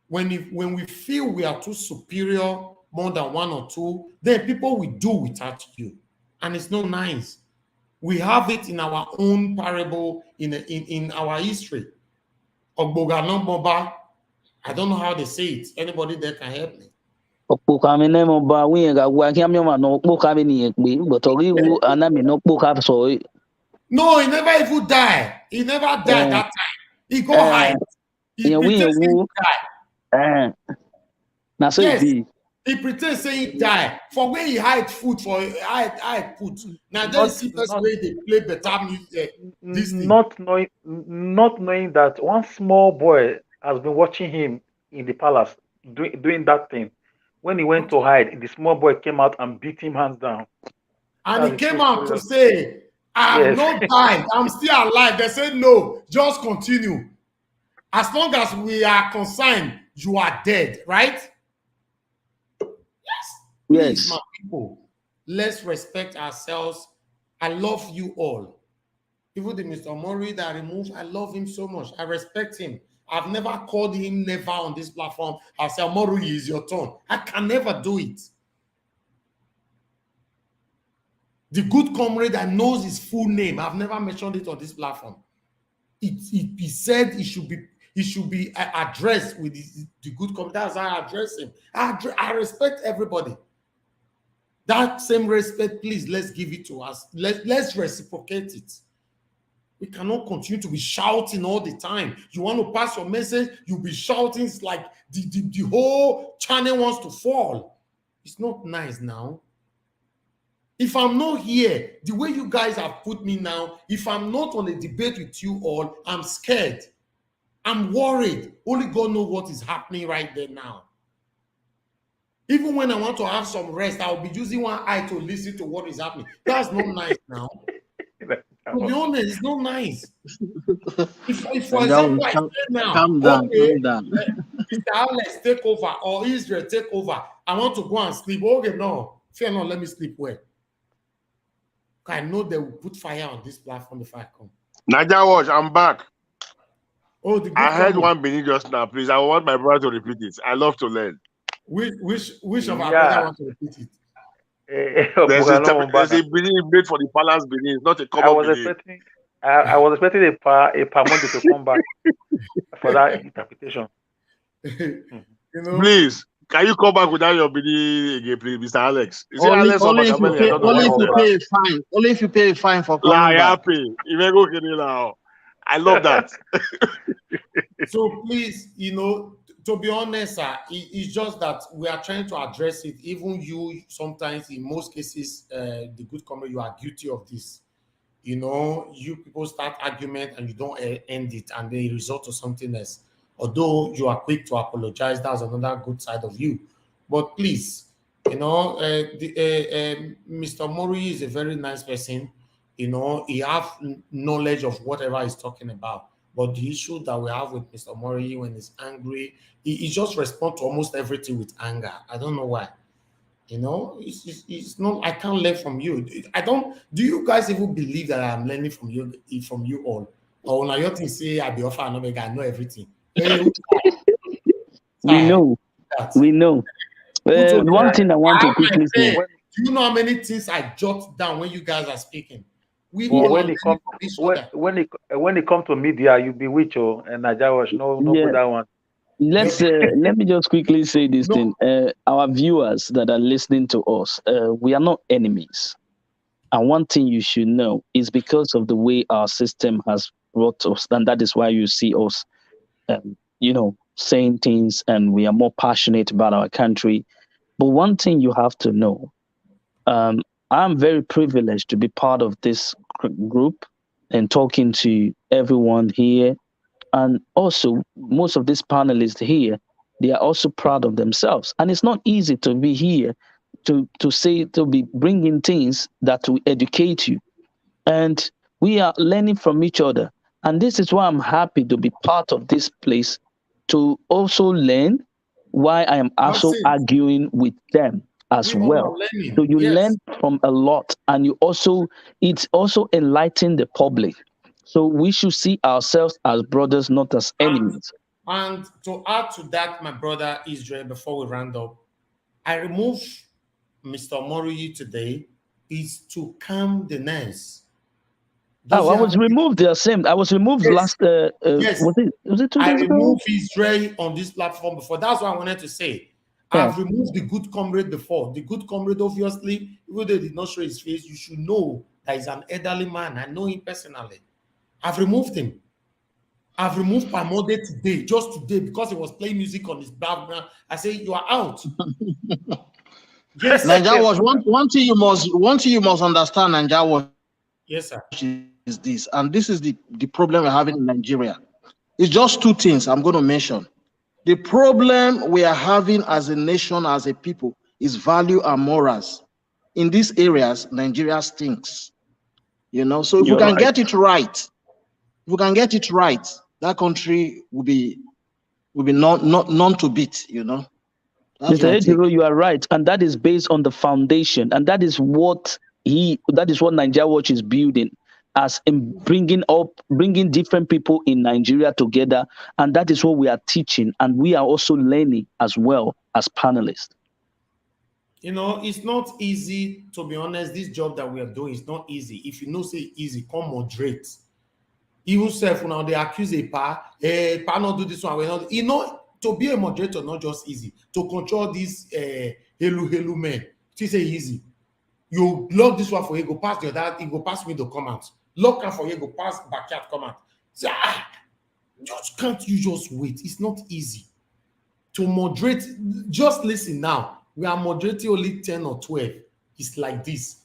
When we feel we are too superior, more than one or two, then people will do without you. And it's not nice. We have it in our own parable, in our history. Ogboga, I don't know how they say it. Anybody there can help me? No, he never even died. He never died that time. He go hide. He pretends he died. Yes, he pretends saying he died. For where he hide food, for hide food. Now there is the way they play better music. Not knowing that one small boy has been watching him in the palace doing that thing. When he went to hide, the small boy came out and beat him hands down. And he came out to say, I have not died. I'm still alive. They said, no, just continue. As long as we are concerned, you are dead, right? Yes. Please, my people, let's respect ourselves. I love you all. Even the Mr. Murray that I removed, I love him so much. I respect him. I've never called him never on this platform. I say, Murray, is your turn. I can never do it. The good comrade that knows his full name, I've never mentioned it on this platform. He said he should be addressed with the good comrade. That's how I address him. I respect everybody. That same respect, please, let's give it to us. Let's reciprocate it. We cannot continue to be shouting all the time. You want to pass your message, you'll be shouting. It's like the whole channel wants to fall. It's not nice now. If I'm not here, the way you guys have put me now, if I'm not on a debate with you all, I'm scared. I'm worried. Only God knows what is happening right there now. Even when I want to have some rest, I'll be using one eye to listen to what is happening. That's not nice now. To be honest, it's not nice. If for example, I say now, calm down. Mr. Alex take over or Israel take over, I want to go and sleep. Okay, no, fear not, let me sleep well. I know they will put fire on this platform if I come. Naija Watch, I'm back. Oh, the good I heard coming. one Benin just now. Please, I want my brother to repeat it. I love to learn. Which of our brother want to repeat it? There's a Benin made for the palace Benin, not a common Benin. I was expecting a Pamondi to come back for that interpretation. Please, can you come back without your Benin again, please, Mr. Alex? Is it only, Alex or Machiavelli? Only if you pay a fine for coming back. Now. I love that. So please, to be honest, it's just that we are trying to address it. Even you, sometimes, in most cases, the good comrade, you are guilty of this. You people start argument and you don't end it, and they result to something else. Although you are quick to apologize, that's another good side of you. But please, Mr. Mori is a very nice person. He have knowledge of whatever he's talking about. But the issue that we have with Mr. Mori when he's angry, he just responds to almost everything with anger. I don't know why. It's not. I can't learn from you. Do you guys even believe that I'm learning from you all? Or when I think say I be offer and omega, I know everything. We know. One thing I want to quickly say. Do you know how many things I jot down when you guys are speaking? When it comes to media, you be with you and Naija Watch. No put that one. Let me just quickly say this thing. Our viewers that are listening to us, we are not enemies. And one thing you should know is because of the way our system has brought us, and that is why you see us, saying things, and we are more passionate about our country. But one thing you have to know, I'm very privileged to be part of this group and talking to everyone here. And also, most of these panelists here, they are also proud of themselves. And it's not easy to be here to be bringing things that will educate you. And we are learning from each other. And this is why I'm happy to be part of this place to also learn why I am also arguing with them as well. So you learn from a lot, and it's also enlightening the public. So we should see ourselves as brothers, not as enemies. And to add to that, my brother Israel, before we round up, I removed Mr. Mori today is to calm the nerves. I was removed the same. I was removed last. Yes. Was it 2 days ago? I removed Israel on this platform before. That's what I wanted to say. I've removed the good comrade before. The good comrade, obviously, even though he did not show his face, you should know that he's an elderly man. I know him personally. I've removed him. I've removed Pamode today, just today, because he was playing music on his background. I say, you are out. Yes, Naija Watch. One thing you must understand, Naija Watch. Yes, sir. Is this, and this is the problem we're having in Nigeria. It's just two things I'm going to mention. The problem we are having as a nation, as a people, is value and morals. In these areas, Nigeria stinks. So if we can get it right, that country will be none to beat. Mr. Ejiro, you are right, and that is based on the foundation, and that is what Naija Watch is building, as in bringing different people in Nigeria together, and that is what we are teaching, and we are also learning as well as panelists. It's not easy, to be honest. This job that we are doing is not easy. If you say easy, come moderate. Even self now they accuse a pa not do this one. We're not. To be a moderator not just easy. To control these hello men, it is easy. You lock this one for you, go pass your dad, you go pass me the comment. Lock her for you, go pass backyard comment. Say, can't you just wait? It's not easy to moderate. Just listen now. We are moderating only 10 or 12. It's like this.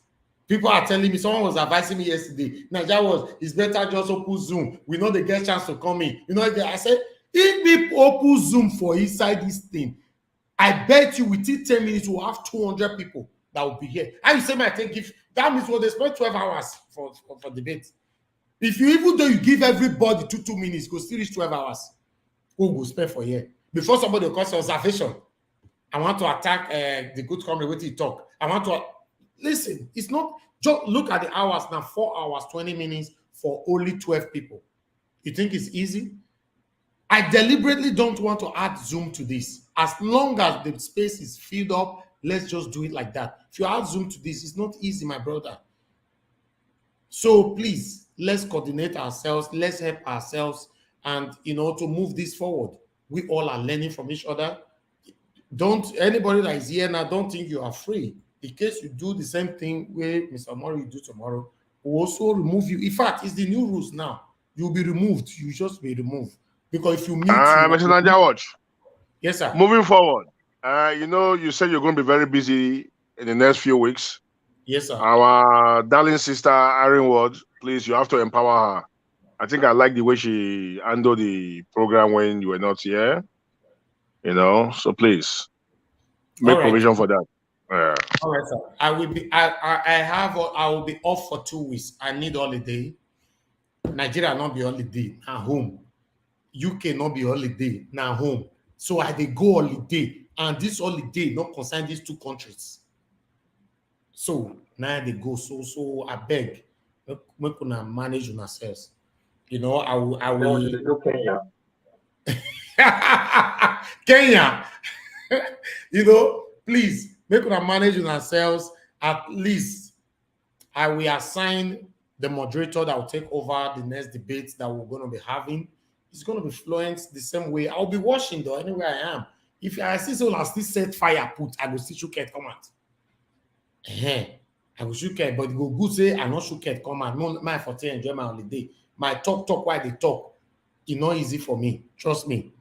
People are telling me, someone was advising me yesterday, Naija it's better just open Zoom. We know they get a chance to come in. I said, if we open Zoom for inside this thing, I bet you within 10 minutes we'll have 200 people that will be here. And you say, I think if that means we'll spend 12 hours for debate. If you, even though you give everybody 2 minutes, go still reach 12 hours. Who will spend for here? Before somebody will cause observation. I want to attack the good comrade with you talk. I want to listen. It's not just look at the hours now, 4 hours, 20 minutes for only 12 people. You think it's easy? I deliberately don't want to add Zoom to this. As long as the space is filled up, let's just do it like that. If you add Zoom to this, it's not easy, my brother. So please, let's coordinate ourselves. Let's help ourselves and, to move this forward. We all are learning from each other. Anybody that is here now, don't think you are free. In case you do the same thing where Mr. Mori will do tomorrow, we'll also remove you. In fact, it's the new rules now. You'll be removed. You just be removed. Because if you meet... Mr. Naija Watch. Yes, sir. Moving forward, you said you're going to be very busy in the next few weeks. Yes, sir. Our darling sister, Irene Ward, please, you have to empower her. I think I like the way she handled the program when you were not here. So please make provision for that. All right, sir. I will be. I will be off for 2 weeks. I need holiday. Nigeria not be holiday. Now home. UK not be holiday. Now home. So I dey go holiday, and this holiday not concern these two countries. So now they go. So I beg, make una manage yourselves. I will. Kenya. Kenya. Please make una manage yourselves. At least I will assign the moderator that will take over the next debate that we're going to be having. It's going to be fluent the same way. I'll be watching though, anywhere I am. If I see someone still set fire put, I will still shoot come out. I will shoot but it go good say I not shoot come out. No, my 40 enjoy my holiday. My talk while they talk. It's not easy for me. Trust me.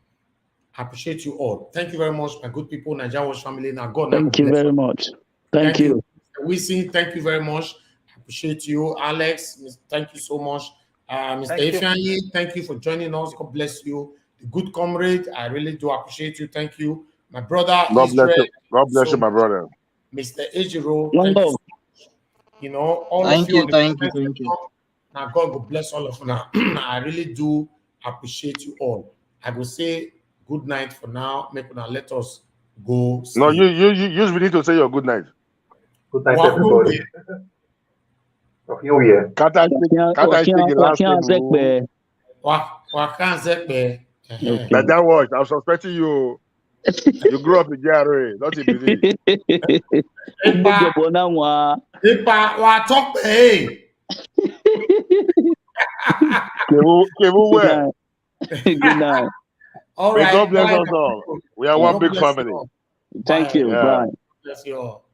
I appreciate you all. Thank you very much, my good people, Naija Watch family. Now God. Thank you very much. Thank you. Wissing, thank you very much. I appreciate you, Alex. Thank you so much. Mr. Ifeanyi, thank you for joining us. God bless you. The good comrade, I really do appreciate you. Thank you. My brother, God bless you. God bless you, my brother. Mr. Ejiro, thank you so much. All of you. Thank you. Now, God will bless all of you. Now, I really do appreciate you all. I will say good night for now. Make una let us go sleep. No, you need to say your good night. Good night, everybody. New Year. Can't I speak the last name? Naija Watch, I'm suspecting you. You grew up in GRA, not in Benin. Good night. All May right. God bless us all. We are one big family. Thank you. Bye. Bless you all.